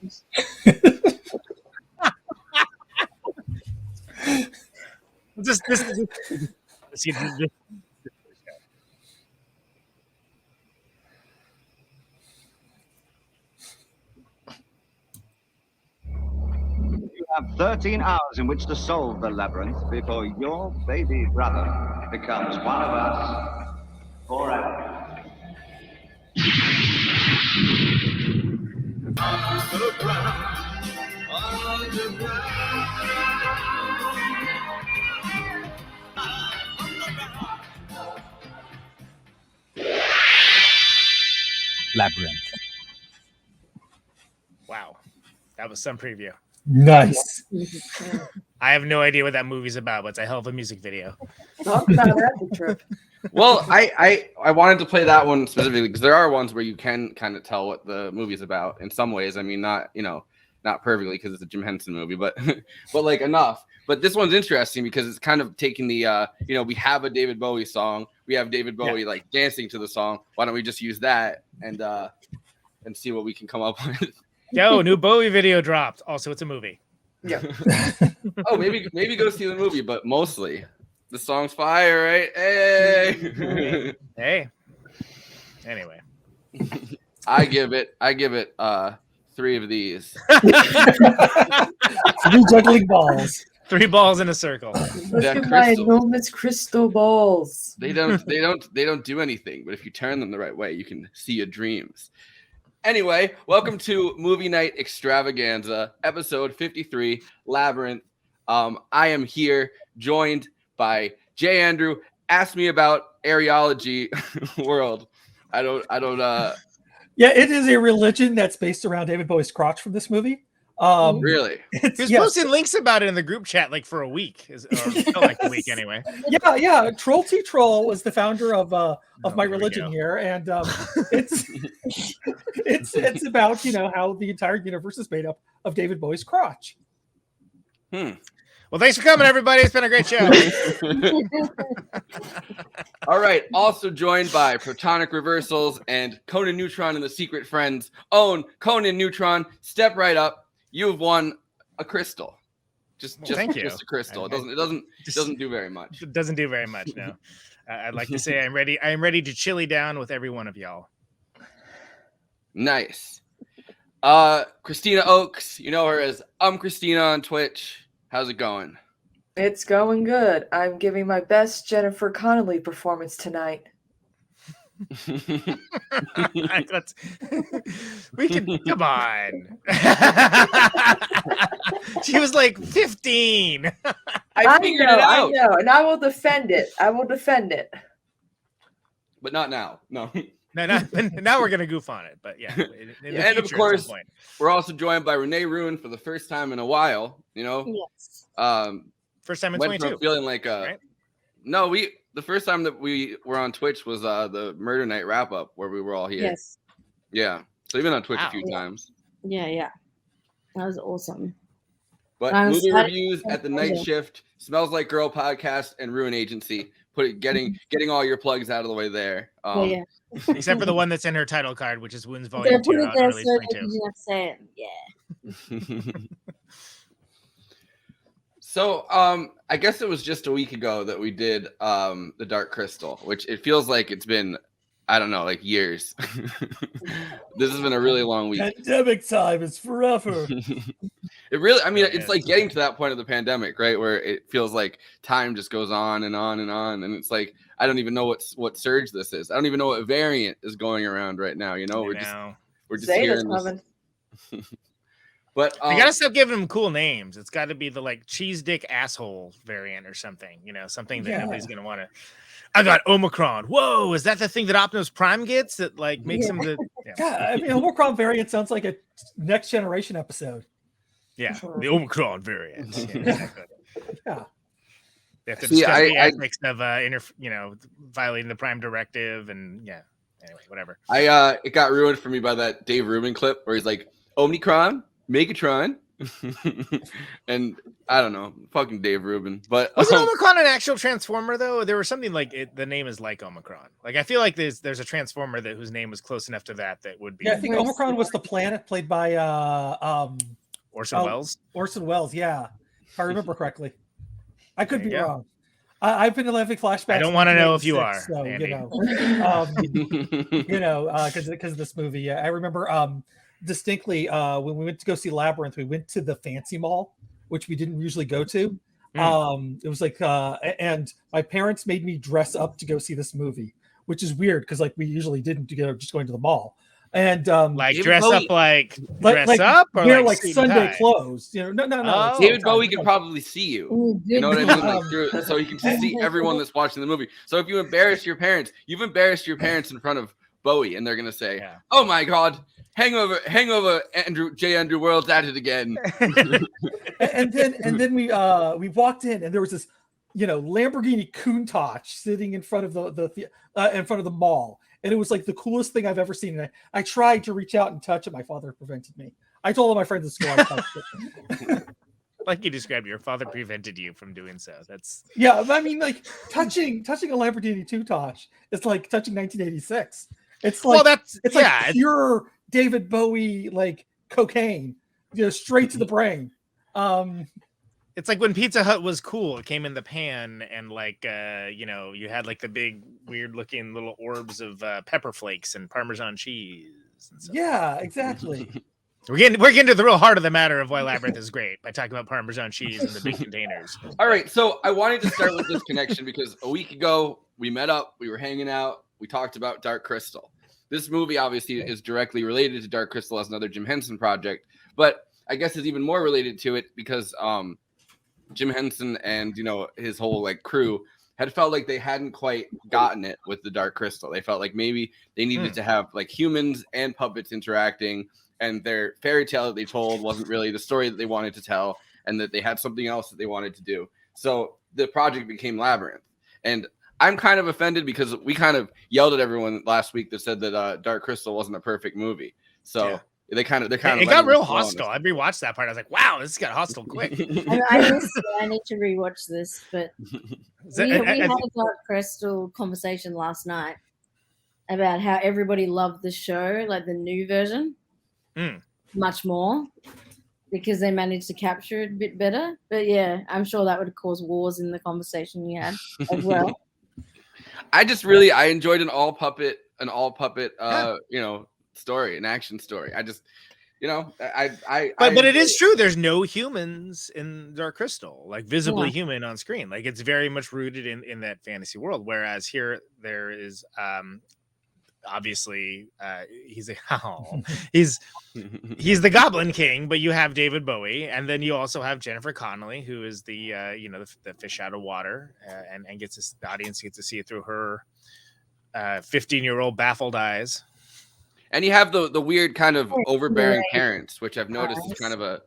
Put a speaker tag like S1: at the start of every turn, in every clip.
S1: You have 13 hours in which to solve the labyrinth before your baby brother becomes one of us forever.
S2: Labyrinth.
S3: Wow, that was some preview.
S4: Nice.
S3: I have no idea what that movie's about, but it's a hell of a music video.
S5: Talk about that trip.
S6: Well, I wanted to play that one specifically because there are ones where you can kind of tell what the movie's about in some ways. I mean, not perfectly because it's a Jim Henson movie, but like enough. But this one's interesting because it's kind of taking the we have a David Bowie song, we have David Bowie like dancing to the song. Why don't we just use that and see what we can come up with?
S3: Yo, new Bowie video dropped. Also, it's a movie.
S5: Yeah.
S6: Oh, maybe go see the movie, but mostly the song's fire, right? Hey.
S3: Hey. Anyway,
S6: I give it 3 of these.
S4: 3 juggling balls.
S3: 3 balls in a circle.
S5: Look at my enormous crystal balls.
S6: They don't do anything, but if you turn them the right way, you can see your dreams. Anyway, welcome to Movie Night Extravaganza, episode 53, Labyrinth. I am here joined by Jay Andrew. Ask me about areology world. I don't.
S4: Yeah, it is a religion that's based around David Bowie's crotch from this movie.
S6: Really?
S3: He was posting links about it in the group chat like for a week, or felt like a week anyway.
S4: Yeah. Troll T Troll was the founder of my religion here, and it's about how the entire universe is made up of David Bowie's crotch.
S3: Well, thanks for coming, everybody. It's been a great show.
S6: All right. Also joined by Protonic Reversals and Conan Neutron and the Secret Friends. Own Conan Neutron. Step right up. You've won a crystal.
S3: Thank you.
S6: Just a crystal. It doesn't do very much.
S3: It doesn't do very much. No. I'd like to say I'm ready. I am ready to chili down with every one of y'all.
S6: Nice. Kristina Oakes. You know her as Kristina on Twitch. How's it going?
S5: It's going good. I'm giving my best Jennifer Connelly performance tonight.
S3: We can come on. She was like 15.
S5: I know, and I will defend it.
S6: But not now. No.
S3: Now we're gonna goof on it, but yeah.
S6: And of course, we're also joined by Renee Ruin for the first time in a while.
S5: Yes.
S3: First time in 22.
S6: Feeling like
S3: right?
S6: No, the first time that we were on Twitch was the Murder Night wrap up where we were all here.
S7: Yes.
S6: Yeah. So you've been on Twitch a few times.
S7: Yeah. That was awesome.
S6: But movie reviews at the Night Shift, Smells Like Girl podcast, and Ruin Agency. Getting all your plugs out of the way there.
S7: Yeah.
S3: Except for the one that's in her title card, which is Wounds Volume 2.
S7: Put it there so that you have to say it. Yeah.
S6: So I guess it was just a week ago that we did the Dark Crystal, which it feels like it's been, I don't know, like years. This has been a really long week.
S4: Pandemic time is forever.
S6: It really, I mean, it's like getting to that point of the pandemic, right? Where it feels like time just goes on and on and on. And it's like, I don't even know what surge this is. I don't even know what variant is going around right now. We're just hearing this. But
S3: I gotta stop giving them cool names. It's got to be the like cheese dick asshole variant or something. Something that nobody's gonna want to. I got Omicron. Whoa, is that the thing that Optimus Prime gets that like makes him the?
S4: Yeah, I mean, Omicron variant sounds like a Next Generation episode.
S3: Yeah, the Omicron variant.
S4: Yeah.
S3: They have to discuss the ethics of violating the Prime Directive and Anyway, whatever.
S6: It got ruined for me by that Dave Rubin clip where he's like, Omicron, Megatron, And I don't know, fucking Dave Rubin. But
S3: wasn't Omicron an actual Transformer though? There was something like it. The name is like Omicron. Like I feel like there's a Transformer whose name was close enough to that would be.
S4: Yeah, I think Omicron was the planet played by
S3: Orson Welles.
S4: Orson Welles, yeah, if I remember correctly. I could be wrong. I've been having flashbacks.
S3: I don't want to know if you are.
S4: So,
S3: Andy.
S4: Because of this movie. Yeah, I remember distinctly when we went to go see Labyrinth, we went to the fancy mall, which we didn't usually go to. It was like, and my parents made me dress up to go see this movie, which is weird because like we usually didn't just going to the mall. And
S3: like dress up or
S4: wear like Sunday clothes, no.
S6: David Bowie could probably see you. You know what I mean? So he can see everyone that's watching the movie. So if you embarrass your parents, you've embarrassed your parents in front of Bowie, and they're gonna say, "Oh my God, Hangover, Andrew World's at it again."
S4: and then we walked in, and there was this, Lamborghini Countach sitting in front of the mall. And it was like the coolest thing I've ever seen. And I tried to reach out and touch it. My father prevented me. I told all my friends at school I touched it.
S3: Like you described, your father prevented you from doing so.
S4: I mean, like touching a Lamborghini Countach. It's like touching 1986. It's like like pure David Bowie like cocaine, straight to the brain.
S3: It's like when Pizza Hut was cool. It came in the pan, and like you had like the big weird looking little orbs of pepper flakes and Parmesan cheese. And stuff.
S4: Yeah, exactly.
S3: We're getting to the real heart of the matter of why Labyrinth is great by talking about Parmesan cheese in the big containers.
S6: All right, so I wanted to start with this connection because a week ago we met up, we were hanging out, we talked about Dark Crystal. This movie obviously is directly related to Dark Crystal as another Jim Henson project, but I guess it's even more related to it because Jim Henson and his whole like crew had felt like they hadn't quite gotten it with the Dark Crystal. They felt like maybe they needed to have like humans and puppets interacting, and their fairy tale that they told wasn't really the story that they wanted to tell, and that they had something else that they wanted to do. So the project became Labyrinth. And I'm kind of offended because we kind of yelled at everyone last week that said that Dark Crystal wasn't a perfect movie. So yeah. It
S3: got real hostile. I rewatched that part. I was like, "Wow, this got hostile quick."
S7: I need to rewatch this, but we had a Dark Crystal conversation last night about how everybody loved the show, like the new version, much more because they managed to capture it a bit better. But yeah, I'm sure that would cause wars in the conversation we had as well.
S6: I enjoyed an all puppet, story, an action story. I just, but
S3: it is true. There's no humans in Dark Crystal, like visibly human on screen. Like it's very much rooted in that fantasy world. Whereas here there is, obviously, he's the Goblin King, but you have David Bowie, and then you also have Jennifer Connelly, who is the the fish out of water, and the audience gets to see it through her 15-year-old baffled eyes.
S6: And you have the weird kind of overbearing parents, which I've noticed is kind of a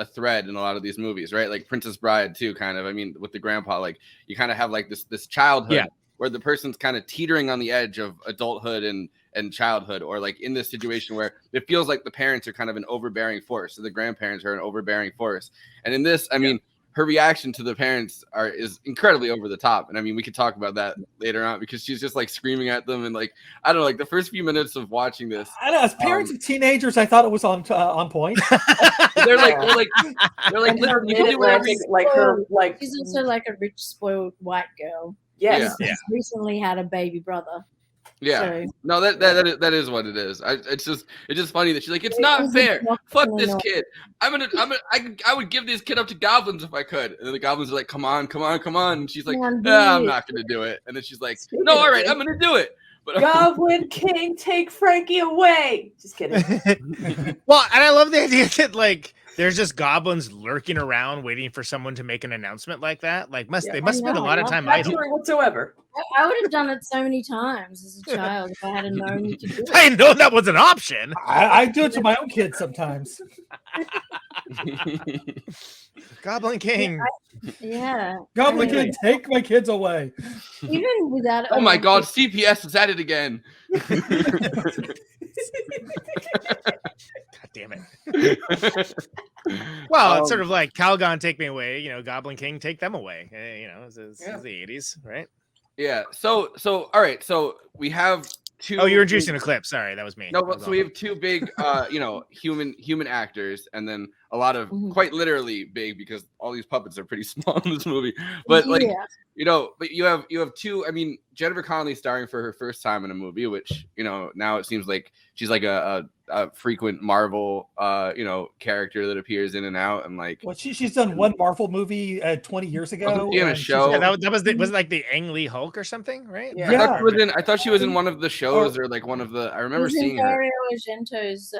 S6: thread in a lot of these movies, right? Like Princess Bride too, kind of. I mean, with the grandpa, like you kind of have like this childhood where the person's kind of teetering on the edge of adulthood and childhood, or like in this situation where it feels like the parents are kind of an overbearing force, so the grandparents are an overbearing force. And in this, I mean, her reaction to the parents is incredibly over the top. And I mean, we could talk about that later on because she's just like screaming at them. And like, I don't know, like the first few minutes of watching this.
S4: I know, as parents of teenagers, I thought it was on point.
S6: they're like, you can do whatever
S7: she's also like a rich, spoiled white girl.
S5: Yes.
S7: She's recently had a baby brother.
S6: Yeah, so, no, that is what it is. It's just funny that she's like, it's not fair. Fuck this kid. I would give this kid up to goblins if I could. And then the goblins are like, come on. And she's like, I'm not gonna do it. And then she's like, no, all right, I'm gonna do it. But
S5: Goblin King, take Frankie away. Just kidding.
S3: Well, and I love the idea that like there's just goblins lurking around waiting for someone to make an announcement like that. Like they must spend a lot of time idle.
S5: Whatsoever.
S7: I would have done it so many times as a child if I had known you could do it.
S3: I know that was an option.
S4: I do it to my own kids sometimes.
S3: Goblin King.
S4: Goblin King, take my kids away.
S7: Even without
S6: oh my God, CPS is at it again.
S3: God damn it. Well, it's sort of like Calgon, take me away. Goblin King, take them away. It's the 80s, right?
S6: Yeah. So all right. So we have two.
S3: Oh, you're introducing a clip. Sorry, that was me.
S6: No, but so we have two big, human actors, and then a lot of quite literally big, because all these puppets are pretty small in this movie. But but you have two. I mean, Jennifer Connelly starring for her first time in a movie, which now it seems like she's like a frequent Marvel character that appears in and out, and like.
S4: Well, she's done one Marvel movie 20 years ago.
S6: In a show.
S3: Yeah, that was was it like the Ang Lee Hulk or something, right?
S6: Yeah. I thought she was in one of the shows, or like one of the. I remember seeing her.
S7: Dario Argento's.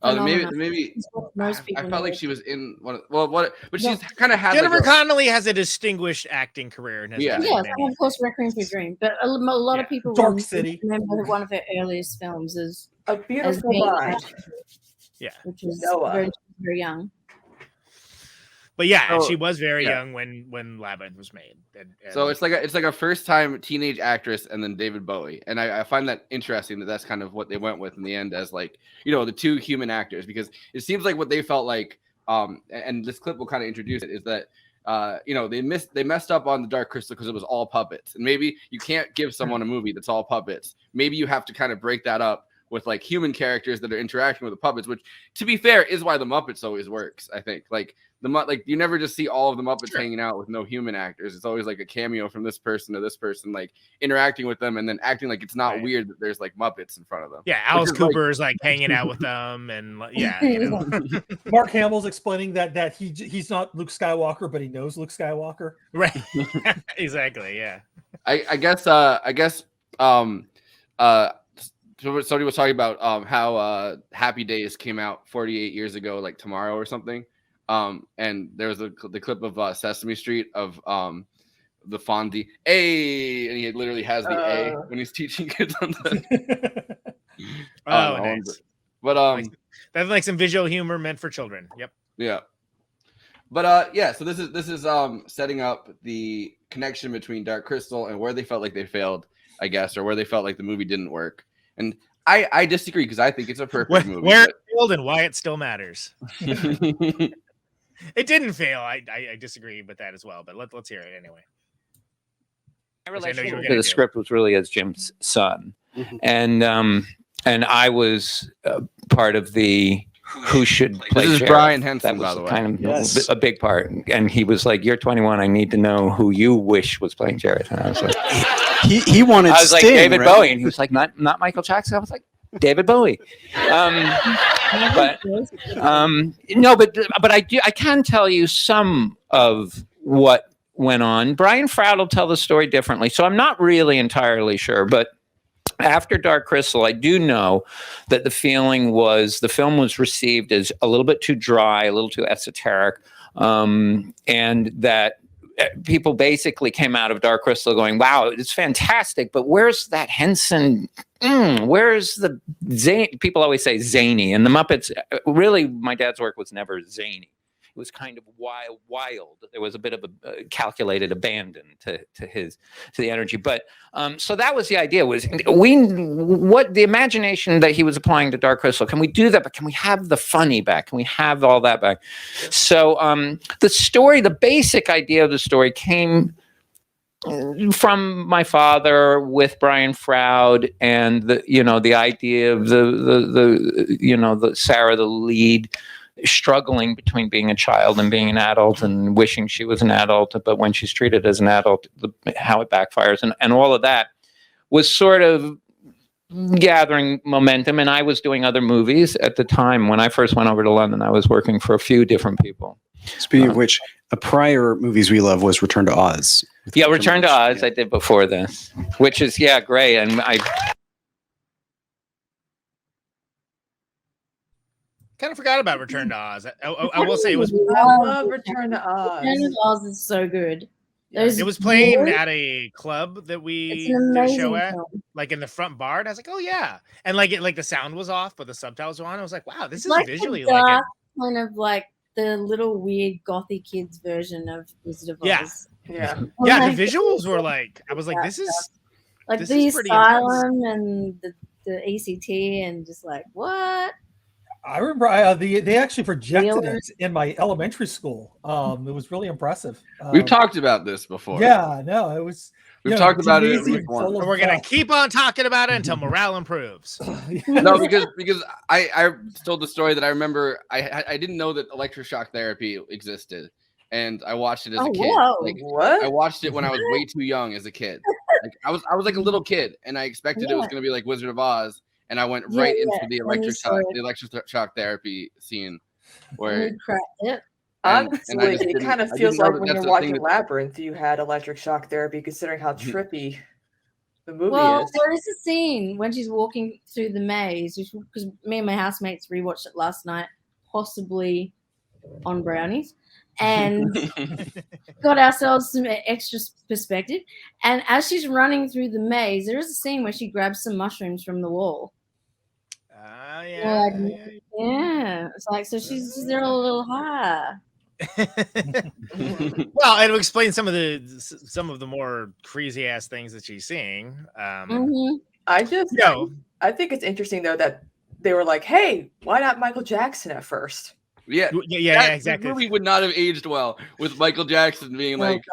S6: Maybe
S7: most people
S6: I felt like she was in one. But she's kind of had.
S3: Jennifer Connelly has a distinguished acting career. And
S7: yes, and of course, Requiem for a Dream. But a lot of people
S4: Dark City.
S7: remember one of her earliest films as
S5: A Beautiful Mind.
S3: Yeah,
S7: which was very young.
S3: But and she was very young when Labyrinth was made. And
S6: so it's like a first time teenage actress, and then David Bowie, and I find that interesting that that's kind of what they went with in the end as like the two human actors, because it seems like what they felt like. And this clip will kind of introduce it, is that they messed up on the Dark Crystal because it was all puppets, and maybe you can't give someone a movie that's all puppets. Maybe you have to kind of break that up with like human characters that are interacting with the puppets, which, to be fair, is why the Muppets always works. I think like you never just see all of the Muppets hanging out with no human actors. It's always like a cameo from this person to this person, like interacting with them and then acting like it's not weird that there's like Muppets in front of them.
S3: Yeah, Alice Cooper is like hanging out with them, and
S4: Mark Hamill's explaining that he's not Luke Skywalker, but he knows Luke Skywalker.
S3: Right. Exactly. Yeah.
S6: I guess somebody was talking about how Happy Days came out 48 years ago, like tomorrow or something. And there was the clip of Sesame Street of the Fonzie A, and he literally has the A when he's teaching kids on the.
S3: Nice.
S6: But
S3: that's like some visual humor meant for children. Yep.
S6: Yeah. But so this is setting up the connection between Dark Crystal and where they felt like they failed, I guess, or where they felt like the movie didn't work. And I disagree, because I think it's a perfect movie.
S3: Where it failed and why it still matters. It didn't fail. I disagree with that as well, but let's hear it anyway.
S2: My relationship to the script was really as Jim's son, and I was part of the who should play.
S6: This is
S2: Sheriff.
S6: Brian Henson,
S2: that was
S6: by the way.
S2: kind of a big part, and he was like, "You're 21. I need to know who you wish was playing Sheriff." And I was like,
S8: he wanted.
S2: I was
S8: Sting,
S2: like David
S8: right?
S2: Bowie, and he was like, "Not Michael Jackson." I was like, David Bowie. But I can tell you some of what went on. Brian Froud will tell the story differently, so I'm not really entirely sure. But after Dark Crystal, I do know that the film was received as a little bit too dry, a little too esoteric, and that people basically came out of Dark Crystal going, "Wow, it's fantastic, but where's that Henson? Where's the zany?" People always say zany, and the Muppets. Really, my dad's work was never zany. It was kind of wild. There was a bit of a calculated abandon to the energy. But so that was the idea. Was what the imagination that he was applying to Dark Crystal? Can we do that? But can we have the funny back? Can we have all that back? So the story, the basic idea of the story came from my father with Brian Froud, and the idea of the Sarah, the lead, struggling between being a child and being an adult, and wishing she was an adult, but when she's treated as an adult, how it backfires, and all of that was sort of gathering momentum. And I was doing other movies at the time. When I first went over to London, I was working for a few different people.
S8: Speaking of which, a prior Movies We Love was Return to Oz.
S2: Yeah, Return to Oz. I did before this, which is great. And I
S3: kind of forgot about Return to Oz. I will say it was.
S5: I love Return to Oz.
S7: Return to Oz is so good.
S3: It was playing at a club that we did a show at,
S7: film.
S3: like in the front bar. And I was like, "Oh yeah," and like the sound was off, but the subtitles were on. I was like, "Wow, this is
S7: like
S3: visually
S7: the
S3: like
S7: dark, kind of like the little weird gothy kids version of Wizard of Oz."
S5: Yeah.
S3: Yeah, the visuals were like, I was like, "This is
S7: like
S3: this
S7: the
S3: is pretty
S7: Asylum and the ECT, and just like what."
S4: I remember they actually projected it in my elementary school. It was really impressive.
S6: We've talked about this before.
S4: Yeah, no, it was.
S6: We've talked about it before.
S3: And we're gonna keep on talking about it until morale improves.
S6: No, because I told the story that I remember. I didn't know that electroshock therapy existed, and I watched it as a kid.
S5: Whoa.
S6: Like,
S5: What?
S6: I watched it when I was way too young as a kid. Like, I was like a little kid, and I expected it was going to be like Wizard of Oz, and I went right into the electroshock therapy scene where
S5: honestly, it kind of feels like when you're watching Labyrinth, you had electric shock therapy, considering how trippy the movie is.
S7: There is a scene when she's walking through the maze, because me and my housemates rewatched it last night, possibly on brownies, and got ourselves some extra perspective. And as she's running through the maze, there is a scene where she grabs some mushrooms from the wall.
S3: Yeah.
S7: It's like, so she's there a little high.
S3: Well, and to explain some of the more crazy ass things that she's seeing.
S5: I think it's interesting though that they were like, "Hey, why not Michael Jackson at first?"
S3: Yeah, exactly.
S6: The movie would not have aged well with Michael Jackson being like.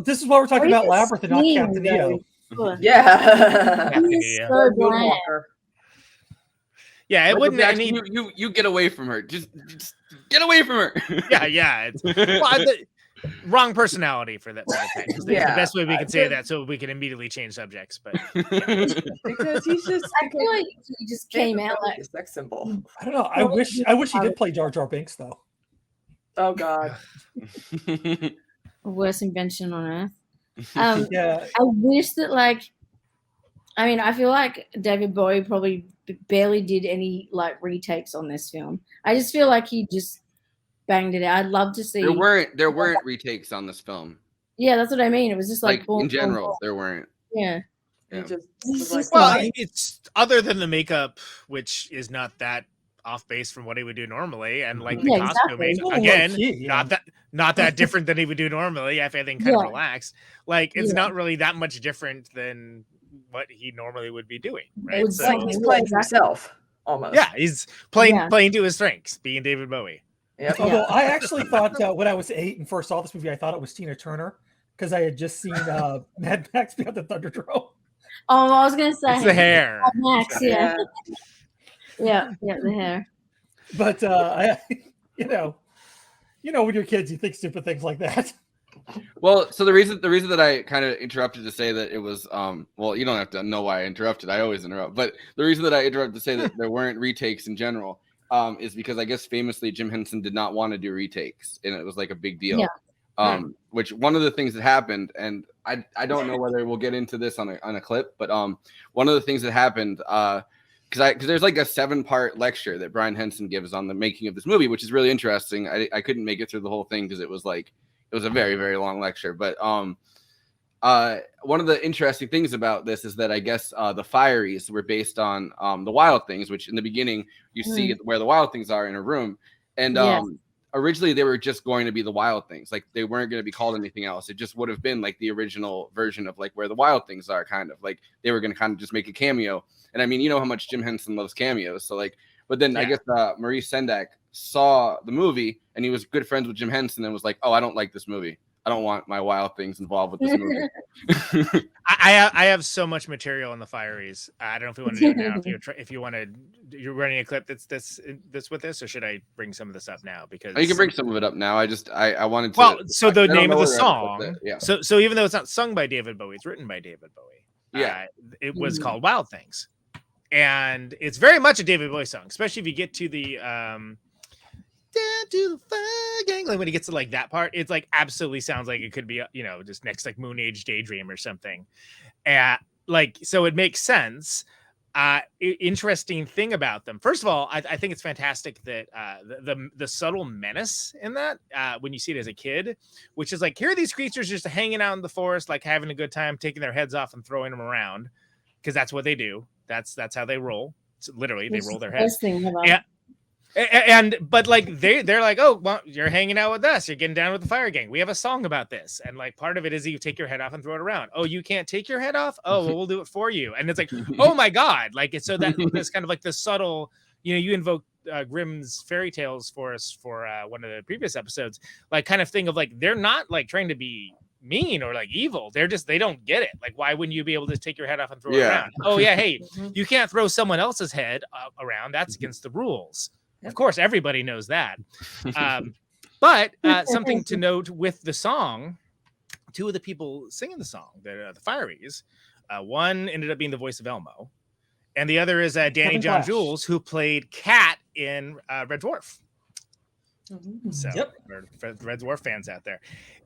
S4: This is why we're talking about Labyrinth and not Captain EO.
S5: Yeah.
S7: So bland.
S3: Yeah, it wouldn't.
S6: Jackson, you get away from her. Just get away from her.
S3: Yeah. Wrong personality for that. The best way we can say that, so we can immediately change subjects. But
S5: because he's just,
S7: I feel like he just came out like
S5: a sex symbol.
S4: I don't know. I wish he did play Jar Jar Binks though.
S5: Oh God.
S7: Worst invention on earth.
S4: Yeah.
S7: I wish that I feel like David Bowie probably barely did any retakes on this film. I just feel like he just banged it out. I'd love to see.
S6: There weren't retakes on this film.
S7: Yeah, that's what I mean. It was just
S6: in general, there weren't.
S7: Yeah.
S3: It's other than the makeup, which is not that off base from what he would do normally, and the costuming again, not that different than he would do normally. If anything, kind of relaxed. It's not really that much different than what he normally would be doing, right?
S5: It's like he's playing himself almost.
S3: Yeah, he's playing to his strengths, being David Bowie.
S5: Yep.
S4: Although I actually thought when I was 8 and first saw this movie, I thought it was Tina Turner because I had just seen Mad Max Beyond the Thunderdome.
S7: Oh, I was gonna say
S3: it's the hair.
S7: Mad Max, yeah, the hair.
S4: But you know, when you're kids, you think stupid things like that.
S6: Well, so the reason that I kind of interrupted to say that it was well, you don't have to know why I interrupted. I always interrupt. But the reason that I interrupted to say that there weren't retakes in general is because I guess famously Jim Henson did not want to do retakes, and it was like a big deal. Yeah. Which one of the things that happened, and I don't know whether we'll get into this on a clip, but one of the things that happened because there's like a 7-part lecture that Brian Henson gives on the making of this movie, which is really interesting. I couldn't make it through the whole thing because it was a very, very long lecture. But one of the interesting things about this is that I guess the Fireys were based on the Wild Things, which in the beginning you see where the Wild Things are in a room. And originally they were just going to be the Wild Things. Like they weren't going to be called anything else. It just would have been like the original version of like where the Wild Things are, kind of like they were going to kind of just make a cameo. And I mean, you know how much Jim Henson loves cameos. So but then I guess Maurice Sendak saw the movie and he was good friends with Jim Henson and was like, "Oh, I don't like this movie. I don't want my Wild Things involved with this movie."
S3: I have so much material in the Fireys. I don't know if we want to do it now. If you want to, you're running a clip that's with this, or should I bring some of this up now? Because
S6: you can bring some of it up now. I wanted to.
S3: Well, so the name of the song. So even though it's not sung by David Bowie, it's written by David Bowie.
S6: Yeah,
S3: it was called Wild Things, and it's very much a David Bowie song, especially if you get to the down to the fire gang. Like when he gets to that part, it's absolutely sounds like it could be just next Moon Age Daydream or something. So it makes sense. Interesting thing about them. First of all, I think it's fantastic that the subtle menace in that when you see it as a kid, which is here are these creatures just hanging out in the forest, having a good time, taking their heads off and throwing them around because that's what they do. That's how they roll. So literally, they roll their heads. But they're like, "Oh, well, you're hanging out with us. You're getting down with the fire gang. We have a song about this." And part of it is you take your head off and throw it around. "Oh, you can't take your head off? Oh, well, we'll do it for you." And it's oh my God. So that's kind of the subtle, you invoked Grimm's fairy tales for us for one of the previous episodes, like kind of thing of like they're not like trying to be mean or like evil. They don't get it. Like, why wouldn't you be able to take your head off and throw it around? Oh yeah, hey, you can't throw someone else's head around. That's against the rules. Of course, everybody knows that. But something to note with the song, two of the people singing the song, the Fireys, one ended up being the voice of Elmo. And the other is Danny John Jules, who played Cat in Red Dwarf. So, Red Dwarf fans out there.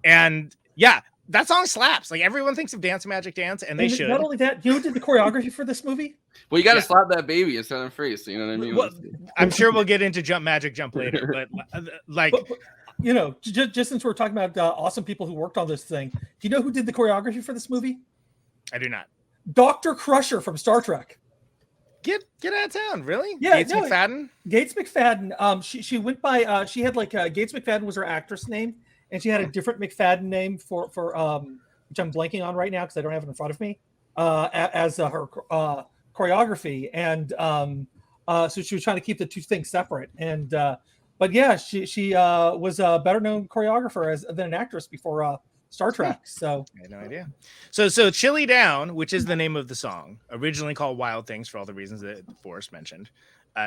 S3: And yeah, that song slaps. Like, everyone thinks of Dance Magic Dance, and they should.
S4: Not only that, you know who did the choreography for this movie?
S6: Well, you got to slap that baby and set him free. So you know what I mean?
S3: Well, I'm sure we'll get into Jump Magic Jump later, but like.
S4: But, you know, just since we're talking about awesome people who worked on this thing, do you know who did the choreography for this movie?
S3: I do not.
S4: Dr. Crusher from Star Trek.
S3: Get out of town, really?
S4: Yeah,
S3: Gates McFadden.
S4: Gates McFadden. She went by. She had like Gates McFadden was her actress name, and she had a different McFadden name for which I'm blanking on right now because I don't have it in front of me. As her choreography, and so she was trying to keep the two things separate. And but yeah, she was a better known choreographer than an actress before Star Trek. So
S3: I had no idea. So Chili Down, which is the name of the song, originally called Wild Things for all the reasons that Forrest mentioned.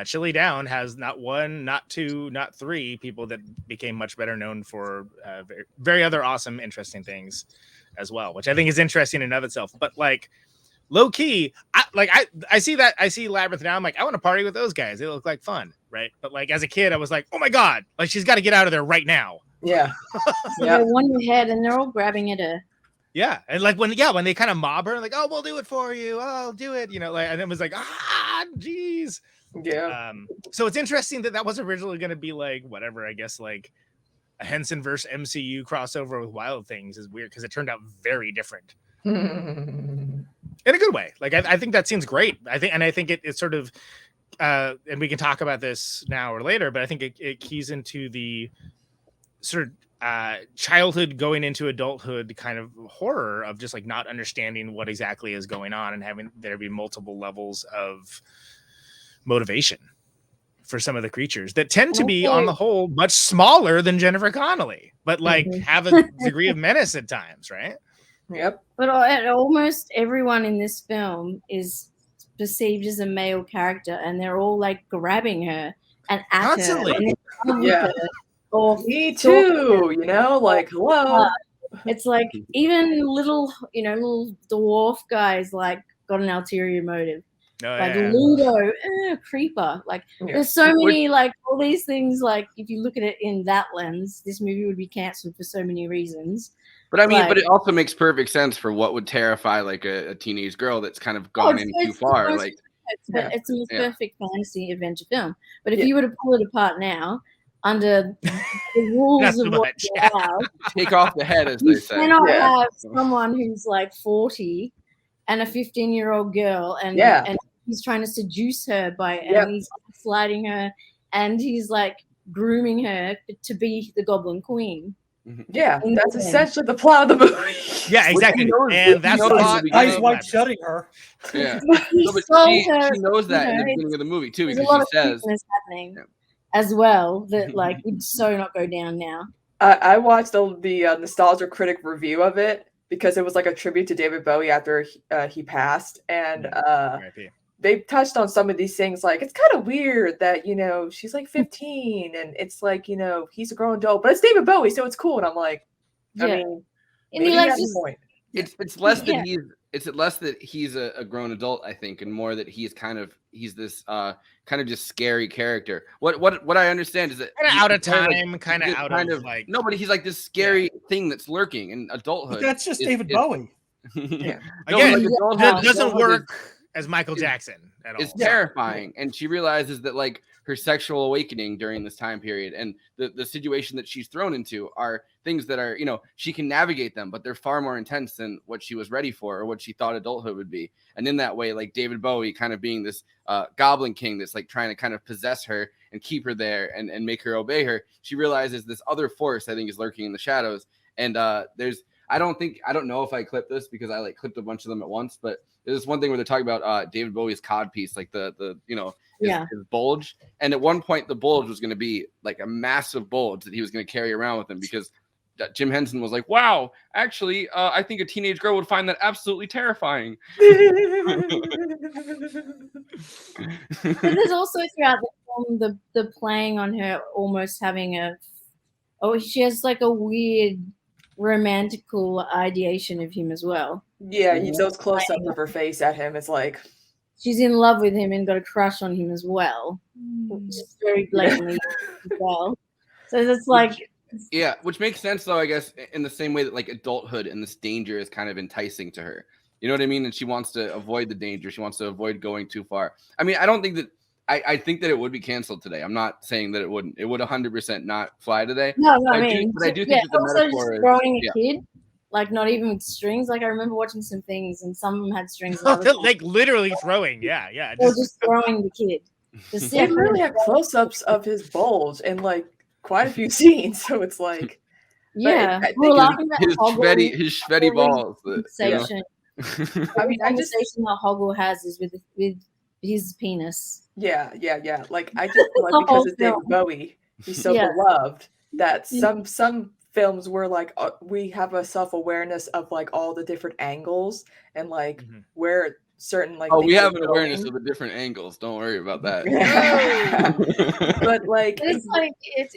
S3: Chili Down has not one, not two, not three people that became much better known for very other awesome, interesting things as well, which I think is interesting in and of itself. But like low key, I see Labyrinth now. I'm like, I want to party with those guys. They look like fun, right? But like as a kid, I was like, oh my god, like she's got to get out of there right now.
S5: Yeah.
S7: Yeah. One head, and they're all grabbing at her.
S3: Yeah, and like when they kind of mob her, like, oh, we'll do it for you. Oh, I'll do it. You know, like, and it was like, geez.
S5: Yeah.
S3: So it's interesting that wasn't originally going to be like whatever. I guess like a Henson versus MCU crossover with Wild Things is weird because it turned out very different. In a good way. Like I think that seems great. I think it sort of and we can talk about this now or later, but I think it keys into the sort of childhood going into adulthood kind of horror of just like not understanding what exactly is going on and having there be multiple levels of motivation for some of the creatures that tend to be on the whole much smaller than Jennifer Connelly, but like have a degree of menace at times, right?
S5: Yep.
S7: But almost everyone in this film is perceived as a male character, and they're all like grabbing her and at
S3: constantly.
S7: Her.
S5: Yeah. Or me too, you know, like hello.
S7: It's like even little dwarf guys like got an ulterior motive. Like Ludo, creeper. Like there's so many like all these things. Like if you look at it in that lens, this movie would be cancelled for so many reasons.
S6: But I mean, but it also makes perfect sense for what would terrify like a teenage girl that's kind of gone in too far. Like
S7: it's a perfect fantasy adventure film. But if you were to pull it apart now, under the rules of what you have,
S6: take off the head, as they say.
S7: You cannot have someone who's like 40 and a 15-year-old girl, and he's trying to seduce her and he's sliding her, and he's like grooming her to be the Goblin Queen.
S5: Yeah, that's essentially the plot of the movie.
S3: Yeah, exactly. And that's
S4: eyes wide shutting her.
S6: Yeah, she knows that in the beginning of the movie too, because she says
S7: happening as well that like would so not go down now.
S5: I watched the nostalgia critic review of it because it was like a tribute to David Bowie after he passed, and they touched on some of these things. Like it's kind of weird that she's like 15 and it's like he's a grown adult, but it's David Bowie, so it's cool. And I'm like, I mean,
S7: and he likes
S6: it's less that he's a grown adult, I think, and more that he's this kind of just scary character. What I understand is that
S3: kind of out of time, kind of like
S6: no, but he's like this scary thing that's lurking in adulthood.
S4: But that's just David Bowie.
S3: Yeah, again, that doesn't work as Michael Jackson at all.
S6: It's terrifying, and she realizes that like her sexual awakening during this time period and the situation that she's thrown into are things that are, she can navigate them, but they're far more intense than what she was ready for or what she thought adulthood would be. And in that way, like David Bowie kind of being this goblin king that's like trying to kind of possess her and keep her there and make her obey her, she realizes this other force, I think, is lurking in the shadows. And I don't know if I clipped this because I like clipped a bunch of them at once, but there's one thing where they're talking about David Bowie's cod piece, like the his bulge. And at one point the bulge was going to be like a massive bulge that he was going to carry around with him because Jim Henson was like, wow, actually, I think a teenage girl would find that absolutely terrifying.
S7: And there's also throughout the film the playing on her almost having she has like a weird romantical ideation of him as well.
S5: Yeah, those close-ups of her face at him, it's like
S7: she's in love with him and got a crush on him as well. Just very blatantly as well. So it's like
S6: which makes sense though, I guess, in the same way that like adulthood and this danger is kind of enticing to her. You know what I mean? And she wants to avoid the danger. She wants to avoid going too far. I mean, I don't think that I think that it would be canceled today. I'm not saying that it wouldn't. It would 100% not fly today.
S7: No,
S6: but
S7: I mean,
S6: I do think that the
S7: also
S6: metaphor
S7: just throwing a kid, like not even with strings. Like I remember watching some things, and some of them had strings.
S3: Like literally throwing, yeah.
S7: Or just throwing the kid.
S5: They really have close-ups of his bulge in like quite a few scenes, so it's like,
S7: yeah,
S6: his Schvetty balls.
S7: I mean, conversation that Hoggle has is with his penis.
S5: Yeah. Like I just feel like because it's David Bowie, he's so beloved that some films where like we have a self-awareness of like all the different angles and like where certain like
S6: we have an awareness of the different angles. Don't worry about that.
S5: But like
S7: it's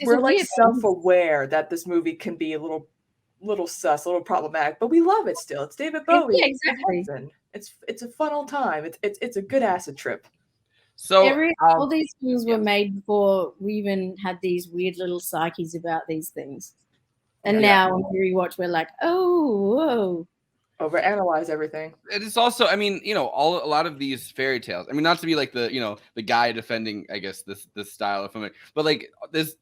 S5: we're like self-aware that this movie can be a little sus, a little problematic, but we love it still. It's David Bowie.
S7: Yeah, exactly.
S5: It's a fun old time. It's a good acid trip.
S6: So
S7: all these films were made before we even had these weird little psyches about these things. And now when we rewatch, we're like, oh, whoa.
S5: Overanalyze everything.
S6: It is also, I mean, a lot of these fairy tales. I mean, not to be like the guy defending, I guess, this style of film, but like this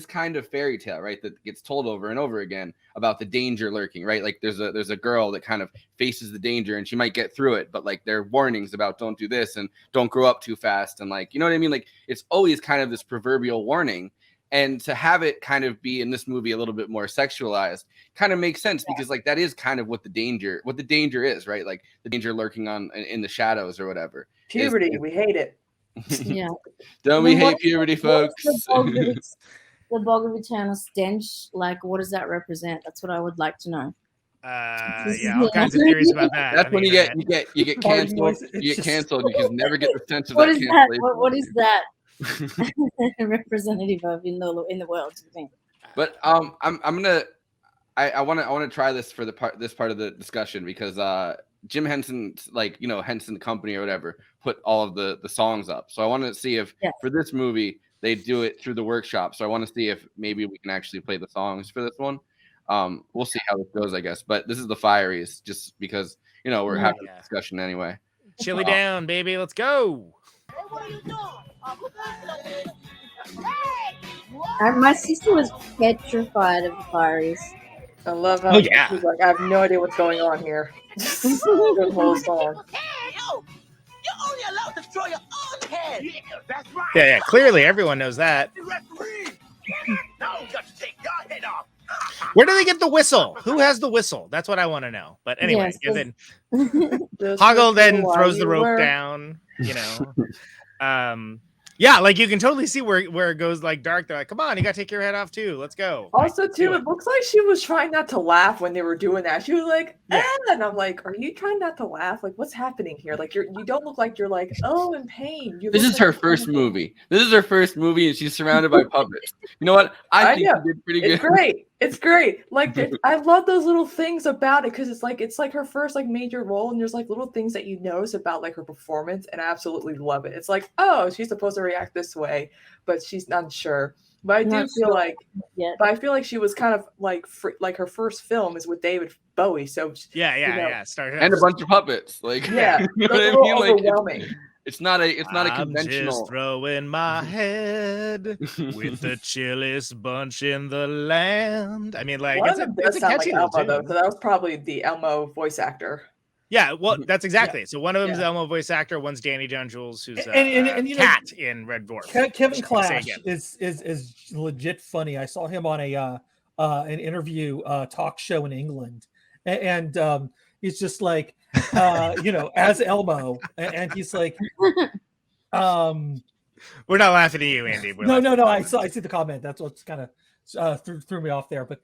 S6: kind of fairy tale, right, that gets told over and over again about the danger lurking, right? Like there's a girl that kind of faces the danger and she might get through it, but like there are warnings about don't do this and don't grow up too fast and like, you know what I mean? Like it's always kind of this proverbial warning. And to have it kind of be in this movie a little bit more sexualized kind of makes sense because like that is kind of what the danger is, right? Like the danger lurking in the shadows or whatever.
S5: Puberty, we hate it.
S7: Yeah.
S6: Don't we hate puberty, folks?
S7: The bog of eternal stench, like what does that represent? That's what I would like to know.
S3: All kinds of theories about that.
S6: That's when you get canceled. You get canceled. You can never get the sense of
S7: what
S6: that.
S7: Is that? What is that? Representative of in the world, do you think?
S6: But I want to try this for this part of the discussion because Jim Henson, like Henson Company or whatever, put all of the songs up. So I want to see if for this movie they do it through the workshop. So I want to see if maybe we can actually play the songs for this one. We'll see how it goes, I guess. But this is the Fireys, just because we're having a discussion anyway.
S3: Chili down, baby. Let's go.
S9: Hey, what are you doing?
S7: My sister was petrified of the Fireys.
S5: I love how she's like, I have no idea what's going on here. The whole song.
S9: Hey, you're only allowed to throw your own head. Yeah, that's right.
S3: Yeah, clearly everyone knows that.
S9: Now you got to take your head off.
S3: Where do they get the whistle? Who has the whistle? That's what I want to know. But anyway, then Hoggle then throws the rope down, Yeah, like you can totally see where it goes like dark. They're like, come on, you gotta take your head off too. Let's go.
S5: Also, too, it looks like she was trying not to laugh when they were doing that. She was like, and I'm like, are you trying not to laugh? Like, what's happening here? Like, you don't look like you're like, oh, in pain.
S6: This is her first movie. This is her first movie, and she's surrounded by puppets. You know what? I think she did pretty good.
S5: It's great. It's great. Like, I love those little things about it because it's like her first like major role, and there's like little things that you notice about like her performance, and I absolutely love it. It's like, oh, she's supposed to react this way, but she's not sure. But I do feel like, but I feel like she was kind of like her first film is with David Bowie, so
S3: started
S6: and a bunch of puppets, like
S5: you know what I mean? Like, overwhelming.
S6: It's not a conventional.
S3: Just throwing my head with the chillest bunch in the land. I mean, like it's a catchy
S5: like Elmo, though. So that was probably the Elmo voice actor.
S3: Yeah, well, that's exactly it. So one of them is Elmo voice actor, one's Danny John-Jules, who's Cat in Red Dwarf.
S4: Kevin Clash is legit funny. I saw him on an interview talk show in England, and he's just like, as Elmo, and he's like,
S3: we're not laughing at you, Andy.
S4: No. I see the comment. That's what's kind of threw me off there. But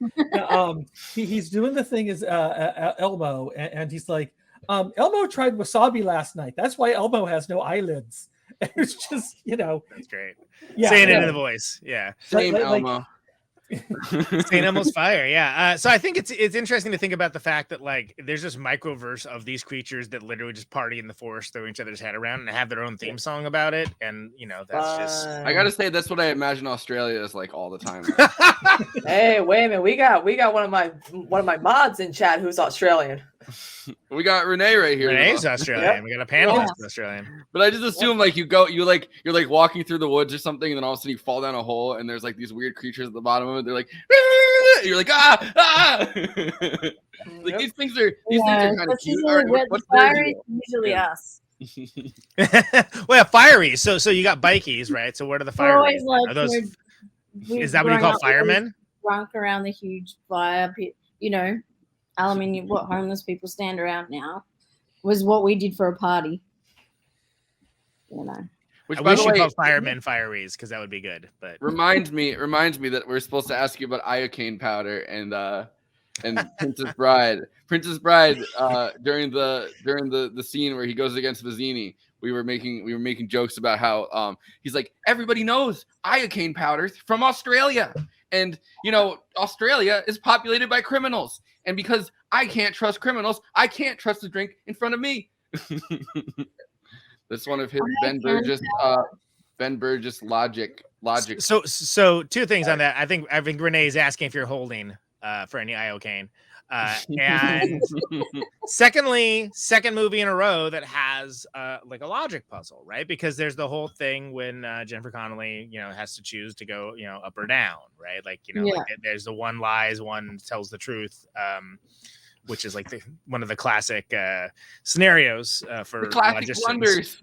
S4: he's doing the thing as Elmo, and he's like, Elmo tried wasabi last night. That's why Elmo has no eyelids. And it's just,
S3: that's great.
S4: Yeah,
S3: saying it in the voice. Yeah.
S6: Same Elmo.
S3: St. Elmo's Fire, yeah. So I think it's interesting to think about the fact that like there's this microverse of these creatures that literally just party in the forest, throw each other's head around, and have their own theme song about it. And that's just.
S6: I gotta say that's what I imagine Australia is like all the time.
S5: Hey, wait a minute. We got one of my mods in chat who's Australian.
S6: We got Renee right here.
S3: Renee's Australian. Yep. We got a panel that's Australian.
S6: But I just assume like you're like walking through the woods or something, and then all of a sudden you fall down a hole, and there's like these weird creatures at the bottom of it. They're like, and you're like, like these things are kind of cute.
S7: Usually us.
S3: Well, fiery. So you got bikies, right? So what are the fiery? Are those? Is that what you call firemen?
S7: Drunk around the huge fire pit, aluminium, what homeless people stand around now, was what we did for a party.
S6: Which,
S3: I wish you called firemen fireys because that would be good. But
S6: reminds me that we're supposed to ask you about iocane powder and Princess Bride. Princess Bride, during the scene where he goes against Vizzini, we were making jokes about how he's like, everybody knows iocane powders from Australia, and Australia is populated by criminals. And because I can't trust criminals, I can't trust the drink in front of me. That's one of his Ben Burgess logic.
S3: So two things on that. I think Renee is asking if you're holding for any iocane. And secondly, second movie in a row that has like a logic puzzle, right? Because there's the whole thing when Jennifer Connelly, has to choose to go, up or down, right? Like, like there's the one lies, one tells the truth, which is like one of the classic scenarios for
S6: the classic blunders.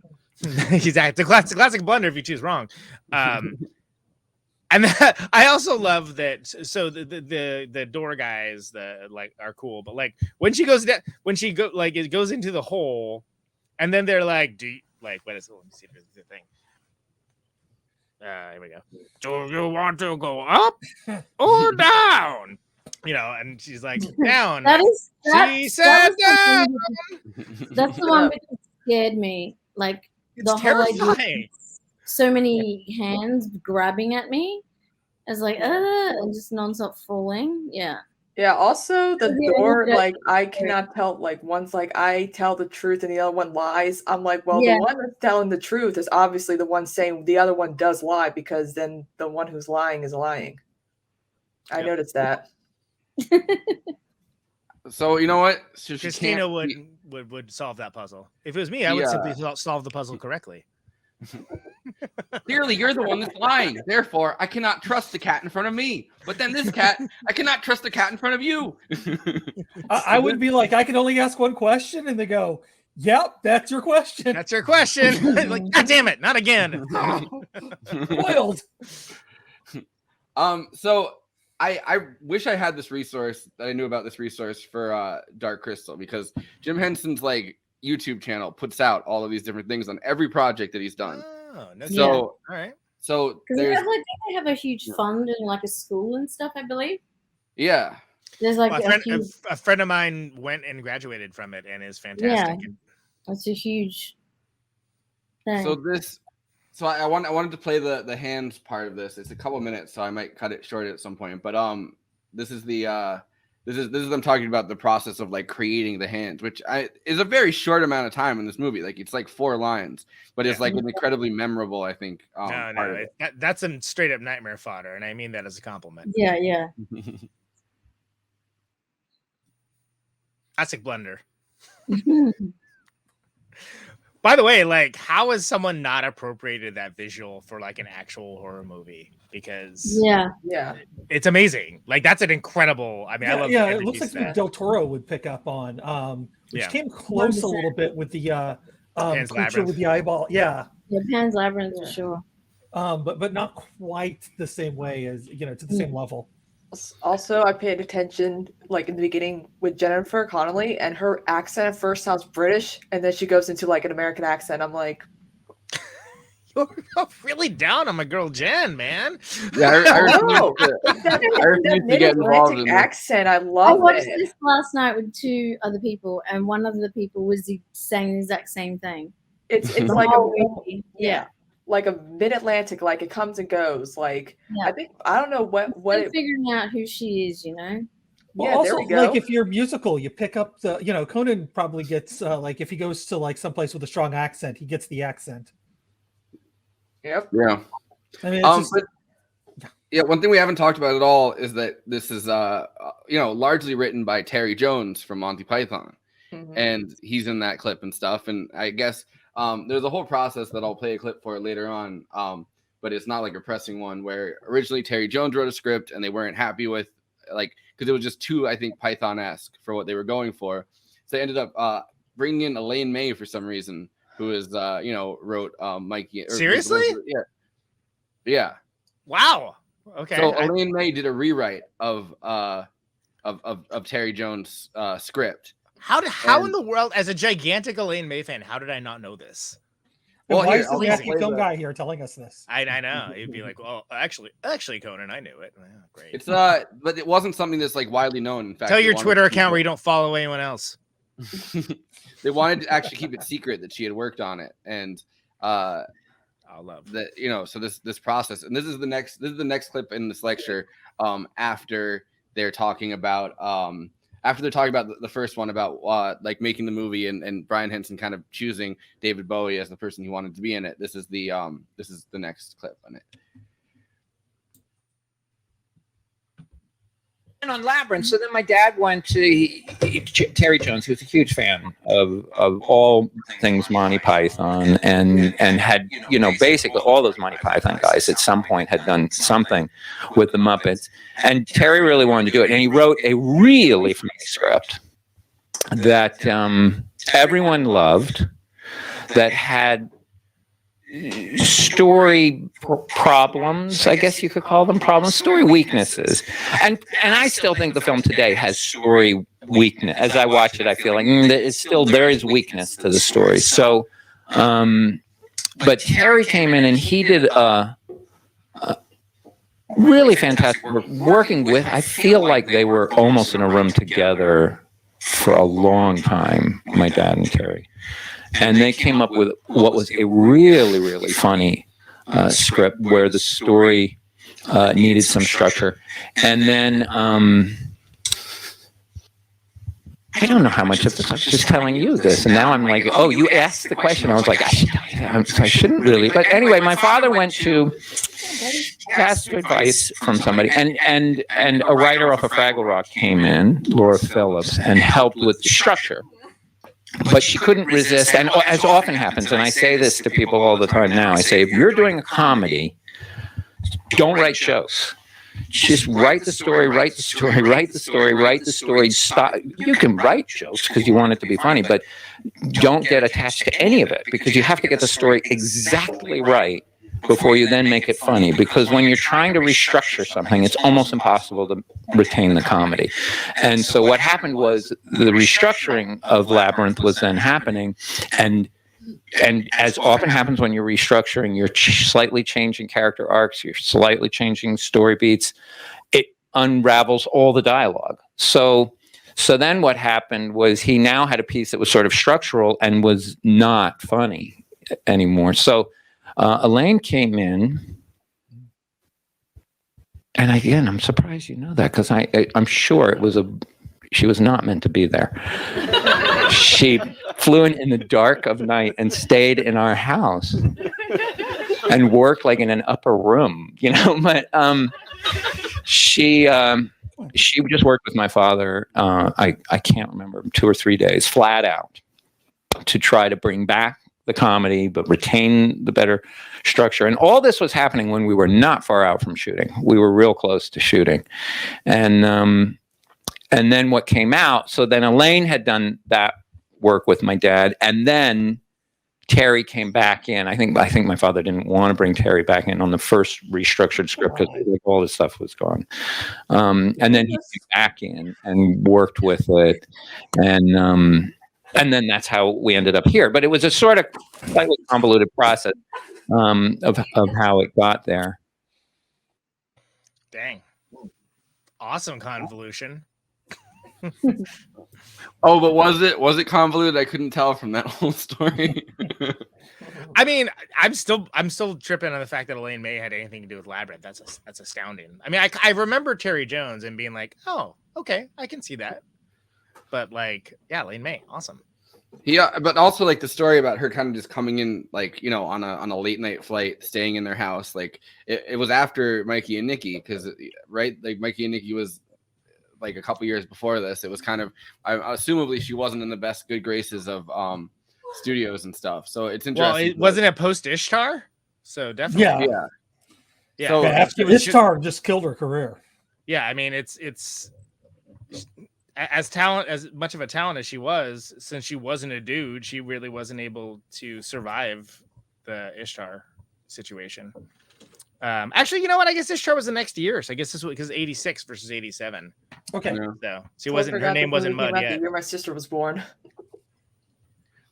S3: Exactly, the classic blunder if you choose wrong. And I also love that. So the door guys are cool, but like when she goes down, it goes into the hole, and then they're like, let me see the thing. Here we go. Do you want to go up or down? And she's like, down. She said down.
S7: That's the one that scared me. Like
S3: it's
S7: the whole
S3: terrifying.
S7: So many hands grabbing at me. I was like, and just nonstop falling. Yeah.
S5: Yeah. Also, the door, like, I cannot tell. Like, one's like, I tell the truth, and the other one lies. I'm like, well, the one that's telling the truth is obviously the one saying the other one does lie, because then the one who's lying is lying. I noticed that.
S6: So you know what? So
S3: Kristina would solve that puzzle. If it was me, I would simply solve the puzzle correctly.
S6: Clearly, you're the one that's lying. Therefore, I cannot trust the cat in front of me. But then this cat, I cannot trust the cat in front of you.
S4: I would be like, I can only ask one question, and they go, "Yep, that's your question."
S3: That's your question. Like, God damn it, not again.
S4: Wild.
S6: So I wish I had this resource that I knew about this resource for Dark Crystal, because Jim Henson's like YouTube channel puts out all of these different things on every project that he's done.
S3: Oh, no.
S6: So
S3: all right.
S6: So
S7: they have a huge fund in like a school and stuff, I believe.
S6: Yeah.
S7: There's like
S3: a friend of mine went and graduated from it and is fantastic.
S7: Yeah, that's a huge thing.
S6: So I wanted to play the hands part of this. It's a couple minutes, so I might cut it short at some point. But this is them talking about the process of like creating the hands, which is a very short amount of time in this movie. Like it's like 4 lines, but it's like an incredibly memorable, I think.
S3: That's some straight up nightmare fodder, and I mean that as a compliment.
S7: Yeah.
S3: Classic blunder. By the way, like, how has someone not appropriated that visual for like an actual horror movie? Because it's amazing. Like, that's an incredible. I mean, I love.
S4: Yeah, it looks like something Del Toro would pick up on. Which came close a little bit with the creature with the eyeball. Yeah,
S7: Pan's Labyrinth for sure.
S4: But not quite the same way as to the same level.
S5: Also, I paid attention like in the beginning with Jennifer Connelly, and her accent at first sounds British, and then she goes into like an American accent. I'm like,
S3: you're really down on my girl Jen, man.
S6: Yeah, I refuse
S5: that
S6: to get involved in
S5: accent. I
S7: I
S5: love
S7: watched
S5: it.
S7: this last night with 2 other people, and one of the people was saying the exact same thing.
S5: It's
S7: The
S5: like
S7: whole
S5: a
S7: movie. Yeah.
S5: like a mid-Atlantic, like it comes and goes. Like
S7: Yeah.
S5: I don't know what
S7: Still figuring out who she is, you know.
S4: Well,
S5: Yeah,
S4: also,
S5: there we go.
S4: like if you're musical, you pick up the, Conan probably gets like if he goes to like someplace with a strong accent, he gets the accent.
S5: Yep.
S6: Yeah.
S4: I mean, it's just,
S6: yeah, one thing we haven't talked about at all is that this is largely written by Terry Jones from Monty Python.
S5: Mhm.
S6: And he's in that clip and stuff. And I guess there's a whole process that I'll play a clip for later on. But it's not like a pressing one where originally Terry Jones wrote a script and they weren't happy with because it was just too, I think, Python-esque for what they were going for. So they ended up bringing in Elaine May for some reason, who is, wrote Mikey.
S3: Seriously?
S6: Yeah.
S3: Wow. Okay.
S6: So Elaine May did a rewrite of Terry Jones' script.
S3: How in the world, as a gigantic Elaine May fan, how did I not know this?
S4: well, why is the Matthew Film guy here telling us this?
S3: I know. He'd be like, well, actually, Conan, I knew it. Oh, great.
S6: It's but it wasn't something that's like widely known. In fact,
S3: Tell your Twitter account where you don't follow anyone else.
S6: They wanted to actually keep it secret that she had worked on it, and
S3: I love
S6: that. So this process, and this is the next clip in this lecture. After they're talking about the first one about like making the movie and Brian Henson kind of choosing David Bowie as the person he wanted to be in it. This is the next clip on it.
S2: And on Labyrinth, so then my dad went to Terry Jones, who's a huge fan of all things Monty Python, and had basically all those Monty Python guys at some point had done something with the Muppets, and Terry really wanted to do it, and he wrote a really funny script that everyone loved, that had story problems, I guess you could call them problems, story weaknesses, and I still think the film today has story weakness. As I watch it, I feel like there is weakness to the story. So, but Terry came in and he did a really fantastic work working with. I feel like they were almost in a room together for a long time, my dad and Terry. And they came up with what was a really, really funny script where the story needed some structure. And then I don't know how much of this. I'm just telling you this. And now I'm like, oh, you asked the question. I was like, I shouldn't really. But anyway, my father went to ask advice from somebody. And a writer off of Fraggle Rock came in, Laura Phillips, and helped with the structure. But she couldn't resist, and as often happens, and I say this to people all the time now, I say, if you're doing a comedy, don't write jokes. Just write the story, write the story, write the story, write the story. Stop. You can write jokes because you want it to be funny, but don't get attached to any of it, because you have to get the story exactly right before you then make it funny, because when you're trying to restructure something, it's almost impossible to retain the comedy. And so what happened was the restructuring of Labyrinth was then happening, and as often happens when you're restructuring, you're slightly changing character arcs, you're slightly changing story beats, it unravels all the dialogue. So then what happened was he now had a piece that was sort of structural and was not funny anymore. So Elaine came in, and again, I'm surprised you know that, because I'm sure she was not meant to be there. She flew in the dark of night and stayed in our house and worked like in an upper room, but she just worked with my father. I can't remember, 2 or 3 days flat out to try to bring back the comedy, but retain the better structure. And all this was happening when we were not far out from shooting. We were real close to shooting. And then what came out, so then Elaine had done that work with my dad, and then Terry came back in. I think my father didn't want to bring Terry back in on the first restructured script because all this stuff was gone. And then he came back in and worked with it, and then that's how we ended up here. But it was a sort of slightly convoluted process of how it got there.
S3: Dang, awesome convolution.
S6: Oh, but was it convoluted? I couldn't tell from that whole story.
S3: I mean, I'm still tripping on the fact that Elaine May had anything to do with Labyrinth. That's astounding. I mean, I remember Terry Jones and being like, oh, okay, I can see that. But like, yeah, Elaine May, awesome.
S6: Yeah, but also like the story about her kind of just coming in, like, you know, on a late night flight, staying in their house. Like it was after Mikey and Nikki, because right, like Mikey and Nikki was like a couple years before this. It was kind of, assumably she wasn't in the best good graces of studios and stuff. So it's interesting.
S3: Well, wasn't it post Ishtar? So definitely,
S4: yeah.
S6: So
S4: after Ishtar just killed her career.
S3: Yeah, I mean, it's as much of a talent as she was, since she wasn't a dude, she really wasn't able to survive the Ishtar situation. Actually, you know what? I guess Ishtar was the next year, so I guess this was because 86 versus 87.
S4: Okay.
S3: So she wasn't. Her name wasn't Mud yet.
S5: The year my sister was born.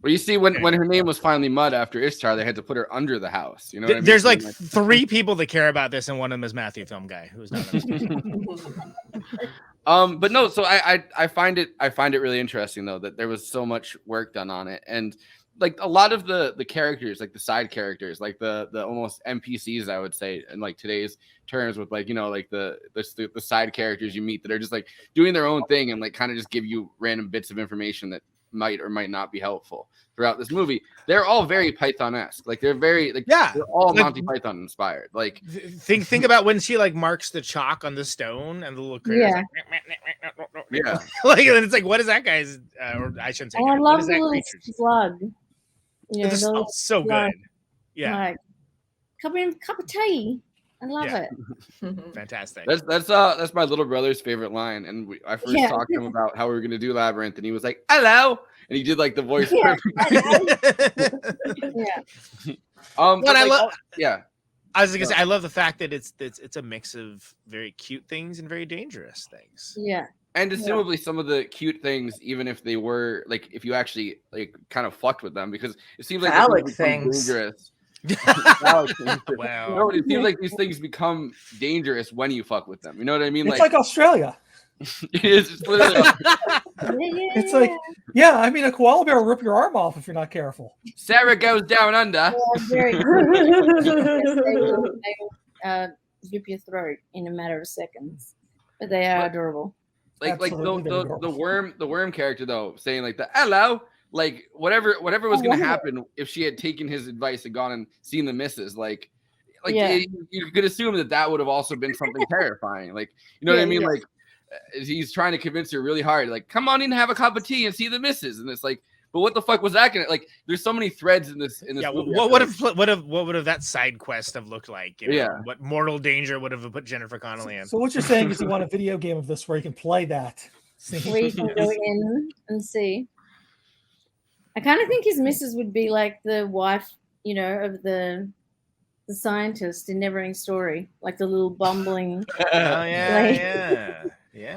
S6: Well, you see, when her name was finally Mud after Ishtar, they had to put her under the house. You know, what I mean?
S3: There's like 3 people that care about this, and one of them is Matthew Film Guy, who's not.
S6: But no, so I find it really interesting though that there was so much work done on it, and like a lot of the characters, like the side characters, like the almost NPCs, I would say, in like today's terms, with like, you know, like the side characters you meet that are just like doing their own thing and like kind of just give you random bits of information that might or might not be helpful throughout this movie. They're all very Python-esque. Like they're very like, yeah, they're all like, Monty Python inspired. Like
S3: think about when she like marks the chalk on the stone and the little critters
S6: yeah.
S3: Like, and it's like, what is that guy's or I shouldn't say,
S7: I love the little slug. You know,
S3: it's so good. Yeah.
S7: Like, cup of tea. I love it.
S3: Fantastic.
S6: That's my little brother's favorite line. And I first talked to him about how we were going to do Labyrinth, and he was like, "Hello," and he did like the voice.
S7: Yeah.
S3: But I love.
S6: Yeah.
S3: I was gonna say, I love the fact that it's a mix of very cute things and very dangerous things.
S7: Yeah.
S6: And assumably some of the cute things, even if they were like, if you actually like kind of fucked with them, because it seems like
S5: phallic things.
S6: Dangerous.
S3: Wow.
S6: No, it seems like these things become dangerous when you fuck with them. You know what I mean?
S4: It's like Australia.
S6: It is. It's literally.
S4: It's like, yeah, I mean, a koala bear will rip your arm off if you're not careful.
S6: Sarah goes down under.
S7: Very they will rip your throat in a matter of seconds, but they are adorable.
S6: Like the worm character though, saying like the hello, like whatever was gonna happen if she had taken his advice and gone and seen the misses, like you could assume that would have also been something terrifying. Like, you know what I mean? Like he's trying to convince her really hard, like, come on in and have a cup of tea and see the misses, and it's like, but what the fuck was that gonna, like, there's so many threads in this
S3: yeah,
S6: movie.
S3: What would have that side quest have looked like? You know? What mortal danger would have put Jennifer Connelly in?
S4: So what you're saying is you want a video game of this where you can play that.
S7: Where you can go in and see. I kind of think his missus would be like the wife, you know, of the scientist in Neverending Story, like the little bumbling.
S3: Yeah.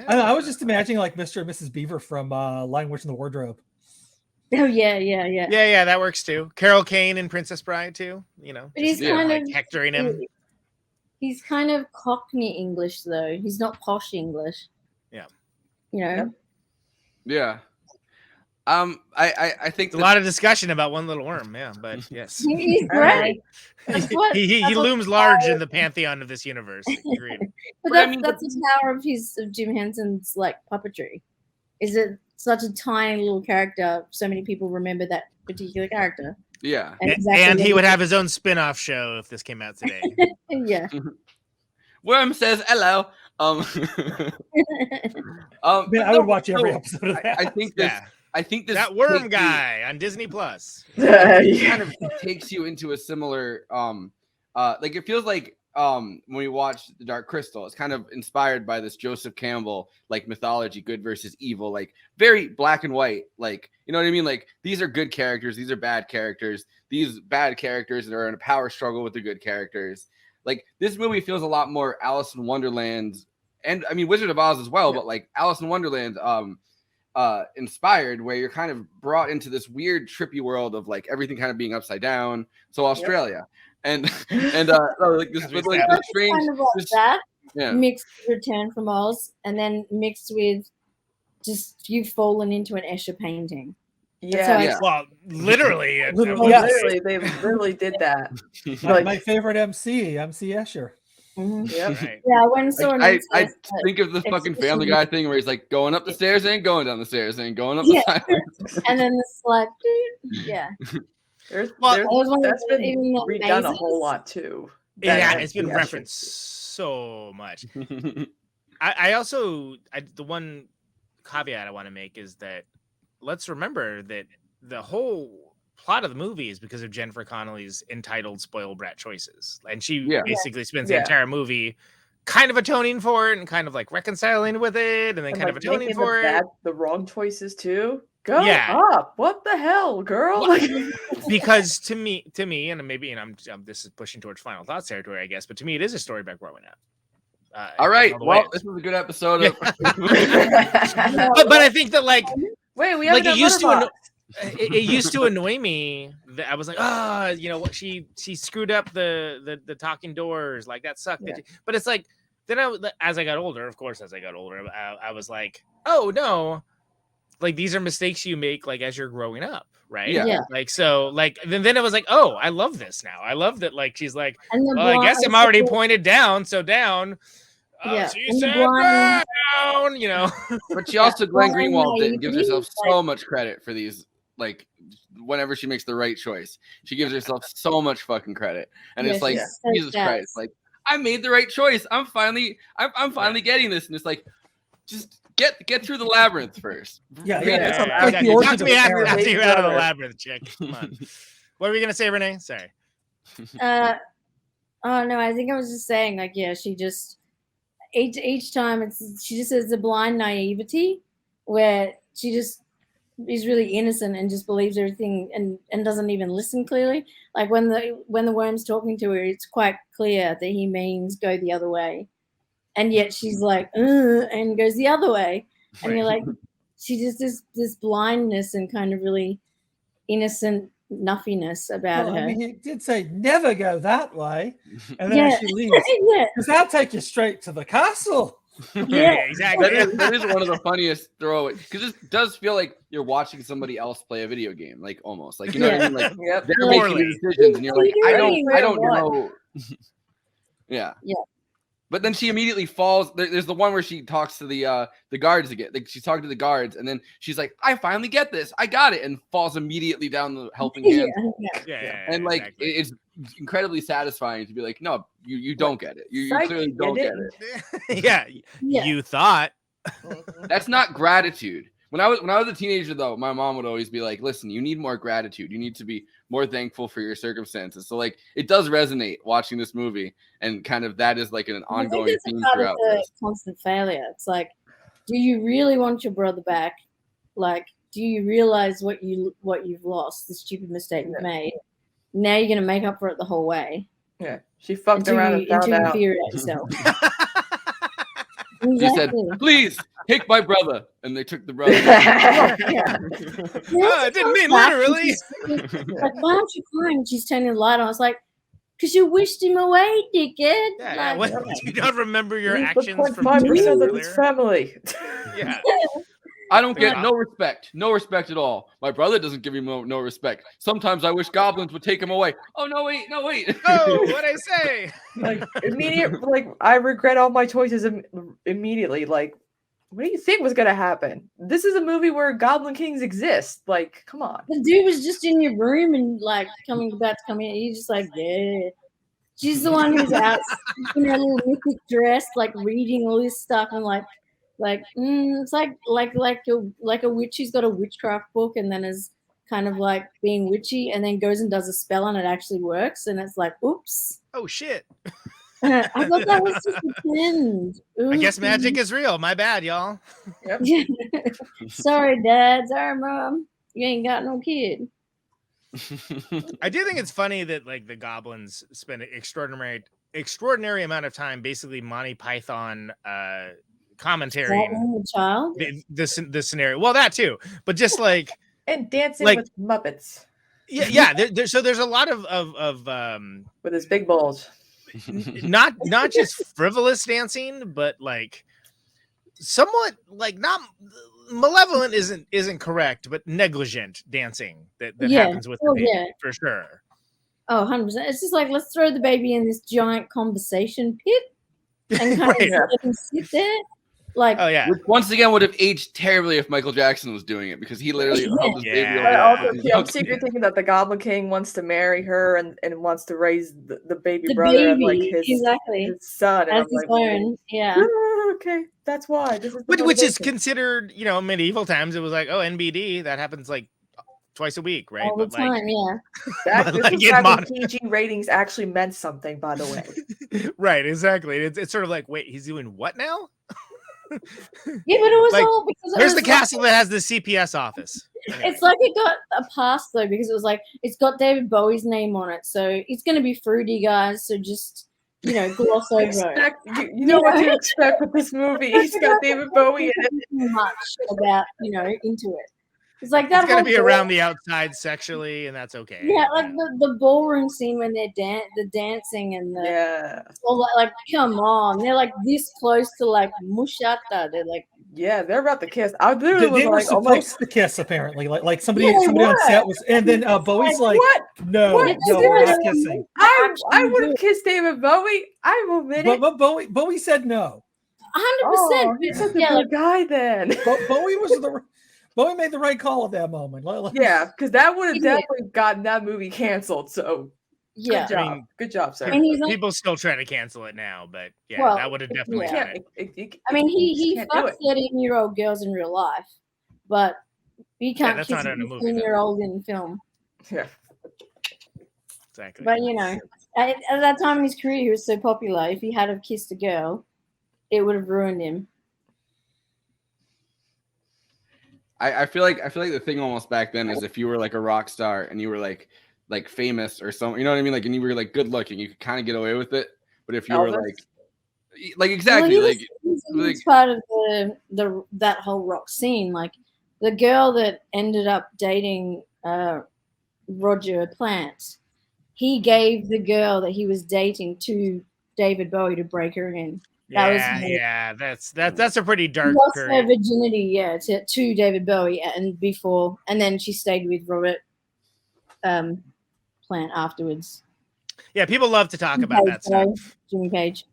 S4: I was just imagining like Mr. and Mrs. Beaver from Lion, Witch, and the Wardrobe.
S7: Oh yeah.
S3: That works too. Carol Kane and Princess Bride too. You know,
S7: but he's kind of
S3: hectoring him.
S7: He's kind of Cockney English though. He's not posh English.
S3: Yeah.
S7: You know.
S6: Yeah. I think
S3: a lot of discussion about one little worm. Yeah, but yes,
S7: he's great.
S3: he looms large in the pantheon of this universe. Agreed.
S7: But that's the power of Jim Henson's like puppetry. Is it such a tiny little character? So many people remember that particular character.
S6: Yeah,
S3: and he would have his own spin-off show if this came out today.
S7: Yeah.
S6: Worm says hello.
S4: I would watch every episode of that.
S6: I think this
S3: that worm guy on Disney Plus
S6: kind of takes you into a similar like, it feels like when we watched The Dark Crystal, it's kind of inspired by this Joseph Campbell like mythology, good versus evil, like very black and white, like, you know what I mean? Like, these are good characters, these are bad characters, these bad characters are in a power struggle with the good characters. Like, this movie feels a lot more Alice in Wonderland, and I mean Wizard of Oz as well, but like Alice in Wonderland inspired, where you're kind of brought into this weird trippy world of like everything kind of being upside down. So Australia. And like this with like the strange
S7: kind of like that
S6: yeah.
S7: mixed with Return from Oz, and then mixed with just you fallen into an Escher painting.
S5: Yeah.
S3: Well, literally,
S5: literally, they literally did that.
S4: My favorite MC Escher.
S7: Mm-hmm.
S5: Yep.
S3: Right.
S7: Yeah, when I saw
S6: I think of the fucking Family Guy thing where he's like going up the stairs and going down the stairs and going up the stairs.
S7: And then the slide, yeah.
S5: That's been redone a whole lot too.
S3: Yeah, it's been referenced so much. I also the one caveat I want to make is that let's remember that the whole plot of the movie is because of Jennifer Connelly's entitled spoiled brat choices, and she basically spends the entire movie kind of atoning for it and kind of like reconciling with it, and then kind of atoning for it.
S5: The wrong choices too. Go up! What the hell, girl?
S3: Because to me, and maybe, and I'm this is pushing towards final thoughts territory, I guess, but to me, it is a story about growing up.
S6: All right, well, this was a good episode. Of...
S3: but I think that like,
S5: wait, we have
S3: like it used to annoy me that I was like, you know what, she screwed up the talking doors, like that sucked. Yeah. But it's like then as I got older, I was like, oh no. Like, these are mistakes you make, like, as you're growing up, right?
S7: Yeah.
S3: Like, so, like, then it was like, oh, I love this now. I love that, like, she's like, well, I guess I'm already pointed down, so down. She said down, you know.
S6: But she also, Glenn Greenwald gives herself so much credit for these, like, whenever she makes the right choice. She gives herself so much fucking credit. And it's like, Jesus Christ, like, I made the right choice. I'm finally getting this. And it's like, just... Get through the labyrinth first.
S3: Yeah. Talk to me after you're out of the labyrinth, chick. Come on. What were you gonna say, Renee? Sorry.
S7: Oh no, I think I was just saying, like, yeah, she just each time she just has a blind naivety where she just is really innocent and just believes everything and doesn't even listen clearly. Like when the worm's talking to her, it's quite clear that he means go the other way. And yet she's like, and goes the other way. And you're like, she just this blindness and kind of really innocent nuffiness about her.
S4: I mean, he did say never go that way. And then she leaves. Because that'll take you straight to the castle.
S3: Yeah, exactly.
S6: That is one of the funniest throwaways. Because it does feel like you're watching somebody else play a video game, like almost. Like, you know what I mean? Like they're making decisions and you're like, I don't know. Yeah. But then she immediately falls. There's the one where she talks to the guards again. Like, she's talking to the guards, and then she's like, "I finally get this. I got it," and falls immediately down the helping hand. And like, exactly. It's incredibly satisfying to be like, "No, you don't get it. You clearly don't get it."
S3: Yeah, you thought.
S6: That's not gratitude. When I was a teenager, though, my mom would always be like, "Listen, you need more gratitude. You need to be more thankful for your circumstances." So, like, it does resonate watching this movie, and kind of that is like an ongoing theme throughout this.
S7: Constant failure. It's like, do you really want your brother back? Like, do you realize what you've lost, the stupid mistake you made? Now you're gonna make up for it the whole way.
S5: Yeah, she fucked around and found out.
S7: Infuriate yourself.
S6: She said, "Please take my brother," and they took the brother.
S3: I didn't mean literally.
S7: Like, why aren't you crying? She's turning the light on. I was like, because you wished him away, dickhead.
S3: Yeah, like, you don't remember your actions from
S5: 5% of his family.
S3: Yeah.
S6: I don't get no respect at all. My brother doesn't give me no respect. Sometimes I wish goblins would take him away. Oh no, wait.
S3: Oh, what'd I say?
S5: Like, I regret all my choices immediately. Like, what do you think was gonna happen? This is a movie where Goblin Kings exist. Like, come on.
S7: The dude was just in your room and like about to come in. He's just like, yeah. She's the one who's out in her little mythic dress, like reading all this stuff and like it's like a witch who's got a witchcraft book and then is kind of like being witchy and then goes and does a spell and it actually works and it's like, oops.
S3: Oh shit.
S7: I thought that was just a trend.
S3: I guess magic is real. My bad, y'all.
S5: Yep.
S7: Sorry, Dad. Sorry, Mom. You ain't got no kid.
S3: I do think it's funny that like the goblins spend an extraordinary amount of time basically Monty Python commentary.
S7: The child.
S3: The scenario. Well, that too, but just like
S5: and dancing
S3: like,
S5: with Muppets.
S3: Yeah. So there's a lot of
S5: with his big bulge.
S3: not just frivolous dancing, but like somewhat like not malevolent isn't correct, but negligent dancing that happens with the baby, for sure.
S7: Oh, 100%. It's just like, let's throw the baby in this giant conversation pit and kind of let him sit there. Like,
S3: oh yeah,
S6: which once again would have aged terribly if Michael Jackson was doing it, because he literally held his baby over.
S5: I'm secretly thinking that the Goblin King wants to marry her and wants to raise the baby brother as like his son. And
S7: as his own. Yeah.
S5: Okay, that's why.
S3: Which is considered, medieval times. It was like, oh, NBD, that happens like twice a week, right?
S7: All the time,
S5: This is when PG ratings actually meant something, by the way.
S3: Right, exactly. It's sort of like, wait, he's doing what now?
S7: Yeah, but it was like, all because
S3: there's the castle that has the CPS office.
S7: Anyway. It's like it got a pass though, because it was like it's got David Bowie's name on it, so it's going to be fruity, guys. So just gloss over it.
S5: You know what to expect with this movie. He's got David Bowie in it.
S7: Much about into it. It's like that.
S3: It's gonna be around the outside sexually, and that's okay.
S7: Yeah, like the ballroom scene when they're the dancing and the all that. Like, come on, they're like this close to like mushata. They're like,
S5: yeah, they're about to kiss. I literally
S4: they were supposed to kiss apparently. Like somebody on set was, and then Bowie's like,
S5: what?
S4: No, we're not kissing.
S5: I would have kissed David Bowie. I will admit it.
S4: But Bowie said no.
S7: 100%.
S5: He's such a good guy then.
S4: Bowie made the right call at that moment.
S5: Yeah, because that would have definitely gotten that movie canceled. So
S7: yeah,
S5: good job, sir.
S3: People still trying to cancel it now, but that would have definitely done it.
S7: I mean, he fucks 13-year-old girls in real life, but he can't kiss a 15-year-old in film.
S5: Yeah,
S3: exactly.
S7: But at that time in his career, he was so popular. If he had have kissed a girl, it would have ruined him.
S6: I feel like the thing almost back then is if you were like a rock star and you were like famous or something, you know what I mean? Like, and you were like good looking, you could kind of get away with it. But if you were like exactly, he
S7: was part of that whole rock scene. Like the girl that ended up dating Roger Plant, he gave the girl that he was dating to David Bowie to break her in.
S3: That's a pretty dark
S7: lost
S3: period.
S7: her virginity, to David Bowie, and then she stayed with Robert Plant afterwards.
S3: Yeah, people love to talk about that stuff.
S7: Jimmy Page,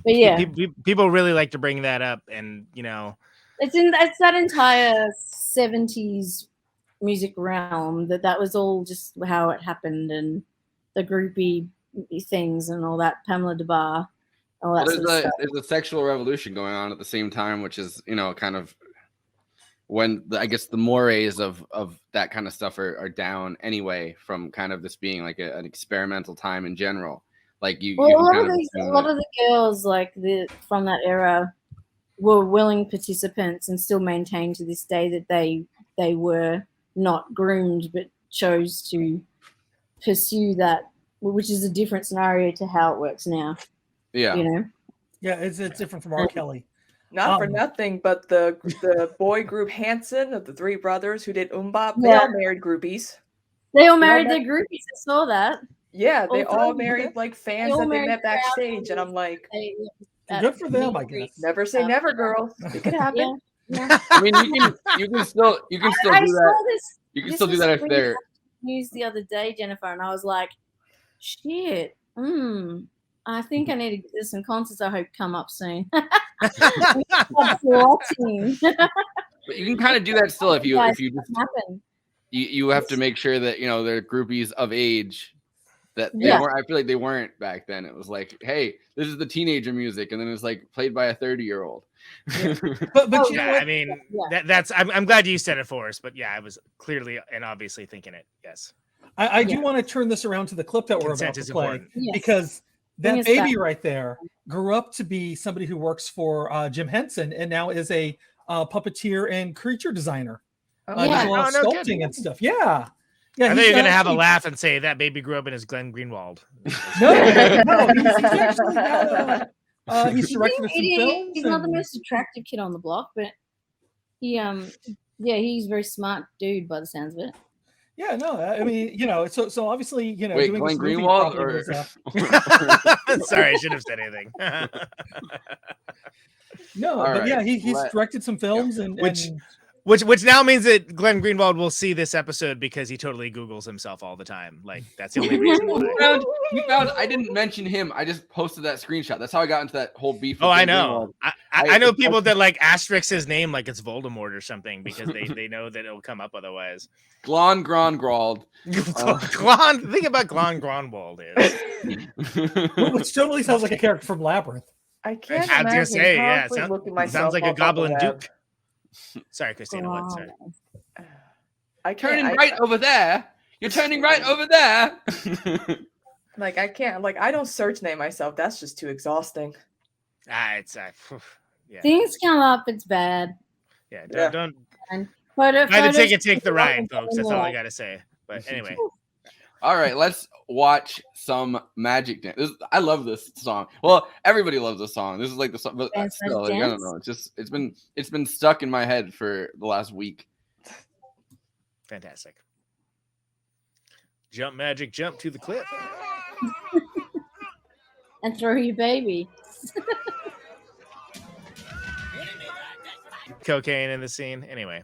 S7: but yeah,
S3: people really like to bring that up, and
S7: it's that entire 70s music realm that was all just how it happened, and the groupie things and all that. Pamela DeBar.
S6: There's a sexual revolution going on at the same time, which is kind of when I guess the mores of that kind of stuff are down anyway, from kind of this being like an experimental time in general. Like a lot of
S7: the girls from that era were willing participants and still maintain to this day that they were not groomed but chose to pursue that, which is a different scenario to how it works now.
S6: Yeah.
S4: Yeah, it's different from R. Kelly.
S5: Not for nothing, but the boy group Hanson of the three brothers who did Umbop, they all married groupies.
S7: They all married their groupies. I saw that.
S5: Yeah, they all married fans that they met backstage, and I'm like,
S4: good for them, I guess.
S5: Never say never, girls. It could happen.
S7: Yeah.
S6: I mean, you can still do that. You can still do that if they're
S7: news the other day, Jennifer, and I was like, shit. I think I need to get some concerts I hope come up soon.
S6: But you can kind of do that still if you just happen. You have to make sure that they're groupies of age. That they weren't. I feel like they weren't back then. It was like, hey, this is the teenager music, and then it's like played by a 30-year-old.
S3: But I mean, that's. I'm glad you said it, Forrest. But I was clearly and obviously thinking it. Yes.
S4: I do want to turn this around to the clip that we're about to play because That baby right there grew up to be somebody who works for Jim Henson and now is a puppeteer and creature designer. Does a lot of sculpting and stuff. Yeah.
S3: I know you're going to have a laugh and say that baby grew up in his Glenn Greenwald.
S4: No, he's actually got he's directed some films.
S7: He's not the most attractive kid on the block, but he's a very smart dude by the sounds of it.
S4: Yeah, no, I mean, so obviously,
S6: Wait,
S4: doing
S6: Glenn
S4: this movie
S6: Greenwald
S4: probably
S6: or
S4: was,
S3: sorry, I should have said anything.
S4: No,
S6: All
S4: but
S6: right.
S4: yeah, he's directed some films and
S3: Which now means that Glenn Greenwald will see this episode because he totally Googles himself all the time. Like that's the only reason why.
S6: You found I didn't mention him. I just posted that screenshot. That's how I got into that whole beef.
S3: Oh, I know. I know people that like asterisk his name like it's Voldemort or something because they know that it'll come up otherwise.
S6: Glon Grongwald.
S3: Glon, think about Glon Grongwald is.
S4: which totally sounds like a character from Labyrinth.
S5: I can't
S3: I was gonna say,
S5: imagine
S3: yeah,
S5: looking myself
S3: sounds like a
S5: up on the
S3: goblin
S5: web.
S3: duke. Sorry, Kristina. What? Sorry.
S5: I
S6: Turning right over there. You're turning right over there.
S5: Like I can't. Like I don't search name myself. That's just too exhausting.
S3: It's yeah.
S7: Things come up. It's bad.
S3: Yeah. Don't.
S7: But
S3: Take the ride, folks. That's all I gotta say. But anyway.
S6: All right, let's watch some Magic Dance. I love this song. Well, everybody loves this song. This is like the song, but still, like, I don't know. It's been stuck in my head for the last week.
S3: Fantastic. Jump, Magic, jump to the cliff.
S7: And throw your baby.
S3: Cocaine in the scene. Anyway.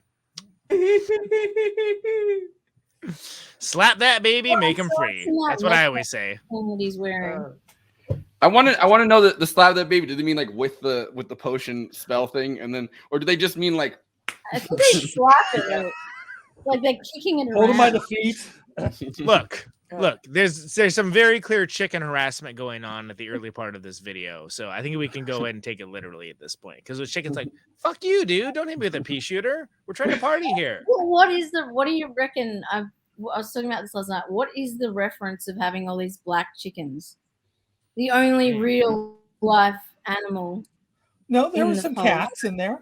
S3: Slap that baby, make him free. That's what I always say.
S7: What he's wearing.
S6: I want to know that the slap that baby. Do they mean like with the potion spell thing, and then, or do they just mean like?
S7: I think they slap it, like they're kicking it around.
S4: Hold him by the feet.
S3: Look. There's some very clear chicken harassment going on at the early part of this video, so I think we can go ahead and take it literally at this point because the chicken's like, "Fuck you, dude! Don't hit me with a pea shooter. We're trying to party here."
S7: Well, what do you reckon? I was talking about this last night. What is the reference of having all these black chickens? The only real life animal.
S4: No, there were some cats in there.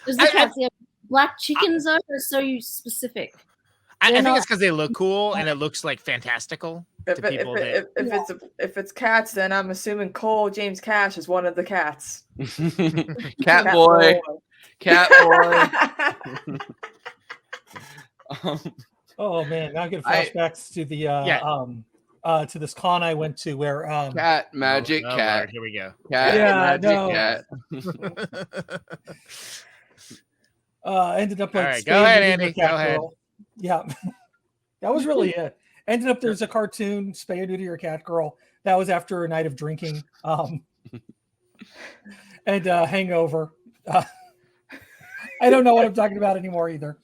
S7: There's the cats. Black chickens are so specific.
S3: I think it's because they look cool and it looks like fantastical to people.
S5: If it's cats, then I'm assuming Cole James Cash is one of the cats.
S6: Cat boy.
S4: Oh man, now I get flashbacks to the to this con I went to where
S6: cat magic cat.
S3: Lord, here we go.
S6: Cat
S4: cat. Ended up like.
S3: All right, go ahead, Andy. Go ahead.
S4: Yeah, that was really it. Ended up there's a cartoon spay or neuter your cat girl. That was after a night of drinking, and hangover. I don't know what I'm talking about anymore either.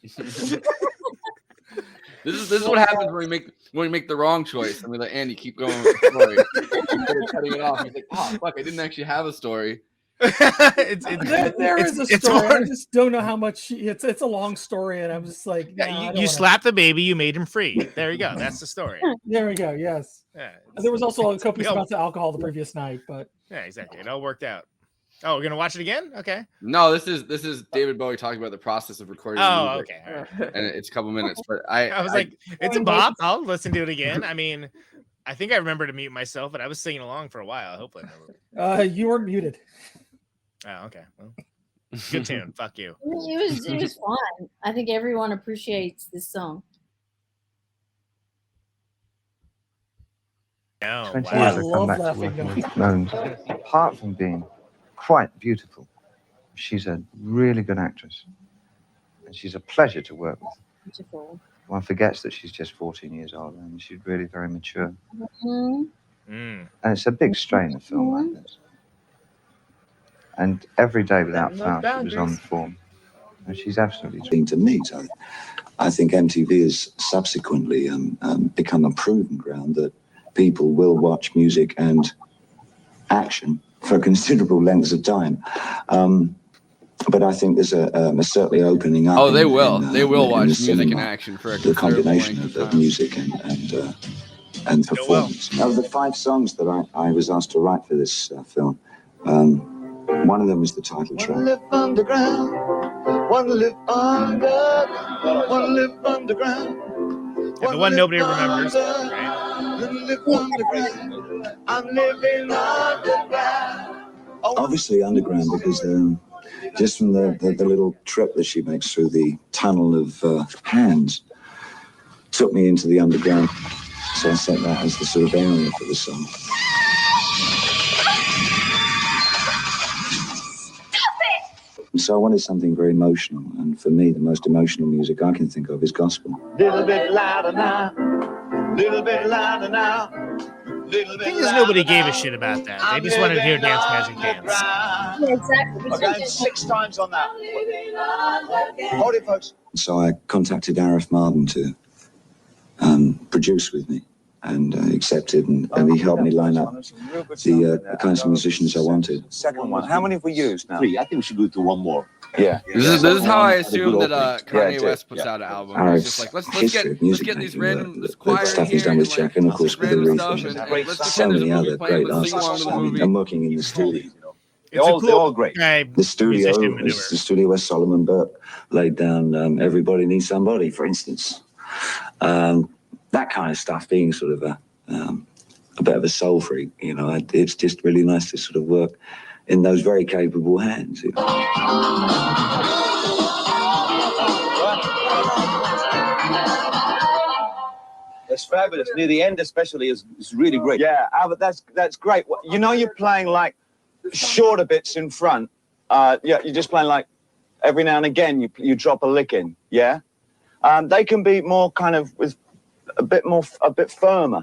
S6: This is what happens when we make the wrong choice and we let Andy keep going with the story. Instead of cutting it off, he's like, "Oh fuck, I didn't actually have a story."
S4: There is a story. I just don't know how much. It's a long story, and I'm just like,
S3: you slapped the baby, you made him free. There you go. That's the story.
S4: There we go. Yes.
S3: Yeah,
S4: there was also a copious amount of alcohol the previous night, but
S3: yeah, exactly. It all worked out. Oh, we're gonna watch it again? Okay.
S6: No, this is David Bowie talking about the process of recording.
S3: Oh, okay. All right.
S6: And it's a couple minutes, but I
S3: was like, it's a bop. I'll listen to it again. I mean, I think I remember to mute myself, but I was singing along for a while. Hopefully, I remember.
S4: You weren't muted.
S3: Oh, okay. Well, good tune. Fuck you.
S7: It was fun. I think everyone appreciates this song.
S3: No,
S1: 20
S3: wow.
S1: years I come back to working with Moans. Apart from being quite beautiful, she's a really good actress. And she's a pleasure to work with.
S7: Beautiful.
S1: One forgets that she's just 14 years old and she's really very mature.
S7: Mm-hmm.
S1: And it's a big strain of film like this. And every day without fail, she was on form. And she's absolutely
S10: thing to meet. I think MTV has subsequently become a proving ground that people will watch music and action for considerable lengths of time. But I think there's a certainly opening up.
S6: Oh, they will. They will watch music and action for a
S10: the combination
S6: length
S10: of music and performance. Of the 5 songs that I was asked to write for this film, one of them was the title track. One live underground, one live underground, one live underground.
S3: And the one nobody remembers, right?
S10: I'm living underground. Obviously underground, because just from the little trip that she makes through the tunnel of hands took me into the underground. So I set that as the sort of area for the song. So I wanted something very emotional, and for me, the most emotional music I can think of is gospel.
S9: Little bit louder now, little bit louder now.
S3: Because nobody gave a shit about that. They just wanted to hear Dance Magic Dance.
S7: Yeah, exactly.
S9: Okay, 6 times on that. Hold it, folks.
S10: So I contacted Arif Marden to produce with me, and accepted, and he helped me line up the kinds of musicians I wanted.
S1: Second one. How many have we used now?
S9: 3. I think we should go to one more.
S1: Yeah.
S6: This is how I assume that Kanye
S1: Yeah,
S6: West puts out an album.
S10: Arif's
S6: It's just like let's
S10: history of music
S6: get these
S10: making,
S6: random this
S10: the
S6: choir
S10: stuff
S6: in
S10: he's
S6: here
S10: done with
S6: and,
S10: Jack, and of course with the
S6: random
S10: Reef,
S6: stuff,
S10: and
S6: let's
S10: so
S6: pretend there's a
S10: many
S6: movie
S10: other
S6: playing,
S10: great
S6: let's sing along
S10: artists.
S6: to the movie.
S10: I'm working in the studio.
S3: It's a
S1: they're all great.
S10: The studio
S3: musician maneuver.
S10: is the studio where Solomon Burke laid down Everybody Needs Somebody, for instance. That kind of stuff, being sort of a bit of a soul freak, you know, it's just really nice to sort of work in those very capable hands. You know?
S9: It's fabulous. Near the end, especially, is really great. Yeah, Albert, that's great. You know, you're playing like shorter bits in front. Yeah, you're just playing like every now and again you drop a lick in. Yeah, they can be more kind of with a bit firmer.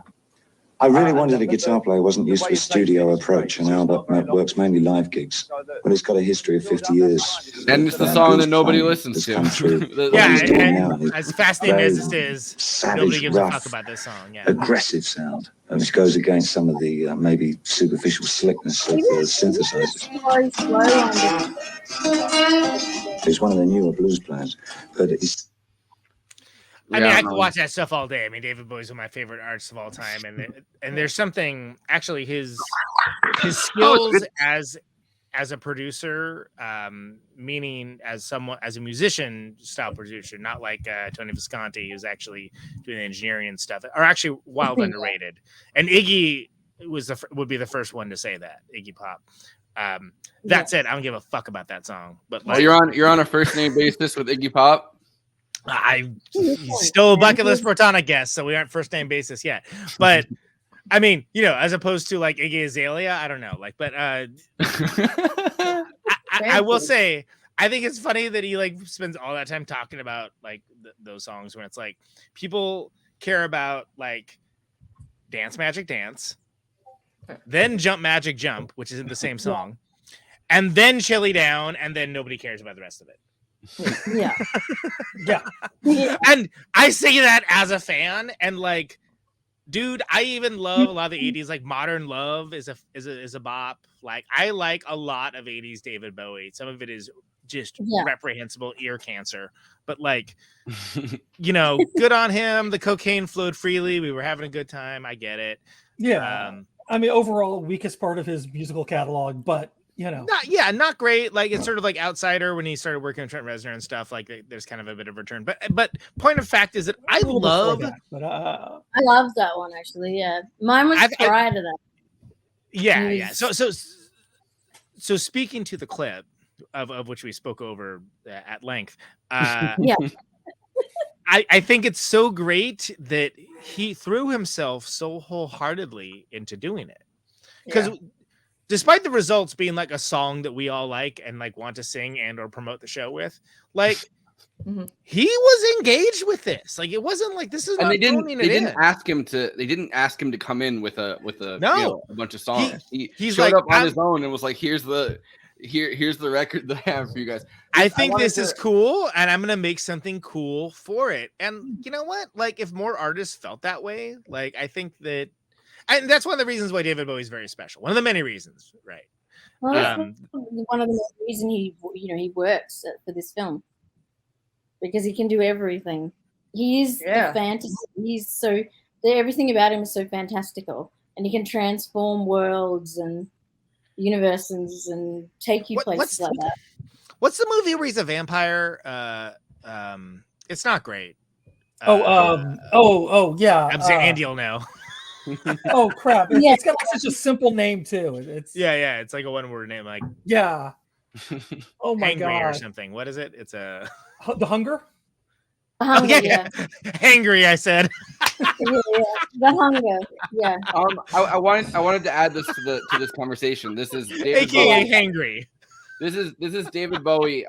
S10: I really wanted a guitar player who wasn't used to a studio approach, and Albert works mainly live gigs, but he's got a history of 50 years.
S6: And it's the song that nobody listens to.
S3: Yeah,
S10: he's doing
S3: and
S10: now.
S3: as fascinating as
S10: Very
S3: this is,
S10: savage,
S3: nobody gives a
S10: rough,
S3: fuck about this song. Yeah.
S10: aggressive sound, which goes against some of the maybe superficial slickness of the synthesizers. He's one of the newer blues players, but he's.
S3: I mean, I could watch that stuff all day. I mean, David Bowie's one of my favorite artists of all time, and there's something actually his skills as a producer, meaning as a musician style producer, not like Tony Visconti, who's actually doing the engineering and stuff, are actually wild underrated. And Iggy would be the first one to say that, Iggy Pop. That said, I don't give a fuck about that song. But like,
S6: you're on a first name basis with Iggy Pop.
S3: He's still a bucket list Protonic guest, so we aren't first name basis yet. But I mean, you know, as opposed to like Iggy Azalea, I don't know. Like, but I will say, I think it's funny that he like spends all that time talking about like those songs when it's like people care about like Dance Magic Dance, then Jump Magic Jump, which isn't the same song, and then Chili Down, and then nobody cares about the rest of it.
S7: Yeah.
S3: Yeah. And I say that as a fan, and like, dude, I even love a lot of the 80s, like Modern Love is a bop. Like, I like a lot of 80s David Bowie. Some of it is just reprehensible ear cancer, but like, you know, good on him. The cocaine flowed freely. We were having a good time. I get it.
S4: Yeah. I mean, overall, weakest part of his musical catalog, but you know,
S3: not great. Like, it's sort of like Outsider when he started working with Trent Reznor and stuff. Like, there's kind of a bit of return. But point of fact is that I love
S7: that one actually. Yeah, mine was prior to that.
S3: Yeah. So speaking to the clip of which we spoke over at length.
S7: Yeah.
S3: I think it's so great that he threw himself so wholeheartedly into doing it, because despite the results being like a song that we all like and like want to sing and or promote the show with, like he was engaged with this. Like, it wasn't like this is.
S6: And they didn't ask him to come in with a a bunch of songs. He's showed like, up on his own and was like, here's the record that I have for you guys.
S3: I think this is cool, and I'm gonna make something cool for it. And you know what? Like, if more artists felt that way, like, I think that. And that's one of the reasons why David Bowie is very special. One of the many reasons, right?
S7: Well, one of the reasons he works for this film, because he can do everything. He is the fantasy. He's so everything about him is so fantastical, and he can transform worlds and universes and take you places like that.
S3: What's the movie where he's a vampire? It's not great.
S4: Yeah.
S3: I'm saying Andy will know.
S4: Oh crap! It's got like such a simple name too. It's
S3: it's like a one-word name, like
S4: Oh my god,
S3: or something. What is it? It's a
S4: The Hunger.
S3: Hangry. I said.
S7: The Hunger. Yeah.
S6: I wanted to add this to this conversation. This is David
S3: AKA Hangry.
S6: This is David Bowie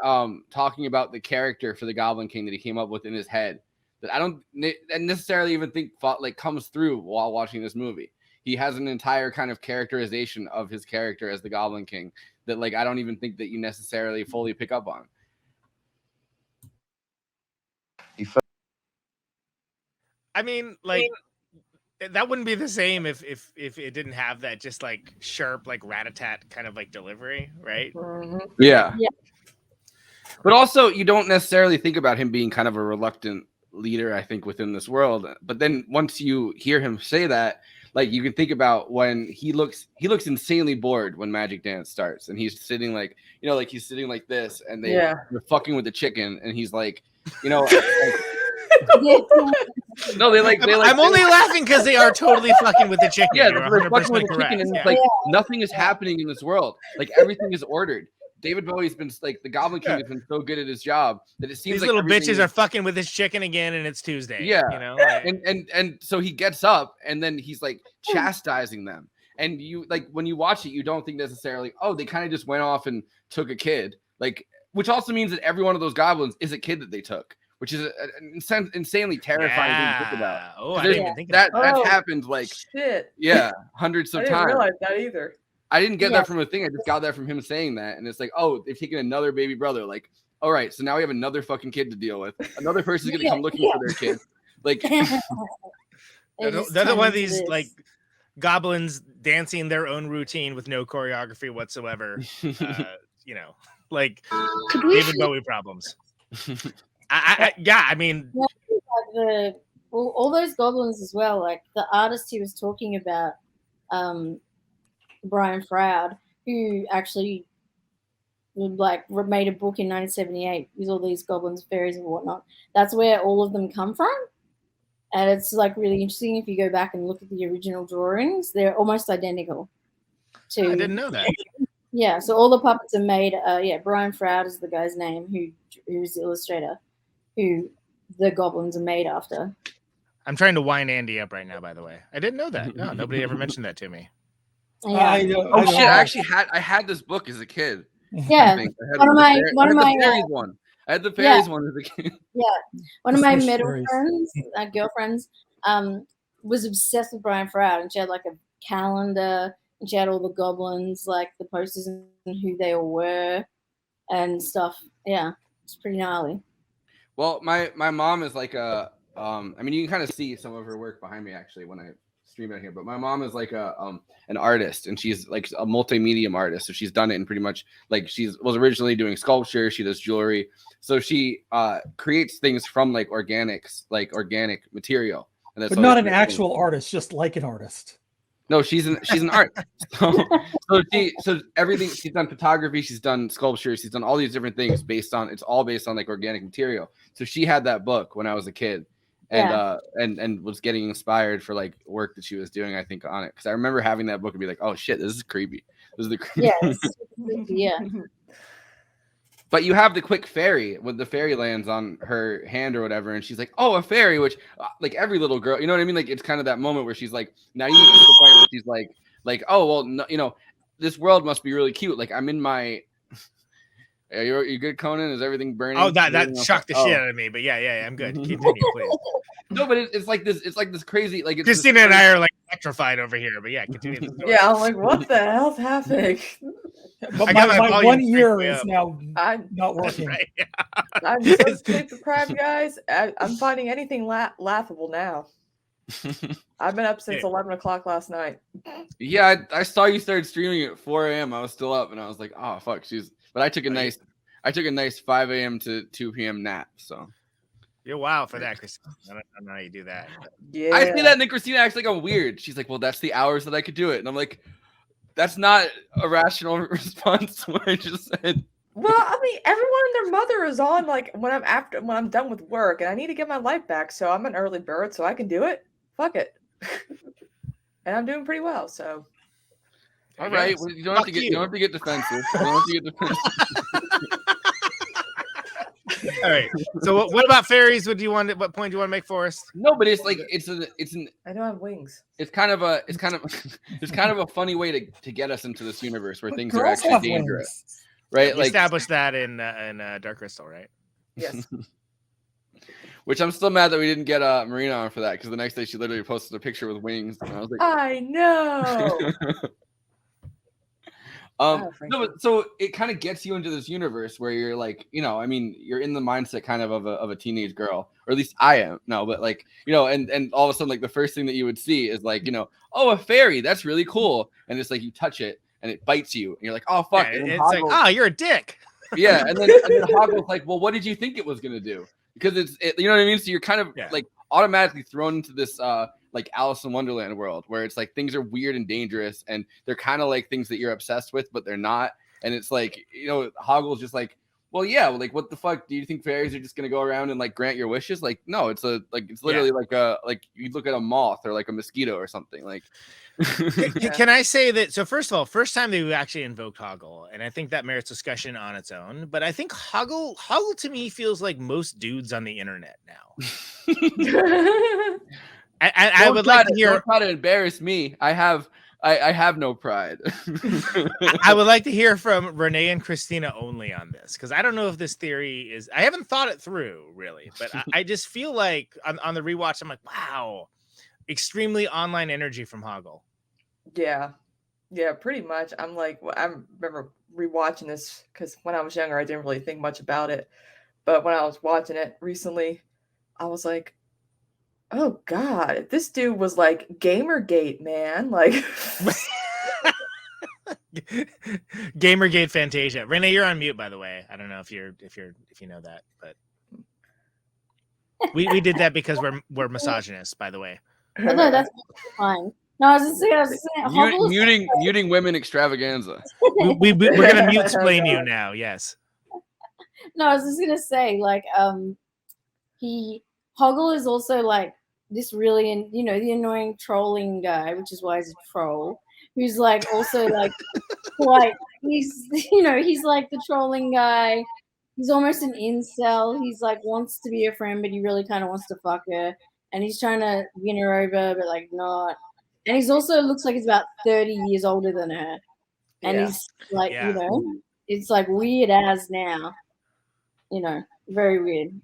S6: talking about the character for the Goblin King that he came up with in his head that I don't necessarily even think comes through while watching this movie. He has an entire kind of characterization of his character as the Goblin King that I don't even think that you necessarily fully pick up on.
S3: I mean, that wouldn't be the same if it didn't have that just sharp rat-a-tat kind of delivery, right?
S6: Yeah. But also, you don't necessarily think about him being kind of a reluctant leader, I think, within this world. But then once you hear him say that, you can think about when he looks insanely bored when Magic Dance starts, and he's sitting he's sitting like this, and they're fucking with the chicken, and he's like, no,
S3: I'm only laughing because they are totally fucking with the chicken.
S6: Yeah,
S3: they're
S6: fucking with the chicken, and nothing is happening in this world. Everything is ordered. David Bowie's been the Goblin King has been so good at his job that it seems
S3: these little bitches are fucking with his chicken again, and it's Tuesday.
S6: Yeah, and so he gets up, and then he's chastising them, and you when you watch it, you don't think necessarily, oh, they kind of just went off and took a kid, which also means that every one of those goblins is a kid that they took, which is an insanely terrifying thing to think about.
S3: Oh, I didn't even think
S6: that happened
S5: shit.
S6: Yeah, hundreds of times.
S5: I didn't realize that either.
S6: I didn't get that from a thing. I just got that from him saying that. And it's oh, they've taken another baby brother. All right, so now we have another fucking kid to deal with. Another person's going to come looking for their kid.
S3: They're one of these goblins dancing their own routine with no choreography whatsoever. David Bowie problems. I mean,
S7: all those goblins as well. The artist he was talking about, Brian Froud, who actually made a book in 1978 with all these goblins, fairies, and whatnot. That's where all of them come from, and it's really interesting if you go back and look at the original drawings. They're almost identical.
S3: I didn't know that.
S7: Yeah, so all the puppets are made. Brian Froud is the guy's name who's the illustrator, who the goblins are made after.
S3: I'm trying to wind Andy up right now. By the way, I didn't know that. No, nobody ever mentioned that to me.
S7: Yeah.
S6: Shit! I had this book as a kid.
S7: Yeah, one of my
S6: one. I had the fairies one as a kid.
S7: Yeah, one of my middle friends, girlfriends, was obsessed with Brian Froud, and she had a calendar, and she had all the goblins, the posters and who they all were, and stuff. Yeah, it's pretty gnarly.
S6: Well, my mom is I mean, you can kind of see some of her work behind me actually when I stream out here, but my mom is an artist, and she's a multimedia artist. So she's done it in pretty much she was originally doing sculpture. She does jewelry. So she creates things from organic material. And that's
S4: but not an actual artist, just like an artist.
S6: No, she's an artist. So everything she's done, photography, she's done sculpture, she's done all these different things it's all based on organic material. So she had that book when I was a kid. And was getting inspired for work that she was doing, I think, on it, because I remember having that book and be oh shit, this is creepy. This is the creepy.
S7: Yeah.
S6: But you have the quick fairy with the fairy lands on her hand or whatever, and she's oh, a fairy, which every little girl, you know what I mean? It's kind of that moment where she's now you get to the point where she's oh well, no, this world must be really cute. I'm in my. You good, Conan? Is everything burning?
S3: Oh, that shocked the shit out of me. But yeah, I'm good. Continue, please.
S6: No, but it's this. It's this crazy.
S3: Kristina and I are electrified over here. But yeah, continue. The story.
S5: Yeah, I'm what the hell's happening?
S4: But my 1 year is now not working.
S3: Right, yeah.
S5: I'm so sleep deprived, guys. I'm finding anything laughable now. I've been up since 11 o'clock last night.
S6: Yeah, I saw you started streaming at 4 a.m. I was still up, and I was oh fuck, but I took a nice 5 a.m. to 2 p.m. nap. So
S3: You're wild for that, Kristina. I don't know how you do that.
S5: Yeah.
S6: I see that, and then Kristina acts like I'm weird. She's like, "Well, that's the hours that I could do it," and I'm like, "That's not a rational response." What I just said.
S5: Well, I mean, everyone and their mother is on like when I'm done with work, and I need to get my life back. So I'm an early bird, so I can do it. Fuck it, and I'm doing pretty well. So.
S6: All right, well, you don't have to get defensive. You don't have to get defensive.
S3: All right. So what about fairies? What point do you want to make, Forrest?
S6: No, but it's like it's an.
S5: I don't have wings.
S6: It's kind of a funny way to get us into this universe where things are actually dangerous, right?
S3: We established that in Dark Crystal, right?
S5: Yes.
S6: Which I'm still mad that we didn't get Marina on for that, because the next day she literally posted a picture with wings, and I was like,
S5: I know.
S6: No, but so it kind of gets you into this universe where you're like, I mean, you're in the mindset kind of a teenage girl, or at least I am. No, but like, and all of a sudden, like the first thing that you would see is like, oh, a fairy, that's really cool, and it's like you touch it and it bites you, and you're like, oh fuck,
S3: yeah, it's like, oh, you're a dick.
S6: Yeah, and then Hoggle's like, well, what did you think it was gonna do? Because you know what I mean. So you're kind of like automatically thrown into this like Alice in Wonderland world where it's like things are weird and dangerous, and they're kind of like things that you're obsessed with, but they're not. And it's like, Hoggle's just like, well, yeah, like what the fuck? Do you think fairies are just gonna go around and like grant your wishes? Like, no, it's literally like you look at a moth or like a mosquito or something. Like,
S3: can I say that? So first of all, first time they actually invoked Hoggle, and I think that merits discussion on its own. But I think Hoggle to me feels like most dudes on the internet now. I would like to hear.
S6: Don't try to embarrass me. I have no pride.
S3: I would like to hear from Renee and Kristina only on this, because I don't know if this theory is. I haven't thought it through really, but I just feel like on the rewatch, I'm like, wow, extremely online energy from Hoggle.
S5: Yeah, pretty much. I'm like, I remember rewatching this because when I was younger, I didn't really think much about it, but when I was watching it recently, I was like, oh God, this dude was like Gamergate, man. Like
S3: Gamergate Fantasia. Renee, you're on mute, by the way. I don't know if you know that, but we did that because we're misogynists, by the way.
S7: Oh, no, that's fine. No, I was just saying,
S6: muting women extravaganza.
S3: We're gonna mute explain you now. Yes.
S7: No, I was just gonna say, like, Hoggle is also like this really, the annoying trolling guy, which is why he's a troll. Who's like also like he's he's like the trolling guy. He's almost an incel. He's like wants to be a friend, but he really kind of wants to fuck her, and he's trying to win her over, but like not. And he's also looks like he's about 30 years older than her, and he's like it's like weird as now, very weird.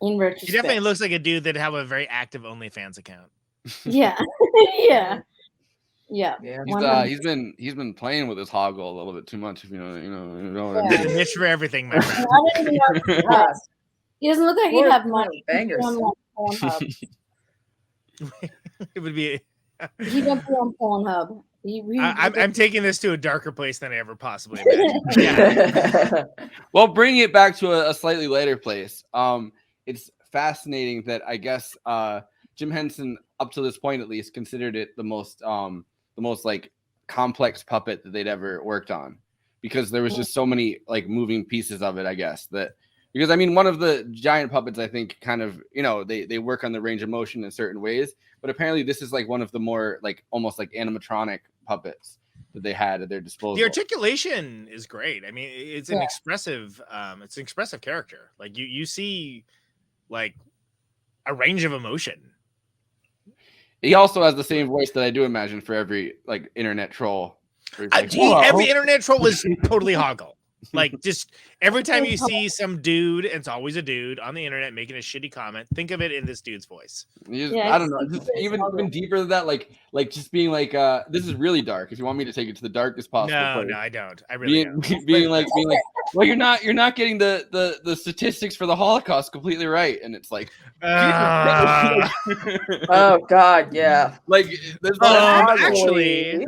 S7: In retrospect,
S3: he definitely looks like a dude that have a very active OnlyFans account.
S7: Yeah, yeah.
S6: He's been playing with his Hoggle a little bit too much. If you know what I mean.
S3: There's a niche for everything, my friend.
S7: He doesn't look like he'd have money.
S5: Bangers.
S3: It would be.
S7: He don't be on Pornhub.
S3: I'm taking this to a darker place than I ever possibly imagined.
S6: Well, bringing it back to a slightly later place. It's fascinating that I guess Jim Henson, up to this point at least, considered it the most like complex puppet that they'd ever worked on, because there was just so many like moving pieces of it. I guess because I mean, one of the giant puppets, I think, kind of they work on the range of motion in certain ways, but apparently this is like one of the more like almost like animatronic puppets that they had at their disposal.
S3: The articulation is great. I mean, it's an expressive character. Like you see like a range of emotion.
S6: He also has the same voice that I do imagine for every like internet troll.
S3: Every internet troll is totally Hoggle. Like just every time you see some dude, it's always a dude on the internet making a shitty comment, think of it in this dude's voice.
S6: I don't know. Just even deeper than that, like just being like, this is really dark. If you want me to take it to the darkest possible place.
S3: No, I don't. I really don't.
S6: Being like, well, you're not getting the statistics for the Holocaust completely right, and it's like,
S5: oh God, yeah.
S6: Like there's
S3: actually.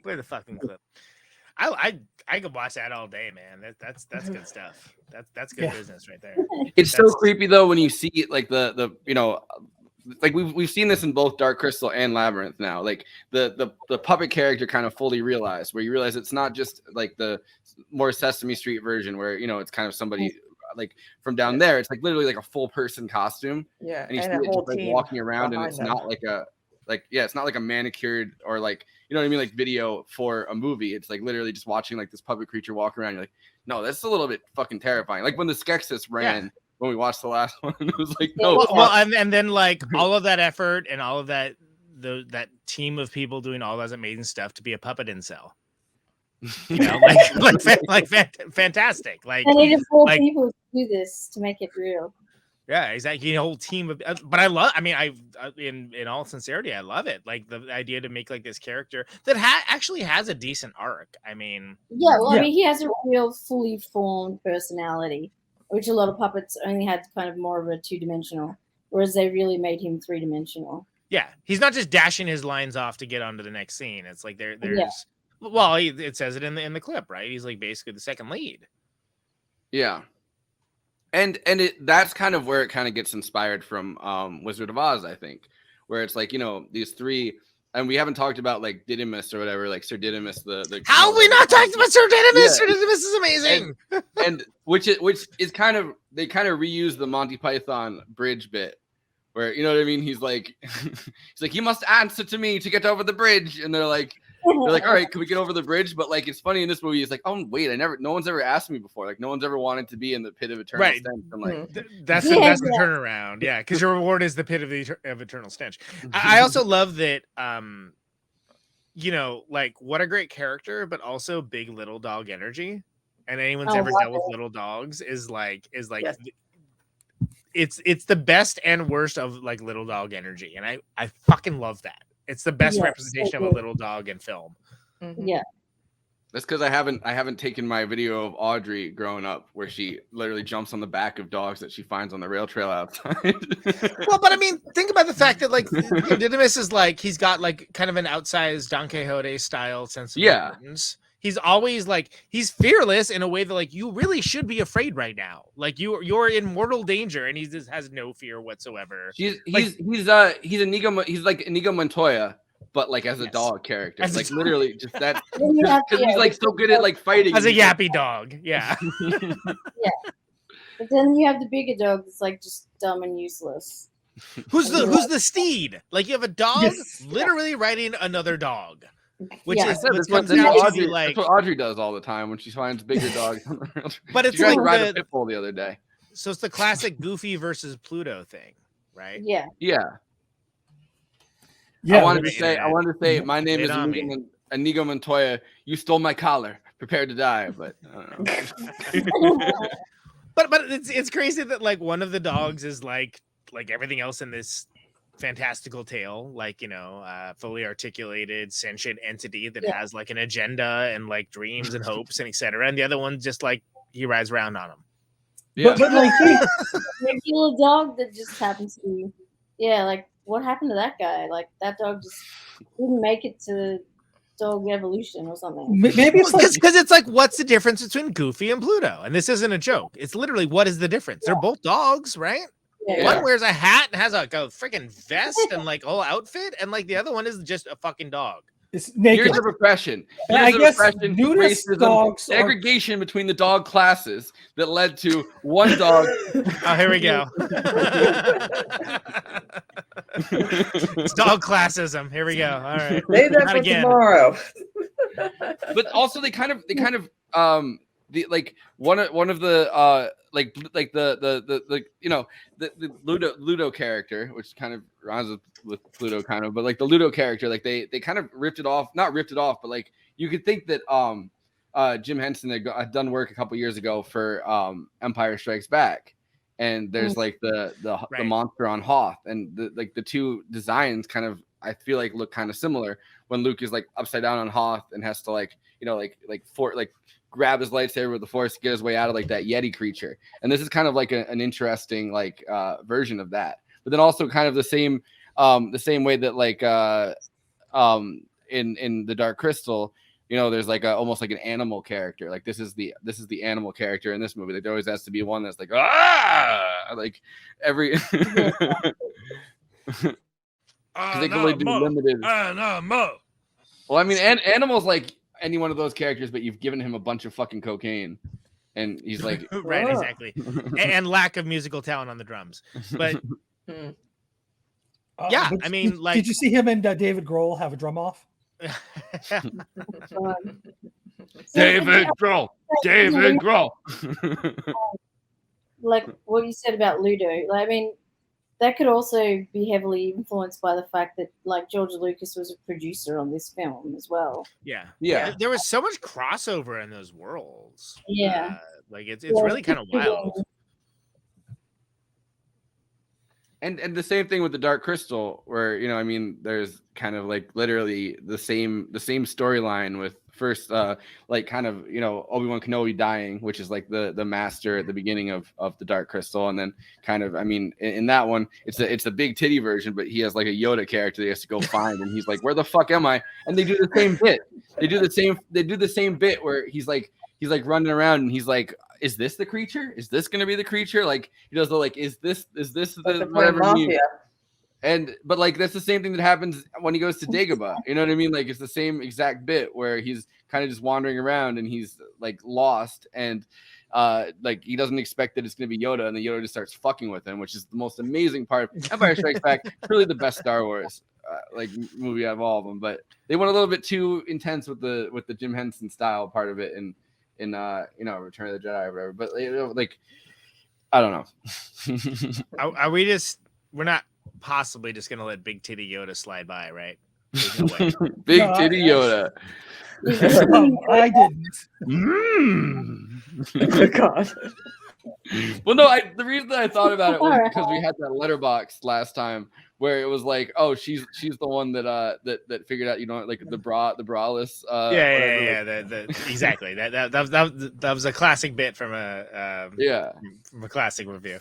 S3: Play the fucking clip. I I could watch that all day, man. That's good stuff. That's good business right there.
S6: It's so creepy though when you see it, like the like we've seen this in both Dark Crystal and Labyrinth now. Like the puppet character kind of fully realized, where you realize it's not just like the more Sesame Street version where it's kind of somebody like from down there. It's like literally like a full person costume.
S5: Yeah,
S6: and you see it just like walking around, and it's not like it's not like a manicured or like what I mean, like video for a movie. It's like literally just watching like this puppet creature walk around. You're like, no, that's a little bit fucking terrifying. Like when the Skeksis ran. When we watched the last one, it was like
S3: and then like all of that effort and all of that that team of people doing all that amazing stuff to be a puppet incel. Fantastic. Like
S7: I needed 4 people to do this to make it real.
S3: Yeah, exactly. A whole team of, but I love. I mean, in all sincerity, I love it. Like the idea to make like this character that actually has a decent arc. I mean,
S7: I mean, he has a real fully formed personality, which a lot of puppets only had kind of more of a 2-dimensional, whereas they really made him 3-dimensional.
S3: Yeah, he's not just dashing his lines off to get onto the next scene. It's like there's well, it says it in the clip, right? He's like basically the second lead.
S6: Yeah, and that's kind of where it kind of gets inspired from Wizard of Oz, I think, where it's like these 3. And we haven't talked about like Didymus or whatever, like Sir Didymus. The
S3: how have we not talked about Sir Didymus? Yeah. Sir Didymus is amazing.
S6: And which is kind of they kind of reuse the Monty Python bridge bit, where what I mean. He's like you must answer to me to get over the bridge, and they're like all right, can we get over the bridge? But like it's funny in this movie. It's like, oh wait, no one's ever asked me before. Like no one's ever wanted to be in the pit of eternal stench. I'm like,
S3: that's the turnaround. Yeah, because your reward is the pit of eternal stench. I also love that. Like what a great character, but also big little dog energy. And anyone's ever dealt with little dogs is like yes. It's the best and worst of like little dog energy, and I fucking love that. It's the best representation of a little dog in film.
S7: Mm-hmm. Yeah.
S6: That's because I haven't taken my video of Audrey growing up, where she literally jumps on the back of dogs that she finds on the rail trail outside.
S3: Well, but I mean, think about the fact that like Didymus is like he's got like kind of an outsized Don Quixote style sense of importance. He's always like he's fearless in a way that like you really should be afraid right now. Like you're in mortal danger, and he just has no fear whatsoever.
S6: He's like Inigo Montoya, but like as a dog character, as like literally just that because he's like so good at like fighting
S3: as a yappy dog. Yeah.
S7: Yeah. But then you have the bigger dog that's like just dumb and useless.
S3: Who's the steed? Like you have a dog literally riding another dog. Which is
S6: that's what Audrey does all the time when she finds bigger dogs on the rail.
S3: But it's
S6: she tried to ride a pit bull the other day.
S3: So it's the classic Goofy versus Pluto thing, right?
S7: Yeah.
S6: I wanted to say my name is Inigo Montoya. You stole my collar. Prepare to die, but I don't know.
S3: but it's crazy that like one of the dogs is like everything else in this fantastical tale, like fully articulated sentient entity that has like an agenda and like dreams and hopes and etc. And the other one just like he rides around on them.
S4: Yeah, but like
S7: regular dog that just happens to be, like what happened to that guy? Like that dog just didn't make it to dog evolution or something.
S4: Maybe it's
S3: because it's like what's the difference between Goofy and Pluto? And this isn't a joke. It's literally what is the difference? They're both dogs, right? One wears a hat and has a freaking vest and like whole outfit, and like the other one is just a fucking dog.
S4: It's naked.
S6: Here's a repression.
S4: I guess nudist dogs
S6: segregation between the dog classes that led to one dog.
S3: Oh, here we go. It's dog classism. Here we go. All right.
S5: Say that for tomorrow.
S6: But also they kind of the like one of the the Ludo character, which kind of rhymes with Pluto kind of, but like the Ludo character, like they kind of not ripped it off, but like you could think that Jim Henson had done work a couple years ago for Empire Strikes Back, and there's like the monster on Hoth, and the two designs kind of I feel like look kind of similar when Luke is like upside down on Hoth and has to grab his lightsaber with the Force to get his way out of like that Yeti creature. And this is kind of like an interesting like version of that. But then also kind of the same way that like in the Dark Crystal, there's like almost like an animal character. Like this is the animal character in this movie. Like there always has to be one that's like like every because they can only do limited.
S3: Mo.
S6: Well, I mean, animals like any one of those characters, but you've given him a bunch of fucking cocaine, and he's like,
S3: right, exactly, and lack of musical talent on the drums. But yeah,
S4: but
S3: I mean, like,
S4: did you see him and David Grohl have a drum off?
S6: David Grohl.
S7: Like what you said about Ludo. Like, I mean, that could also be heavily influenced by the fact that like George Lucas was a producer on this film as well.
S3: Yeah.
S6: Yeah.
S3: There was so much crossover in those worlds.
S7: Yeah.
S3: Like it's really kind of wild.
S6: And the same thing with the Dark Crystal, where I mean, there's kind of like literally the same storyline with first like kind of Obi-Wan Kenobi dying, which is like the master at the beginning of the Dark Crystal, and then kind of, I mean, in that one it's a big titty version, but he has like a Yoda character that he has to go find, and he's like, where the fuck am I? And they do the same bit. They do the same bit where he's like running around and he's like, is this the creature? Is this going to be the creature? Like he does the like, is this the whatever meme? But like that's the same thing that happens when he goes to Dagobah. You know what I mean? Like it's the same exact bit where he's kind of just wandering around and he's like lost, and like he doesn't expect that it's going to be Yoda, and the Yoda just starts fucking with him, which is the most amazing part. Empire Strikes Back, really the best Star Wars like movie out of all of them, but they went a little bit too intense with the Jim Henson style part of it in Return of the Jedi or whatever. But like I don't know.
S3: Are we we're not possibly just gonna let Big Titty Yoda slide by, right? There's no way.
S6: Big Titty Yoda.
S4: I didn't.
S5: Oh, God.
S6: Well, no, the reason that I thought about it was because we had that letterbox last time where it was like, oh, she's the one that figured out, like the braless.
S3: Exactly. That was a classic bit from a classic review.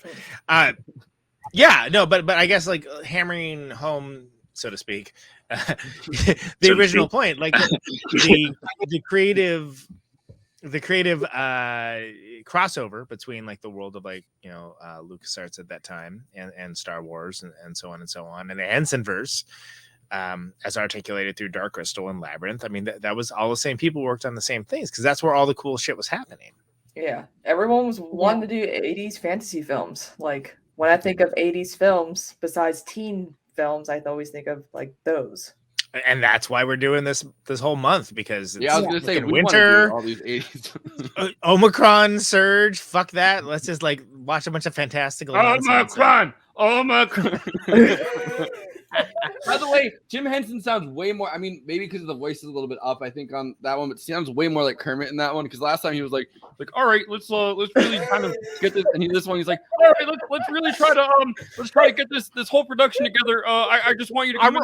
S3: Yeah, no, but I guess like hammering home, so to speak, the original point, like the creative crossover between like the world of like LucasArts at that time and Star Wars and so on and so on, and the Hensonverse, as articulated through Dark Crystal and Labyrinth. I mean, that was all the same people worked on the same things because that's where all the cool shit was happening.
S5: Yeah, everyone was wanting to do 80s fantasy films. Like when I think of 80s films, besides teen films, I always think of like those.
S3: And that's why we're doing this whole month, because it's
S6: I was gonna say
S3: winter,
S6: all these 80s.
S3: Omicron surge. Fuck that. Let's just like watch a bunch of fantastical.
S6: Omicron. By the way, Jim Henson sounds way more. I mean, maybe because the voice is a little bit up, I think, on that one, but sounds way more like Kermit in that one. Because last time he was like, all right, let's really kind of get this. And this one, he's like, all right, let's really try to get this whole production together. I just want you to. I'm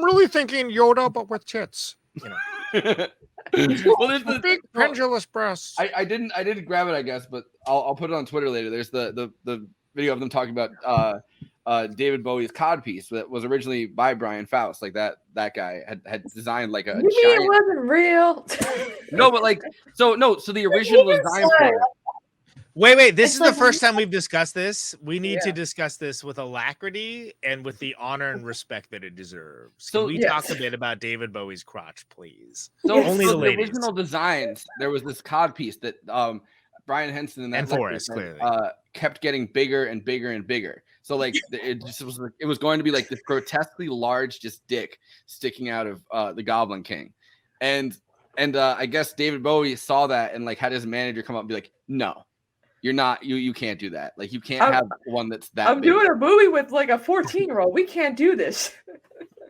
S3: really thinking Yoda, but with tits.
S6: Well, there's the
S3: big pendulous breasts.
S6: I didn't grab it, I guess, but I'll put it on Twitter later. There's the video of them talking about David Bowie's codpiece that was originally by Brian Faust. Like that guy had designed like a
S5: giant... it wasn't real.
S6: No, but like so the original design for it.
S3: Wait, this is the first time we've discussed this. We need to discuss this with alacrity and with the honor and respect that it deserves. Can we talk a bit about David Bowie's crotch, please?
S6: So only the original designs, there was this codpiece that Brian Henson and
S3: Forrest clearly
S6: kept getting bigger and bigger and bigger. So like it was going to be like this grotesquely large just dick sticking out of the Goblin King, and I guess David Bowie saw that and like had his manager come up and be like, no, you're not, you can't do that. Like you can't have one that's that.
S5: I'm
S6: big.
S5: Doing a movie with like a 14-year-old. We can't do this.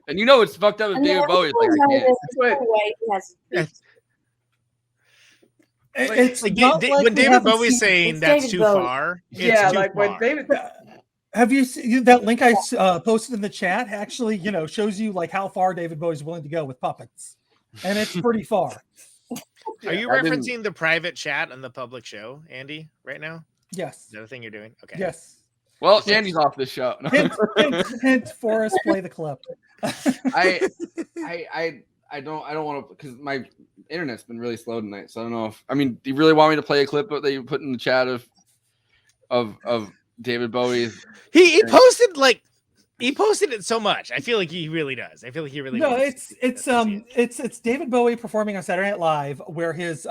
S6: And it's fucked up with David Bowie.
S4: It's like
S3: when David Bowie's saying that's too far.
S5: Yeah, like when David.
S4: Have you seen that link I posted in the chat? Actually, shows you like how far David Bowie's willing to go with puppets, and it's pretty far.
S3: Are you referencing the private chat on the public show, Andy? Right now?
S4: Yes.
S3: Is that the thing you're doing? Okay.
S4: Yes.
S6: Well, Andy's off this show.
S4: Hint, Forrest, play the clip.
S6: I don't want to, because my internet's been really slow tonight. So I don't know if, I mean, do you really want me to play a clip that you put in the chat of David Bowie's?
S3: He posted it so much. I feel like he really does. I feel like he really.
S4: No, it's David Bowie performing on Saturday Night Live, where his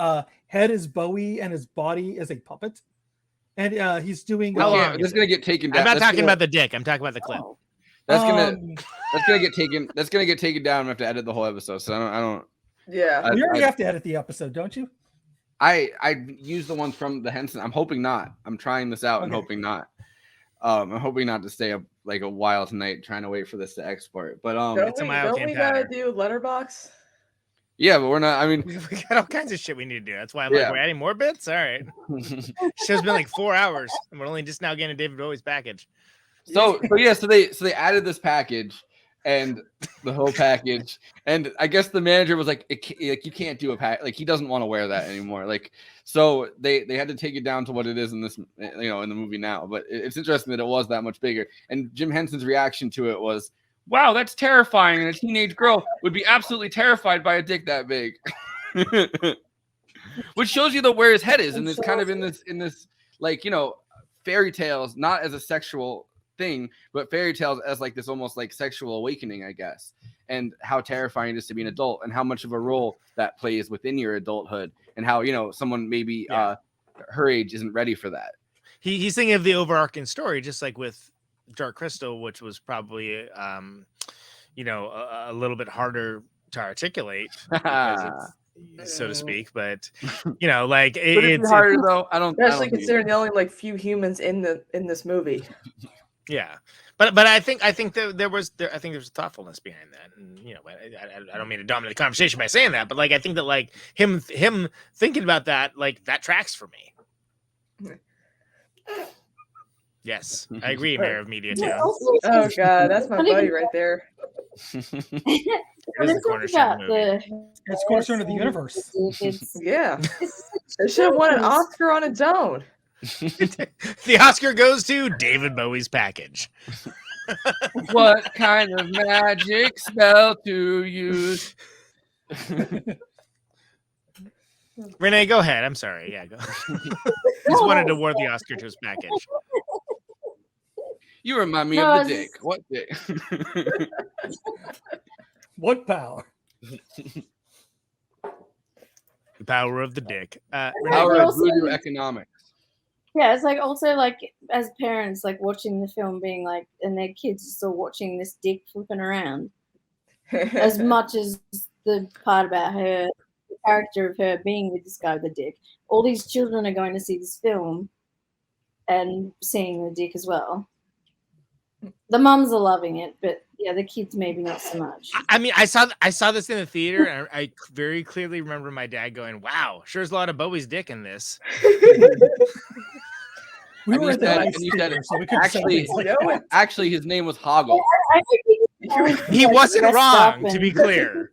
S4: head is Bowie and his body is a puppet, and he's doing.
S3: How long?
S6: This is gonna get taken down.
S3: I'm not talking about the dick. I'm talking about the clip.
S6: That's gonna get taken. That's gonna get taken down. We have to edit the whole episode. So I don't.
S5: Yeah,
S4: you already have to edit the episode, don't you?
S6: I use the ones from the Henson. I'm hoping not. I'm trying this out and hoping not. I'm hoping not to stay up like a while tonight trying to wait for this to export. But
S3: don't we
S5: gotta do Letterboxd?
S6: Yeah, but we're not. I mean,
S3: we got all kinds of shit we need to do. That's why I'm like, we're adding more bits. All right. Show's been like 4 hours, and we're only just now getting David Bowie's package.
S6: So they added this package and the whole package, and I guess the manager was like, you can't do a pack, like he doesn't want to wear that anymore. Like, so they had to take it down to what it is in this, in the movie now. But it's interesting that it was that much bigger. And Jim Henson's reaction to it was, "Wow, that's terrifying, and a teenage girl would be absolutely terrified by a dick that big." Which shows you where his head is, and it's kind of in this like, fairy tales, not as a sexual thing, but fairy tales as like this almost like sexual awakening, I guess, and how terrifying it is to be an adult, and how much of a role that plays within your adulthood, and how someone maybe her age isn't ready for that.
S3: He's thinking of the overarching story, just like with Dark Crystal, which was probably a little bit harder to articulate because it's, so to speak, but like it's
S6: harder though.
S5: Especially considering the only like few humans in this movie.
S3: Yeah, but I think that there was a thoughtfulness behind that, and I don't mean to dominate the conversation by saying that, but like I think that like him thinking about that, like that tracks for me. Yes, I agree, Mayor of Media Town.
S5: Oh god, that's my buddy right there.
S7: It's the
S4: cornerstone of the universe.
S5: Yeah, it should have won an Oscar on its own.
S3: The Oscar goes to David Bowie's package.
S6: What kind of magic spell to use?
S3: Renee, go ahead. I'm sorry. Yeah, go. Just wanted to award the Oscar to his package.
S6: You remind me of the dick. What dick?
S4: What power?
S3: The power of the dick.
S6: Power of voodoo economics.
S7: Yeah, it's like also like as parents, like watching the film, being like, and their kids are still watching this dick flipping around, as much as the part about her, the character of her being with this guy with the dick. All these children are going to see this film and seeing the dick as well. The mums are loving it, but yeah, the kids maybe not so much.
S3: I mean, I saw this in the theater, and I very clearly remember my dad going, "Wow, sure is a lot of Bowie's dick in this."
S4: We were at that,
S6: and you said actually, his name was Hoggle.
S3: He wasn't wrong, to be clear.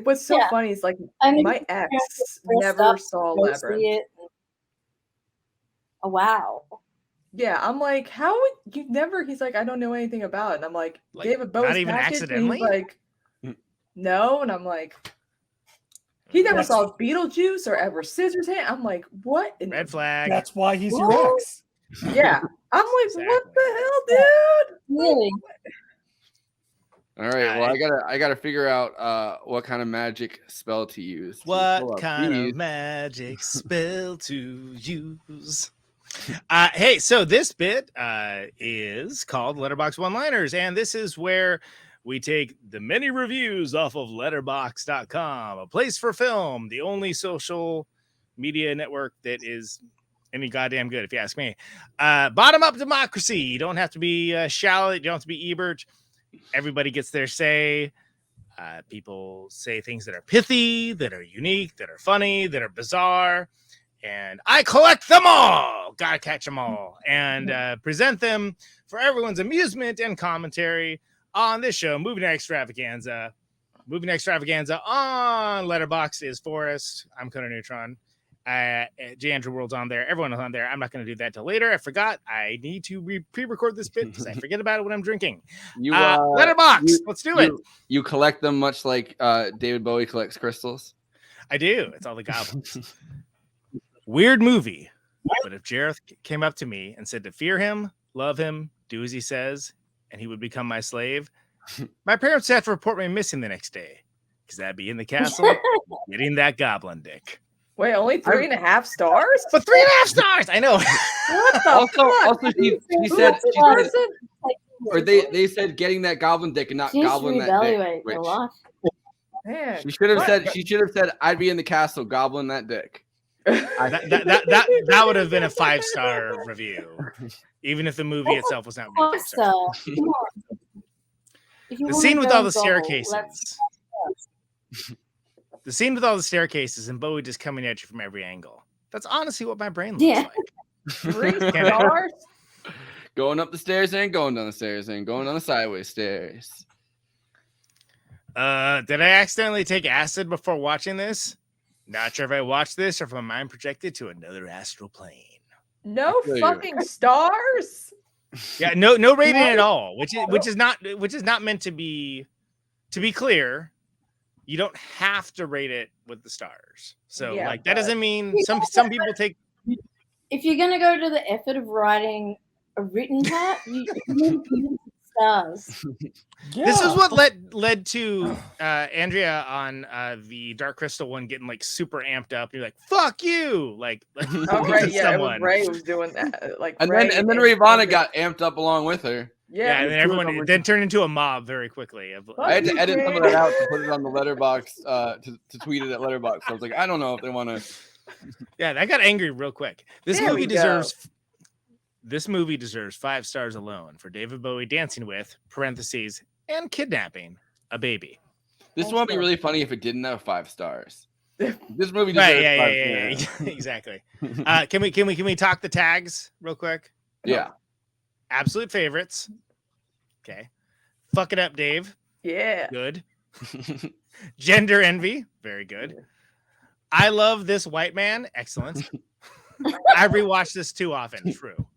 S5: What's so funny is like my ex never saw Labyrinth.
S7: Oh wow.
S5: Yeah, I'm like, how would you never? He's like, I don't know anything about it. And I'm like David Bowie's
S3: not even
S5: package?
S3: accidentally.
S5: And he's like, no, and I'm like, he never saw Beetlejuice or ever Scissorhands. I'm like, what?
S3: Red flag.
S4: That's why he's your ex.
S5: Yeah, I'm like, exactly. What the hell, dude?
S7: Really?
S6: All right. Well, I gotta figure out what kind of magic spell to use.
S3: What kind of magic spell to use? Hey, so this bit is called Letterboxd One-Liners, and this is where we take the many reviews off of letterboxd.com, a place for film, the only social media network that is any goddamn good, if you ask me. Bottom-up democracy. You don't have to be Shallot. You don't have to be Ebert. Everybody gets their say. People say things that are pithy, that are unique, that are funny, that are bizarre. And I collect them all. Gotta catch them all. And present them for everyone's amusement and commentary on this show, Movie Night Extravaganza. Movie Night Extravaganza on Letterboxd is Forrest. I'm Conan Neutron. J. Andrew World's on there. Everyone is on there. I'm not going to do that till later. I forgot. I need to pre-record this bit because I forget about it when I'm drinking. Letterboxd. Let's do it.
S6: You collect them much like David Bowie collects crystals.
S3: I do. It's all the goblins. Weird movie. But if Jareth came up to me and said to fear him, love him, do as he says, and he would become my slave, my parents have to report me missing the next day because I'd be in the castle getting that goblin dick.
S5: Wait, only 3.5 stars?
S3: But 3.5 stars! I know.
S5: What the
S6: Also, she said, or they said getting that goblin dick and not goblin that dick.
S7: A lot.
S5: Man,
S6: she should have said I'd be in the castle goblin that dick.
S3: That would have been a 5-star review, even if the movie itself was not really 5 stars. The scene with all the staircases. The scene with all the staircases and Bowie just coming at you from every angle. That's honestly what my brain looks like.
S5: 3 stars?
S6: Going up the stairs and going down the stairs and going down the sideways stairs.
S3: Did I accidentally take acid before watching this? Not sure if I watched this or if my mind projected to another astral plane.
S5: No fucking stars?
S3: Yeah, no rating at all, which is not meant to be. To be clear, you don't have to rate it with the stars. So that doesn't mean some people take.
S7: If you're gonna go to the effort of writing a written part, you need to give it stars.
S3: Yeah. This is what led to Andrea on the Dark Crystal one getting like super amped up. You're like, "Fuck you!" Like,
S5: oh right, yeah, it was Ray was doing that. Like,
S6: and then Ravana got amped up along with her.
S3: Yeah, and then everyone then turned into a mob very quickly.
S6: I had to edit some of that out to put it on the letterbox to tweet it at letterbox. So I was like, I don't know if they want to.
S3: Yeah, that got angry real quick. This movie deserves 5 stars alone for David Bowie dancing with (parentheses) and kidnapping a baby.
S6: This would be really funny if it didn't have 5 stars. This movie deserves 5 stars.
S3: Exactly. Can we talk the tags real quick?
S6: Yeah.
S3: Absolute favorites. Okay. Fuck it up, Dave.
S5: Yeah.
S3: Good. Gender envy. Very good. I love this white man. Excellent. I rewatched this too often. True.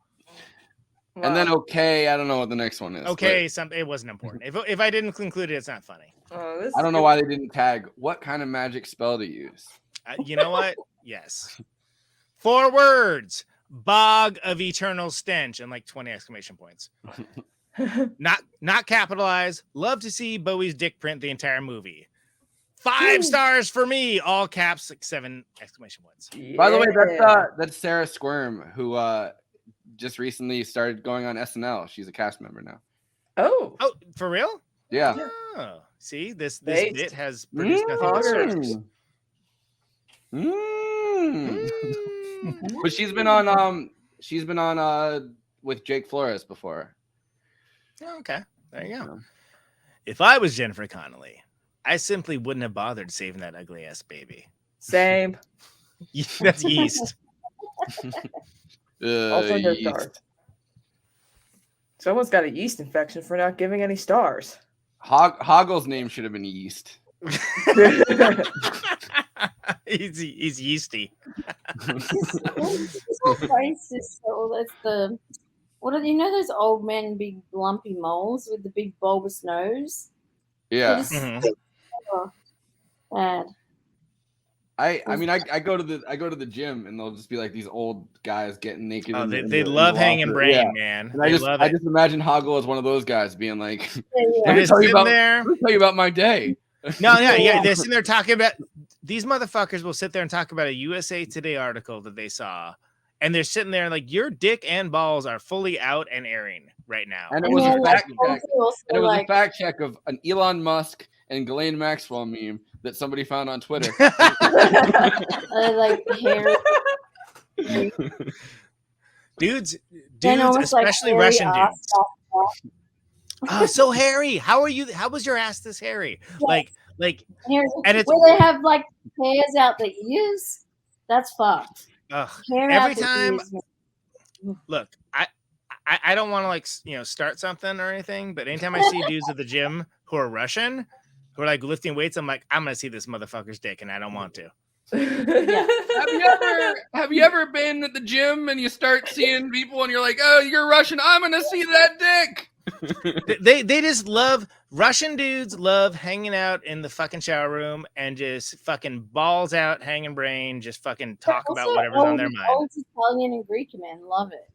S6: And then okay, I don't know what the next one is.
S3: Okay, it wasn't important. If I didn't include it, it's not funny.
S6: I don't know why they didn't tag what kind of magic spell to use.
S3: You know what? Yes. 4 words. Bog of eternal stench and like 20 exclamation points. Not capitalized. Love to see Bowie's dick print the entire movie. 5 stars for me. All caps, like 7 exclamation points.
S5: Yeah.
S6: By the way, that's Sarah Squirm, who just recently started going on SNL. She's a cast member now.
S5: Oh,
S3: for real?
S6: Yeah.
S3: Oh, see, this bit has produced nothing but stars.
S6: But she's been on with Jake Flores before.
S3: Okay, there you go. If I was Jennifer Connelly, I simply wouldn't have bothered saving that ugly ass baby.
S5: Same.
S3: That's yeast.
S5: Also no stars. Someone's got a yeast infection for not giving any stars.
S6: Hoggle's name should have been Yeast.
S3: He's yeasty.
S7: It's all racist. So that's the those old men, big lumpy moles with the big bulbous nose?
S6: Yeah.
S7: Bad.
S6: I go to the gym and they'll just be like these old guys getting naked.
S3: Oh, they love hanging brain, man.
S6: And I just imagine Hoggle as one of those guys being like,
S3: Let me tell you
S6: about my day.
S3: No, yeah. They're sitting there talking about these motherfuckers will sit there and talk about a USA Today article that they saw, and they're sitting there like your dick and balls are fully out and airing right now.
S6: And it was a fact check. And it was a fact check of an Elon Musk and Ghislaine Maxwell meme that somebody found on Twitter.
S7: Like hair.
S3: Dudes, especially like Russian dudes. So hairy. How are you? How was your ass this hairy? Yes. Like,
S7: and it's where they have like hairs out the ears. That's fucked.
S3: Every time. Look, I don't want to start something or anything, but anytime I see dudes at the gym who are Russian, who are like lifting weights, I'm like, I'm gonna see this motherfucker's dick, and I don't want to.
S6: Have you ever been at the gym and you start seeing people and you're like, oh, you're Russian, I'm gonna see that dick?
S3: They just love Russian dudes love hanging out in the fucking shower room and just fucking balls out, hanging brain, just fucking talk about whatever's on their mind.
S7: Old Italian and Greek men love it.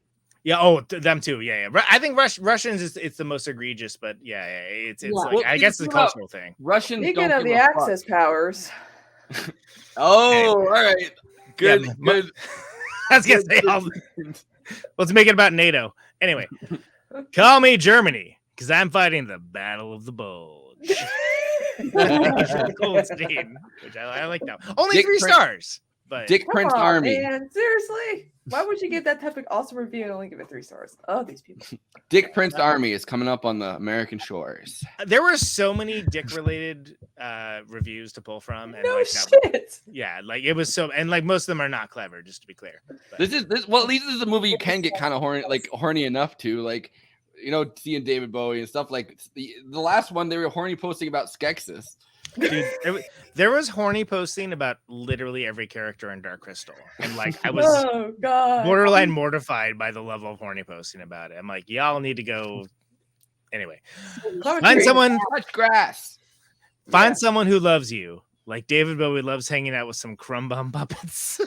S3: Yeah, them too. Yeah. I think Russians it's the most egregious, but it's like,
S6: well,
S3: I guess it's a cultural thing.
S6: Russians
S5: Speaking
S6: don't
S5: of
S6: give
S5: the
S6: a
S5: Axis
S6: fuck.
S5: powers.
S6: Oh, all right. Good.
S3: I was gonna say, let's make it about NATO. Anyway, call me Germany because I'm fighting the Battle of the Bulge. Cool scene, which I like that. Only
S6: Dick
S3: 3 stars. But
S6: Dick Prince Army.
S5: Man, seriously, why would you give that type of awesome review and only give it 3 stars? Oh, these people.
S6: Dick Prince Army is coming up on the American shores.
S3: There were so many dick-related reviews to pull from, and
S5: No
S3: like
S5: shit.
S3: like it was so, and like most of them are not clever, just to be clear. But,
S6: At least this is a movie you can get kind of horny enough to, like, you know, seeing David Bowie and stuff. Like the last one, they were horny posting about Skeksis.
S3: dude, there was horny posting about literally every character in Dark Crystal, and like I was borderline mortified by the level of horny posting about it. I'm like, y'all need to go. Anyway, find someone.
S6: Touch grass.
S3: Find someone who loves you, like David Bowie loves hanging out with some crumb bum puppets.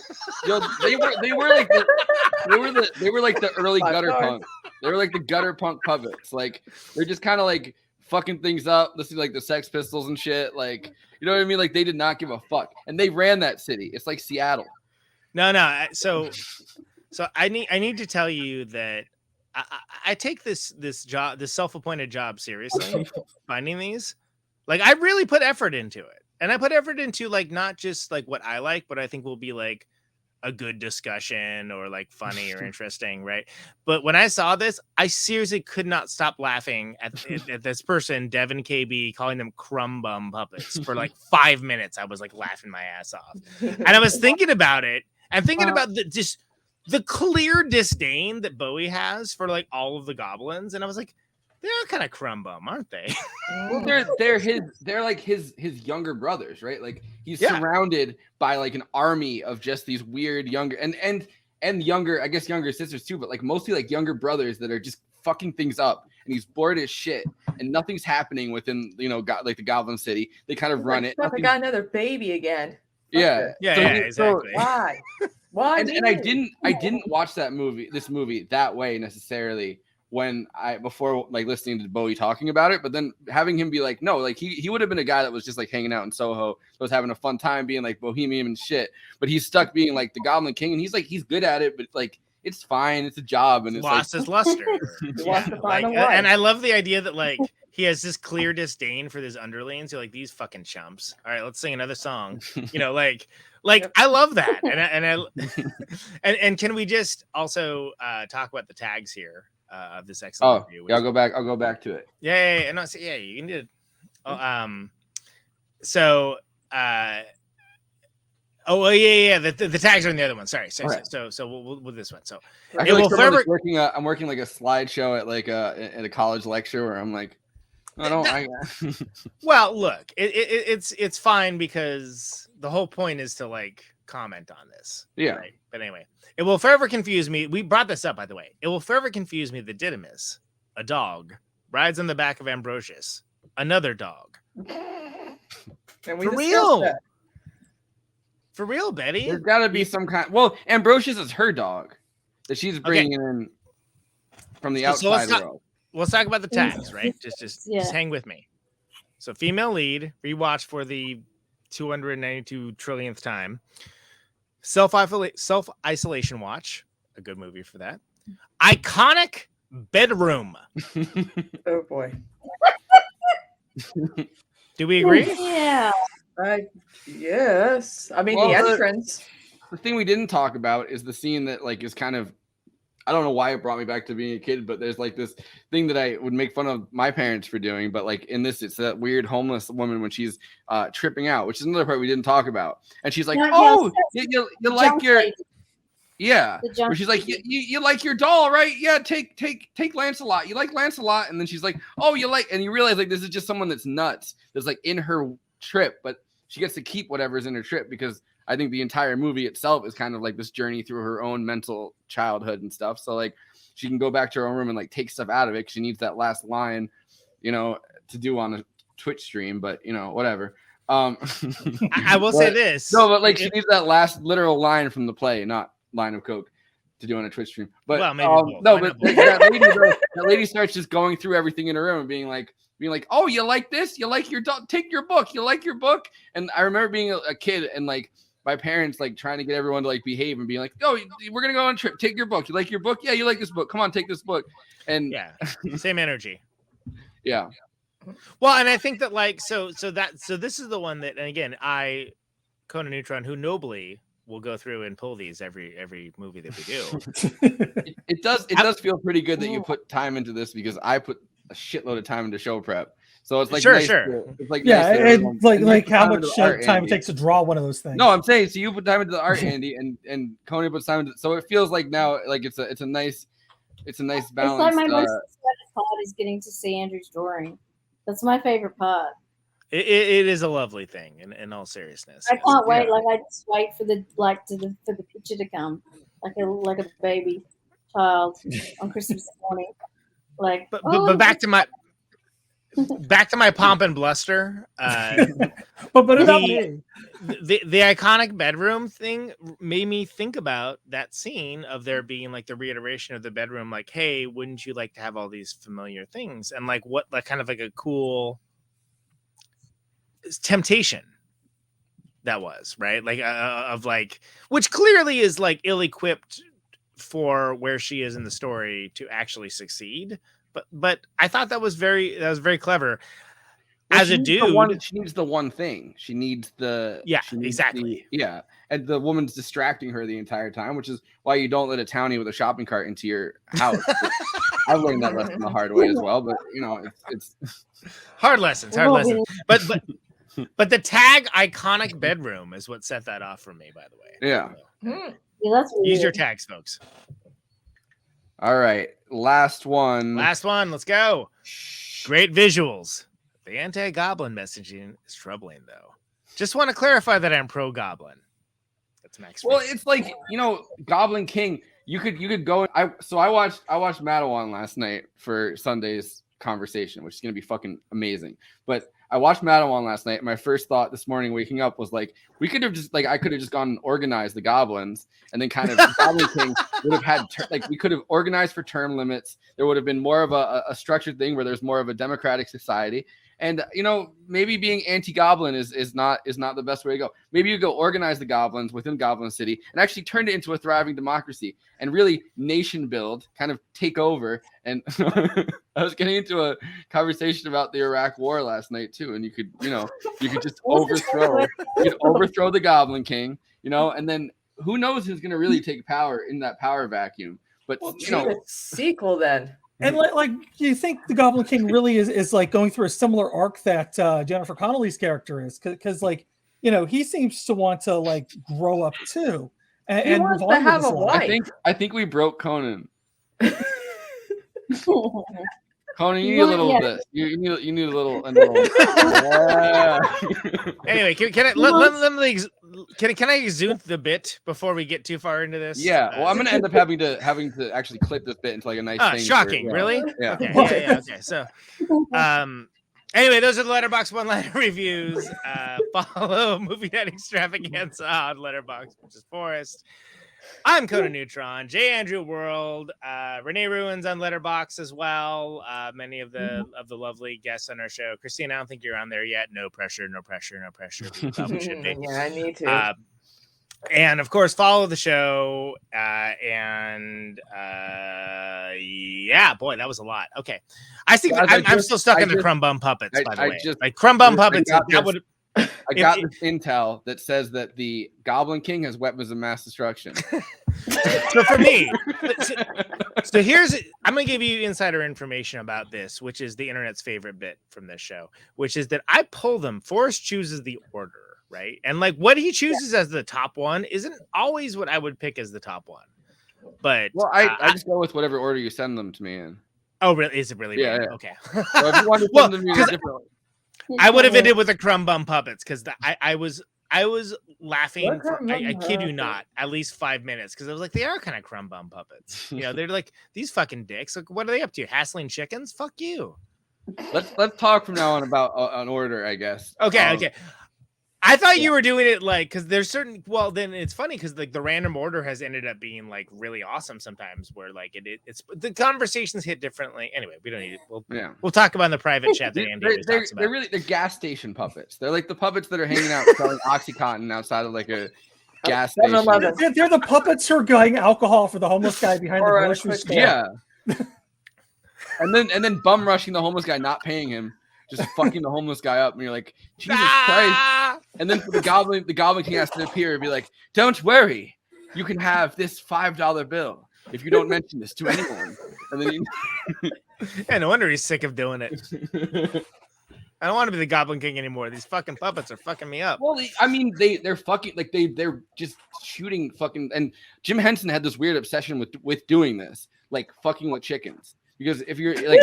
S6: Yo, they were like the early gutter punk. They were like the gutter punk puppets. Like they're just kind of like fucking things up, listening to like the Sex Pistols and shit. Like, you know what I mean? Like they did not give a fuck, and they ran that city. It's like Seattle.
S3: No. So I need to tell you that I take this job, this self-appointed job, seriously. Finding these, like, I really put effort into it, and I put effort into like not just like what I like, but I think will be like a good discussion or like funny or interesting, right? But when I saw this, I seriously could not stop laughing at this person, Devin KB, calling them crumb bum puppets for like 5 minutes. I was like laughing my ass off, and I was thinking about it and thinking about the clear disdain that Bowie has for like all of the goblins, and I was like, they're kind of crumb bum, aren't they?
S6: Well, they're like his younger brothers, right? Like he's surrounded by like an army of just these weird younger and younger, I guess younger sisters too, but like mostly like younger brothers that are just fucking things up, and he's bored as shit, and nothing's happening within, you know, like the Goblin City. They kind of run it.
S5: I got another baby again.
S6: Yeah,
S3: exactly.
S6: So,
S5: why? Why?
S6: And I didn't watch this movie that way necessarily before like listening to Bowie talking about it, but then having him be like, no, like he would have been a guy that was just like hanging out in Soho, was having a fun time being like bohemian and shit, but he's stuck being like the Goblin King, and he's good at it, but like it's fine, it's a job, and it's
S3: lost his luster. And I love the idea that like he has this clear disdain for his underlings. You're like, these fucking chumps. All right, let's sing another song. You know, like I love that, and can we just also talk about the tags here? Of this excellent review.
S6: I'll go back to it.
S3: Yeah. No, so, yeah, you can do it. The tags are in the other one. Sorry.
S6: Right.
S3: So we'll this one. So
S6: I feel like I'm working like a slideshow at like at a college lecture where I'm like,
S3: well, look, it's fine because the whole point is to like comment on this.
S6: Yeah.
S3: Right? But anyway, it will forever confuse me. We brought this up, by the way. It will forever confuse me that Didymus, a dog, rides on the back of Ambrosius, another dog.
S5: And we
S3: For real.
S5: That.
S3: For real, Betty.
S6: There's got to be some kind. Well, Ambrosius is her dog that she's bringing in from the outside world.
S3: Let's talk about the tags, right? Just hang with me. So, female lead, rewatch for the 292 trillionth time. Self-isolation watch, a good movie for that. Iconic bedroom.
S5: Oh boy.
S3: Do we agree?
S7: Yeah.
S5: Yes. I mean, the entrance.
S6: The thing we didn't talk about is the scene that like is kind of, I don't know why it brought me back to being a kid, but there's like this thing that I would make fun of my parents for doing. But like in this, it's that weird homeless woman when she's tripping out, which is another part we didn't talk about. And she's like, "Oh, you like your where she's like, you like your doll, right? Yeah, take Lancelot. You like Lancelot." And then she's like, "Oh, you like," and you realize like this is just someone that's nuts. That's like in her trip, but she gets to keep whatever's in her trip because I think the entire movie itself is kind of like this journey through her own mental childhood and stuff. So like she can go back to her own room and like take stuff out of it. 'Cause she needs that last line, you know, to do on a Twitch stream, but you know, whatever.
S3: I will say this.
S6: No, but like she needs that last literal line from the play, not line of coke, to do on a Twitch stream. But
S3: well, maybe
S6: no, but that lady starts just going through everything in her room and being like, oh, you like this? You like your dog? Take your book. You like your book? And I remember being a kid and like my parents like trying to get everyone to like behave and being like, oh, we're gonna go on a trip. Take your book. You like your book? Yeah, you like this book. Come on, take this book. And
S3: yeah, same energy.
S6: Yeah.
S3: Well, and I think that like so this is the one that, and again, Conan Neutron, who nobly will go through and pull these every movie that we do.
S6: It does feel pretty good that you put time into this because I put a shitload of time into show prep. So it's like
S3: sure.
S6: It's like
S4: it's like how much time it takes to draw one of those things.
S6: No, I'm saying so you put time into the art, Andy, and Conan puts time into, so it feels like now like it's a nice balance.
S7: It's like my most exciting part is getting to see Andrew's drawing. That's my favorite part.
S3: It is a lovely thing in all seriousness.
S7: I can't wait. Like I just wait for the picture to come, like a baby child on Christmas morning. Like,
S3: but back to my pomp and bluster.
S4: but the
S3: iconic bedroom thing made me think about that scene of there being like the reiteration of the bedroom. Like, hey, wouldn't you like to have all these familiar things? And like what, like kind of like a cool temptation that was, right? Like of like, which clearly is like ill-equipped for where she is in the story to actually succeed. But I thought that was very clever.
S6: Well,
S3: as a dude,
S6: she needs the one thing. She needs the
S3: exactly.
S6: And the woman's distracting her the entire time, which is why you don't let a townie with a shopping cart into your house. I've learned that lesson the hard way as well, but you know, it's
S3: hard lessons. But the tag iconic bedroom is what set that off for me, by the way.
S6: Yeah.
S3: Use your tags, folks.
S6: All right. Last one.
S3: Let's go. Great visuals. The anti-goblin messaging is troubling, though. Just want to clarify that I'm pro-goblin. That's Max.
S6: Well, it's like, you know, Goblin King. You could go. I watched Madawan last night for Sunday's conversation, which is gonna be fucking amazing. But I watched Madawan last night. And my first thought this morning waking up was like, I could have just gone and organized the goblins, and then kind of Goblin King would have had we could have organized for term limits. There would have been more of a structured thing where there's more of a democratic society. And you know, maybe being anti-goblin is not the best way to go. Maybe you go organize the goblins within Goblin City and actually turn it into a thriving democracy and really nation build, kind of take over. And I was getting into a conversation about the Iraq War last night too, and you could just overthrow the Goblin King, you know, and then who knows who's going to really take power in that power vacuum. But you know,
S5: sequel then.
S4: And like, do you think the Goblin King really is like going through a similar arc that Jennifer Connelly's character is? Because like, you know, he seems to want to like grow up too and
S5: wants
S4: move on
S5: to have
S4: with his
S5: a
S4: life.
S5: wife.
S6: I think we broke Conan. Conan, you need a little of this. You need a little. Yeah.
S3: Anyway, can I exude the bit before we get too far into this?
S6: Yeah. Well, I'm gonna end up having to actually clip this bit into like a nice thing.
S3: Shocking! Really?
S6: Yeah.
S3: Okay. So, anyway, those are the Letterboxd one-liner reviews. Follow Movie Night Extravaganza on Letterboxd, which is Forrest. I'm Conan Neutron, J. Andrew World, Renee Ruins on Letterboxd as well. Many of the lovely guests on our show. Kristina, I don't think you're on there yet. No pressure. We probably should be.
S5: Yeah, I need to.
S3: And of course, follow the show. Yeah, boy, that was a lot. Okay, I think I'm still stuck in the Crumb Bum Puppets. By the way, like Crumb Bum Puppets.
S6: I got this intel that says that the Goblin King has weapons of mass destruction.
S3: So for me, I'm going to give you insider information about this, which is the internet's favorite bit from this show, which is that I pull them. Forrest chooses the order, right? And like what he chooses as the top one isn't always what I would pick as the top one. But
S6: I just go with whatever order you send them to me in.
S3: Oh, really? Is it really?
S6: Yeah.
S3: Okay.
S6: So if you want to send them to me differently.
S3: I would have ended with the Crumb Bum Puppets because I I was laughing
S5: What
S3: for, I kid you
S5: crumb
S3: not, at least 5 minutes because I was like, they are kind of crumb bum puppets. You know, they're like these fucking dicks. Like, what are they up to? Hassling chickens? Fuck you.
S6: Let's talk from now on about an order, I guess.
S3: Okay. I thought you were doing it like because there's certain. Well, then it's funny because like the random order has ended up being like really awesome sometimes. Where like it's the conversations hit differently. Anyway, we don't need it. We'll talk about in the private chat that Andy always talks about.
S6: They're gas station puppets. They're like the puppets that are hanging out selling OxyContin outside of like a gas station.
S4: They're the puppets who are buying alcohol for the homeless guy behind the grocery store.
S6: Yeah. and then bum rushing the homeless guy, not paying him. Just fucking the homeless guy up, and you're like, Jesus Christ! And then for the Goblin King has to appear and be like, "Don't worry, you can have this $5 bill if you don't mention this to anyone." And then
S3: yeah, no wonder he's sick of doing it. I don't want to be the Goblin King anymore. These fucking puppets are fucking me up.
S6: Well, I mean, they're fucking like they're just shooting fucking. And Jim Henson had this weird obsession with doing this, like fucking with chickens. Because if you're like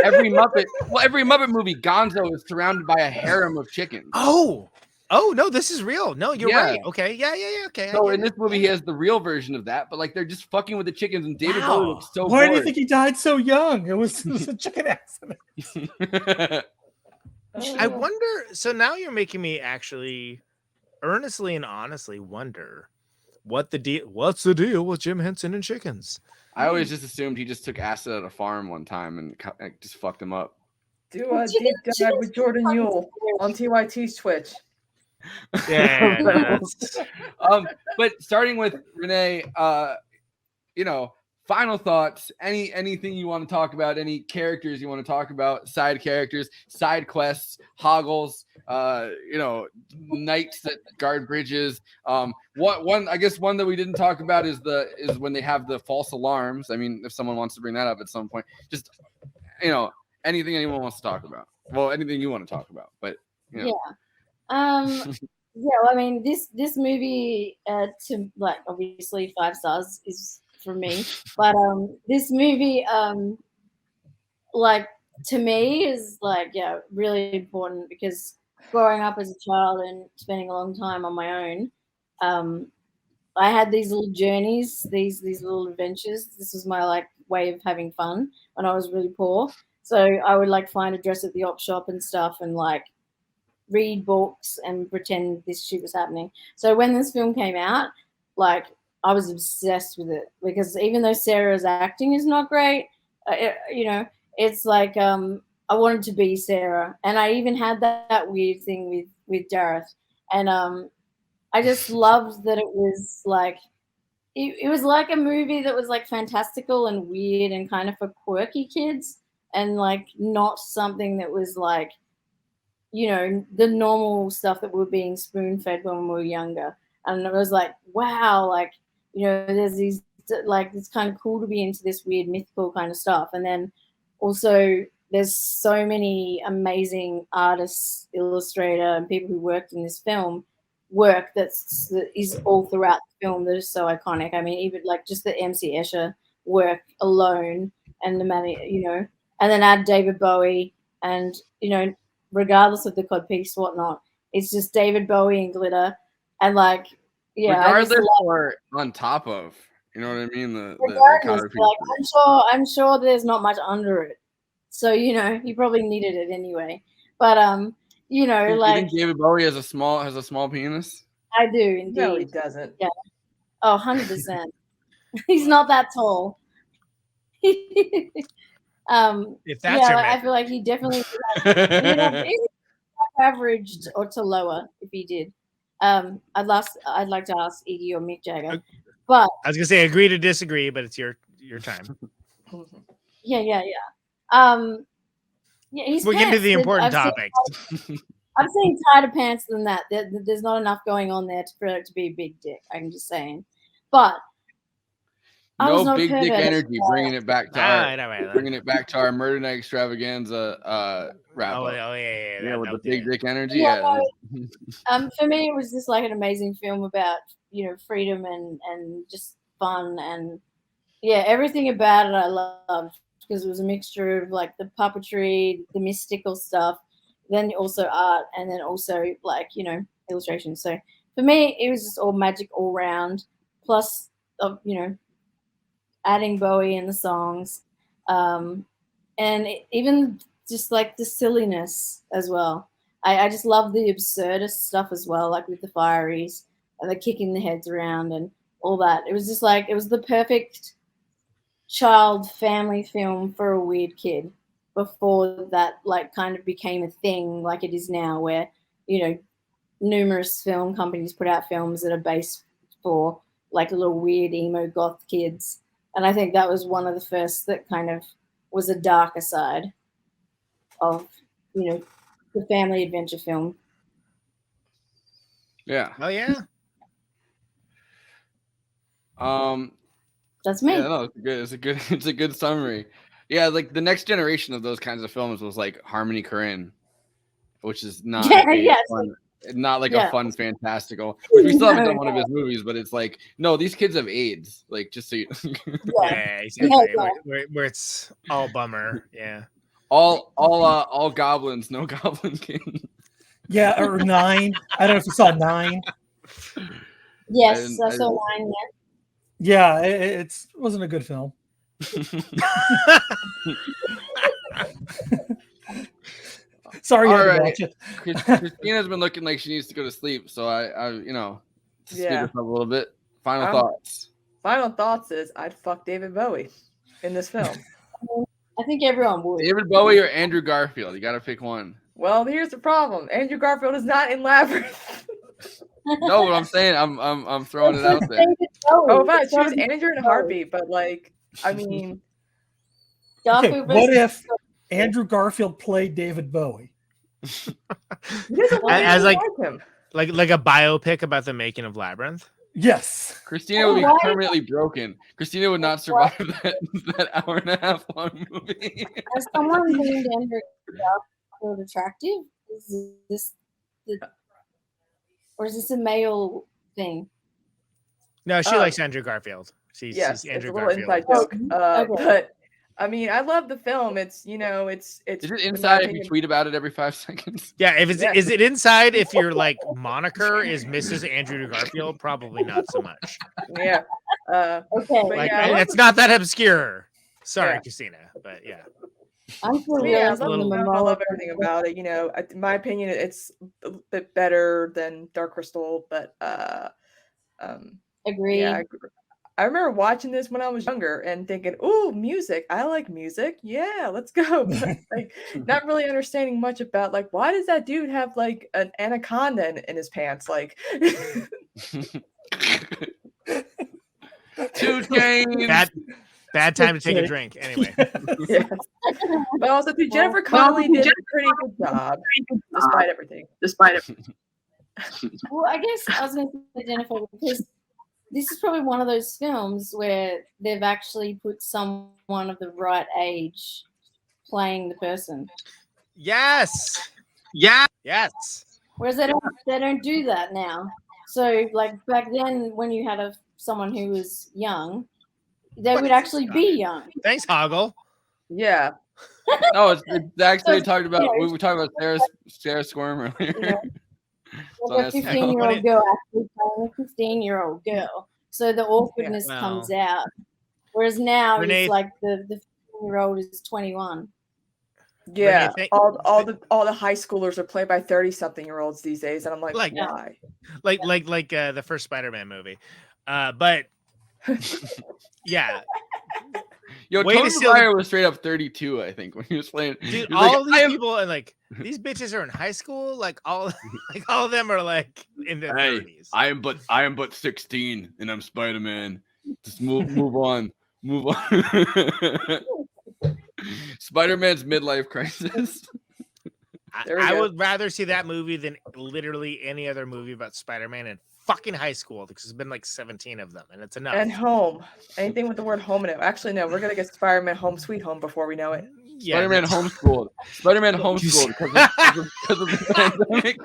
S6: every Muppet movie, Gonzo is surrounded by a harem of chickens.
S3: Oh no, this is real. No, you're right. Okay, yeah. Okay.
S6: So in this movie, he has the real version of that, but like they're just fucking with the chickens, and David Bowie looks so.
S4: Why
S6: bored.
S4: do you think he died so young? It was a chicken accident.
S3: I wonder. So now you're making me actually, earnestly and honestly wonder what's the deal with Jim Henson and chickens.
S6: I always just assumed he just took acid at a farm one time and just fucked him up.
S5: Do a deep dive with Jordan Yule on TYT's Twitch.
S3: Yeah.
S6: But starting with Renee, final thoughts. Anything you want to talk about? Any characters you want to talk about? Side characters, side quests, hoggles. Knights that guard bridges. One that we didn't talk about is when they have the false alarms. I mean, if someone wants to bring that up at some point, just anything anyone wants to talk about. Well, anything you want to talk about, but
S7: yeah. I mean, this movie to like obviously 5 stars is from me, but this movie like to me is like really important because growing up as a child and spending a long time on my own, I had these little journeys, these little adventures. This was my like way of having fun when I was really poor. So I would like find a dress at the op shop and stuff and like read books and pretend this shit was happening. So when this film came out, like I was obsessed with it because even though Sarah's acting is not great, it's like I wanted to be Sarah, and I even had that weird thing with Dareth, and I just loved that it was like it was like a movie that was like fantastical and weird and kind of for quirky kids, and like not something that was like the normal stuff that we're being spoon fed when we were younger. And it was like, wow, like there's these like it's kind of cool to be into this weird mythical kind of stuff, and then also. There's so many amazing artists, illustrator, and people who worked in this film work that is all throughout the film that is so iconic. I mean, even like just the MC Escher work alone, and the and then add David Bowie, and regardless of the codpiece, whatnot, it's just David Bowie and glitter, and like
S6: regardless or on top of, you know what I mean?
S7: Regardless, like I'm sure there's not much under it. So he probably needed it anyway, but you think
S6: David Bowie has a small penis?
S7: I do indeed.
S5: No, he doesn't.
S7: Yeah. Oh, 100%. He's not that tall.
S3: If that's your
S7: I feel like he definitely averaged or to lower if he did. I'd like to ask Iggy or Mick Jagger, but
S3: I was gonna say agree to disagree, but it's your time.
S7: Yeah.
S3: We're getting to the important topics.
S7: I've seen tighter pants than that. There's not enough going on there for it to be a big dick. I'm just saying. But
S6: no big dick energy. Bringing it back to our Murder Night Extravaganza wrap up. Yeah, with the big dick energy. Yeah.
S7: For me, it was just like an amazing film about freedom and just fun and everything about it I loved. Because it was a mixture of like the puppetry, the mystical stuff, then also art, and then also like illustrations. So for me, it was just all magic all round. Plus, adding Bowie in the songs, and even just like the silliness as well. I just love the absurdist stuff as well, like with the fireys and the kicking the heads around and all that. It was just like, it was the perfect child family film for a weird kid before that like kind of became a thing like it is now, where, numerous film companies put out films that are based for like little weird emo goth kids. And I think that was one of the first that kind of was a darker side of, the family adventure film.
S6: Yeah.
S3: Oh yeah.
S7: That's me.
S6: Yeah, no, it's a good summary. Yeah, like the next generation of those kinds of films was like Harmony Korine, which is not fun, not like a fun fantastical. Which we still haven't done one of his movies, but it's like, no, these kids have AIDS. Like, just so you
S3: Yeah, exactly. Where it's all bummer. Yeah.
S6: All goblins, no goblin king.
S4: Yeah, or 9. I don't know if you saw 9.
S7: Yes, I saw 9 there.
S4: Yeah, it wasn't a good film. Sorry,
S6: all
S4: I had to
S6: right.
S4: watch it.
S6: Kristina's been looking like she needs to go to sleep, so I speed us up a little bit. Final thoughts.
S5: Final thoughts is I'd fuck David Bowie in this film.
S7: I think everyone would.
S6: David Bowie or Andrew Garfield? You got to pick one.
S5: Well, here's the problem. Andrew Garfield is not in Labyrinth.
S6: No, what I'm saying, I'm throwing it out there.
S5: Oh, but she was Andrew in a heartbeat, but like, I mean,
S4: okay, what if Andrew Garfield played David Bowie?
S3: As like a biopic about the making of Labyrinth?
S4: Yes.
S6: Kristina would be permanently broken. Kristina would not survive that hour and a half long movie.
S7: As someone named Andrew Garfield attractive? Is this or is this a male thing?
S3: No, she likes Andrew Garfield. She's Andrew Garfield.
S5: Inside joke. But I mean, I love the film. It's it's.
S6: Is it inside if you tweet about it every 5 seconds?
S3: Yeah, is it inside if your like moniker is Mrs. Andrew Garfield? Probably not so much.
S5: Yeah.
S7: Okay.
S3: Like, it's not that obscure. Sorry, Kristina, but yeah.
S5: I love everything about it. In my opinion, it's a bit better than Dark Crystal, but
S7: agreed.
S5: Yeah, I remember watching this when I was younger and thinking, "Ooh, music! I like music. Yeah, let's go." But, like, not really understanding much about like why does that dude have like an anaconda in his pants? Like,
S6: 2 chains.
S3: Bad time to take a drink. Anyway.
S5: Yes. But also, too, Jennifer Connelly did a pretty good job, despite everything.
S7: Well, I guess I was going to say Jennifer because this is probably one of those films where they've actually put someone of the right age playing the person.
S3: Yes. Yeah. Yes.
S7: Whereas they don't do that now. So like back then, when you had someone who was young, they would actually be young.
S3: Thanks, Hoggle.
S5: Yeah.
S6: No, it's actually talked about. We were talking about Sarah Squirm earlier.
S7: Like a 15-year-old girl actually playing a 15-year-old girl, so the awkwardness comes out. Whereas now
S3: Renee,
S7: it's like the 15-year-old is 21.
S5: Yeah, Renee, all the high schoolers are played by 30-something-year-olds these days, and I'm like why?
S3: Like the first Spider-Man movie, but. Yeah.
S6: Yo, Tobey Maguire was straight up 32, I think, when he was playing.
S3: Dude, all these people and like these bitches are in high school. Like all of them are like in their 30s.
S6: I am but 16, and I'm Spider-Man. Just move on. Spider-Man's midlife crisis.
S3: I would rather see that movie than literally any other movie about Spider-Man in fucking high school because there's been like 17 of them and it's enough.
S5: And home. Anything with the word home in it. Actually, no, we're going to get Spider-Man Home Sweet Home before we know it.
S3: Yeah,
S6: Spider-Man homeschooled. Spider-Man homeschooled because of the pandemic.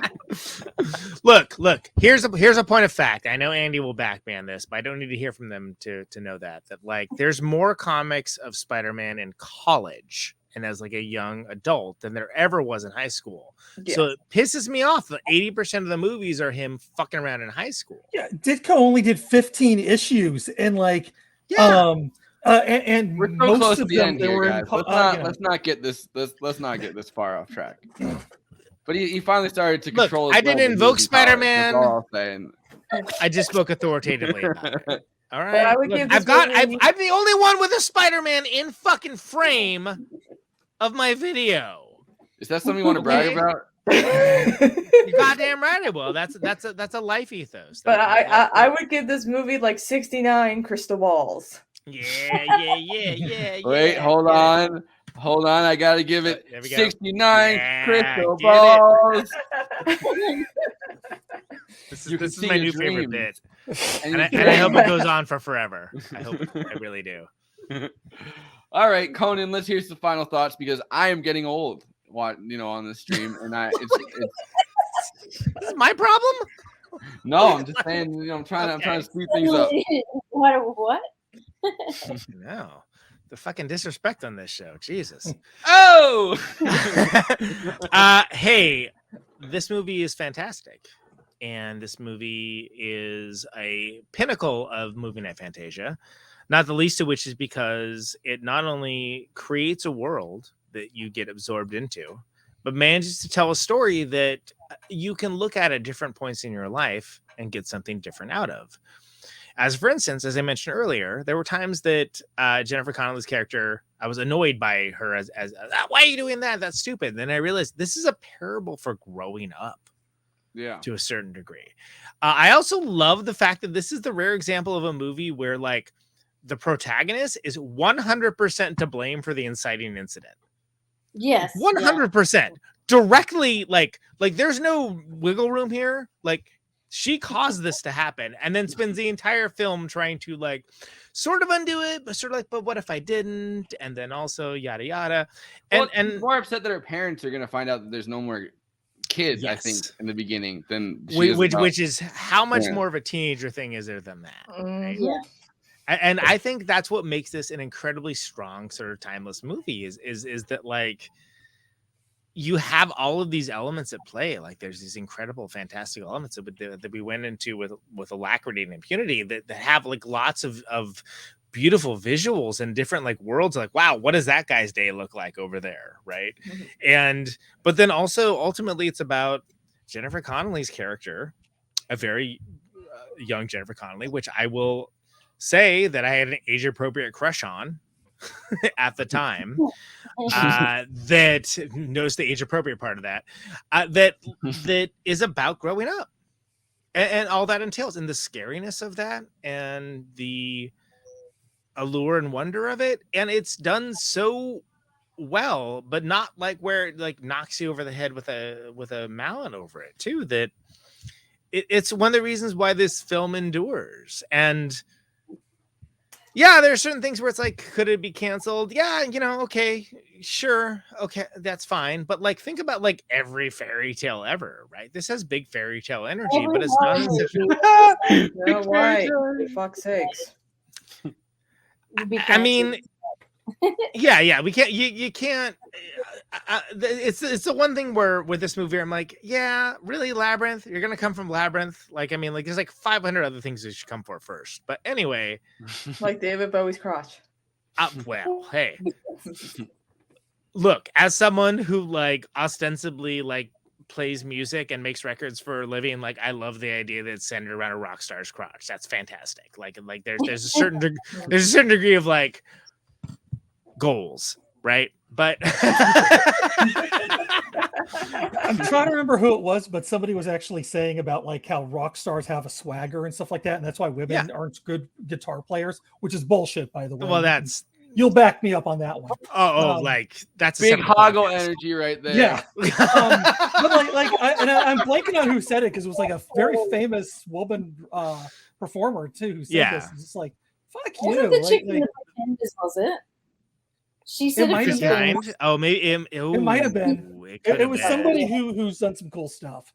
S3: Look. Here's a point of fact. I know Andy will back me on this, but I don't need to hear from them to know that like there's more comics of Spider-Man in college and as like a young adult than there ever was in high school.
S5: Yeah.
S3: So it pisses me off that 80% of the movies are him fucking around in high school.
S4: Yeah, Ditko only did 15 issues, and like, and
S6: We're so
S4: most
S6: close to
S4: of
S6: the
S4: them
S6: end
S4: they
S6: here,
S4: were
S6: guys. Let's not get this far off track. But he finally started to control.
S3: I didn't invoke Spider-Man.
S6: That's all I'll say.
S3: I just spoke authoritatively about it. All right.
S5: But I would give this
S3: I'm the only one with a Spider-Man in fucking frame of my video.
S6: Is that something you want to brag about?
S3: You're goddamn right I will. That's a life ethos.
S5: But I would give this movie like 69 crystal balls.
S3: Yeah.
S6: Wait, hold on. I gotta give it
S3: There we go.
S6: 69 crystal balls.
S3: This
S6: You can
S3: is
S6: see
S3: my
S6: your
S3: new favorite
S6: dreams.
S3: bit.
S6: And
S3: And I hope it goes on for forever. I really do.
S6: All right, Conan, let's hear some final thoughts because I am getting old, on the stream, and
S3: This is my problem?
S6: no, I'm just saying, I'm trying to speed things up.
S7: What?
S3: No. The fucking disrespect on this show. Jesus.
S6: Oh!
S3: Hey, this movie is fantastic. And this movie is a pinnacle of movie night fantasia, not the least of which is because it not only creates a world that you get absorbed into, but manages to tell a story that you can look at different points in your life and get something different out of. As for instance, as I mentioned earlier, there were times that Jennifer Connelly's character, I was annoyed by her as why are you doing that? That's stupid. And then I realized this is a parable for growing up.
S6: Yeah.
S3: To a certain degree. I also love the fact that this is the rare example of a movie where like the protagonist is 100% to blame for the inciting incident.
S7: Yes.
S3: 100%. Directly, like there's no wiggle room here. Like she caused this to happen and then spends the entire film trying to like sort of undo it, but sort of like, but what if I didn't? And then also yada yada. And
S6: more upset that her parents are gonna find out that there's no more kids,
S3: yes.
S6: I think, in the beginning than
S3: which is how much more of a teenager thing is there than that, right?
S7: Yeah.
S3: And I think that's what makes this an incredibly strong sort of timeless movie is that like you have all of these elements at play. Like there's these incredible, fantastic elements that we went into with alacrity and impunity that have like lots of beautiful visuals and different like worlds. Like, wow, what does that guy's day look like over there, right? Mm-hmm. But then also ultimately it's about Jennifer Connelly's character, a very young Jennifer Connelly, which I will say that I had an age appropriate crush on at the time. That knows the age appropriate part of that. That is about growing up and all that entails, and the scariness of that, and the allure and wonder of it. And it's done so well, but not like where it like knocks you over the head with a mallet over it too. That it's one of the reasons why this film endures. And yeah, there are certain things where it's like, could it be canceled? Yeah, okay, sure, okay, that's fine. But like, think about like every fairy tale ever, right? This has big fairy tale energy, but it's not.
S5: No, why? For fuck's sakes.
S3: I mean, yeah, we can't. You can't. It's the one thing where with this movie, I'm like, yeah, really, Labyrinth. You're gonna come from Labyrinth. Like, I mean, like, there's like 500 other things you should come for first. But anyway,
S5: like David Bowie's crotch.
S3: Well, hey, look, as someone who like ostensibly like plays music and makes records for a living, like I love the idea that it's centered around a rock star's crotch. That's fantastic. Like there's a certain degree of like goals, right? But
S4: I'm trying to remember who it was, but somebody was actually saying about like how rock stars have a swagger and stuff like that, and that's why women aren't good guitar players, which is bullshit, by the way.
S3: Well,
S4: you'll back me up on that one.
S3: Like that's
S6: big hoggle energy right there.
S4: Yeah, but I'm blanking on who said it because it was like a very famous woman performer too who said this. It's just like, fuck you.
S7: Wasn't the chick in the Pretenders, was it? She said
S3: it. Oh, maybe
S4: it might have been. It was somebody who's done some cool stuff.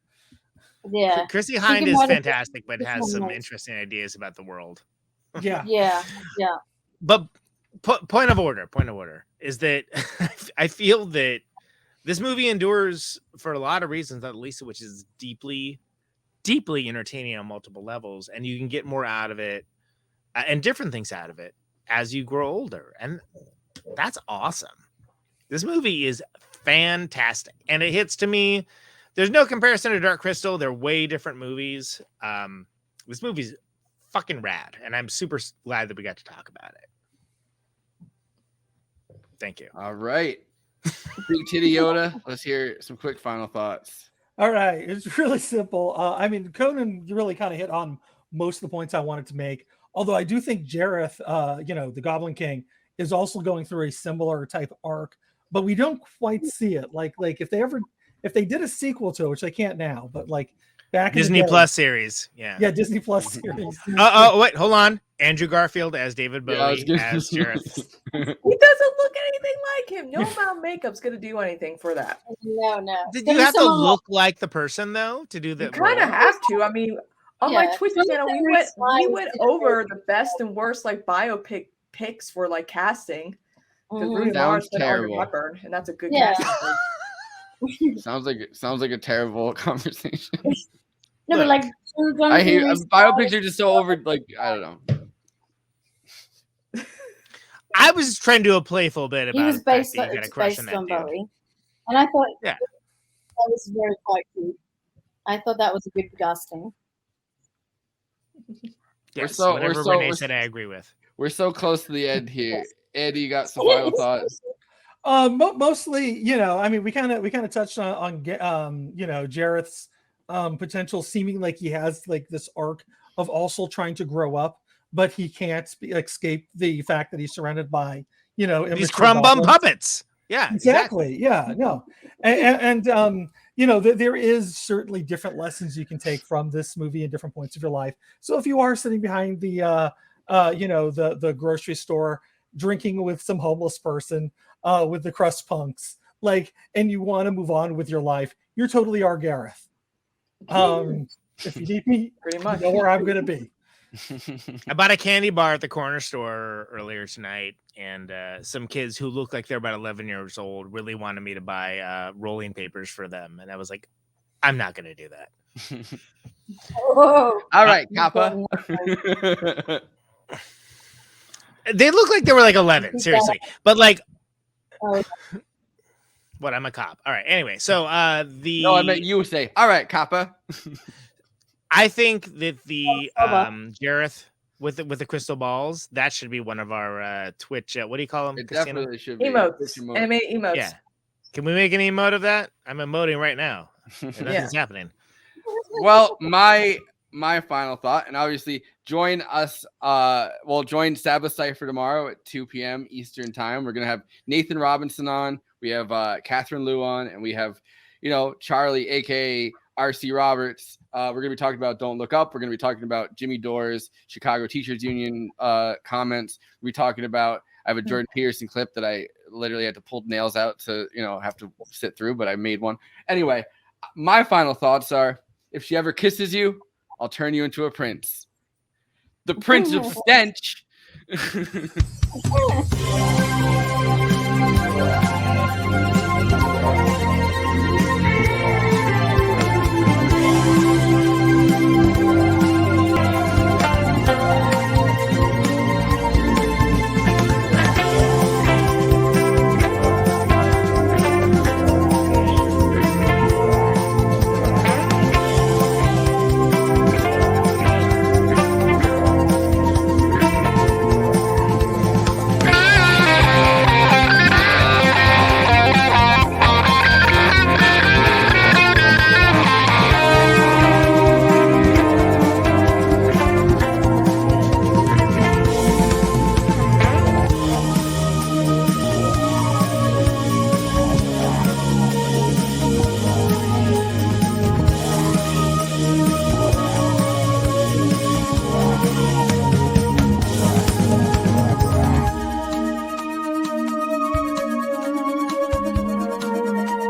S7: Yeah,
S3: Chrissy Hind is fantastic, but has some interesting ideas about the world.
S7: Yeah. But
S3: Point of order is that I feel that this movie endures for a lot of reasons, not least of which is deeply entertaining on multiple levels, and you can get more out of it and different things out of it as you grow older, and that's awesome. This movie is fantastic, and it hits to me. There's no comparison to Dark Crystal. They're way different movies. This movie's fucking rad, and I'm super glad that we got to talk about it. Thank you.
S6: All right. Big Titty Yoda, let's hear some quick final thoughts.
S4: All right. It's really simple. I mean, Conan really kind of hit on most of the points I wanted to make. Although I do think Jareth, the Goblin King, is also going through a similar type arc, but we don't quite see it. Like if they did a sequel to it, which they can't now, but like back
S3: Disney
S4: in the day,
S3: Plus series. Yeah,
S4: Disney Plus series.
S3: Wait, hold on. Andrew Garfield as David Bowie as Jareth.
S5: He doesn't look anything like him. No amount of makeup's gonna do anything for that.
S7: No.
S3: Did you have to look like the person though to do that?
S5: You kind of have to. I mean, on my Twitch channel, we went over the best and worst like biopic picks for like casting. Because Rooney Mara's been Audrey Hepburn, and that's a good casting.
S6: Sounds like a terrible conversation.
S7: No, but like
S6: I hate biopics are just so over. Like I don't know.
S3: I was trying to do a playful bit about.
S7: He was based on
S3: Bowie,
S7: and I thought
S3: that
S7: was very quite cute. I thought that was a good casting.
S3: Yes, whatever Renee said, I agree with.
S6: We're so close to the end here. Eddie, you got some final thoughts?
S4: Mostly, I mean, we kind of touched on Jareth's potential, seeming like he has like this arc of also trying to grow up, but he can't escape the fact that he's surrounded by
S3: these crumb bum puppets. Yeah,
S4: exactly. Yeah, no, and there is certainly different lessons you can take from this movie in different points of your life. So if you are sitting behind the the grocery store drinking with some homeless person with the crust punks, and you want to move on with your life, you're totally our Gareth. If you need me,
S5: pretty much,
S4: you know where I'm gonna be.
S3: I bought a candy bar at the corner store earlier tonight, and some kids who look like they're about 11 years old really wanted me to buy rolling papers for them, and I was like, I'm not gonna do that.
S7: All
S6: right, Kappa.
S3: They look like they were like 11, seriously. But like, what? I'm a cop. All right. Anyway, so
S6: No, I meant you say, all right, Kappa.
S3: I think that the Jareth with the crystal balls, that should be one of our Twitch. What do you call them?
S6: It definitely should be
S5: emotes. Animate emotes.
S3: Yeah. Can we make an emote of that? I'm emoting right now. Nothing's happening.
S6: Well, my final thought, and obviously join us. Join Sabbath Cypher tomorrow at 2 p.m. Eastern time. We're gonna have Nathan Robinson on. We have Catherine Liu on, and we have Charlie, aka RC Roberts. We're gonna be talking about Don't Look Up. We're gonna be talking about Jimmy Dore's Chicago Teachers Union comments. We're talking about. I have a Jordan Peterson clip that I literally had to pull nails out to have to sit through, but I made one anyway. My final thoughts are: if she ever kisses you, I'll turn you into a prince. The Prince of Stench.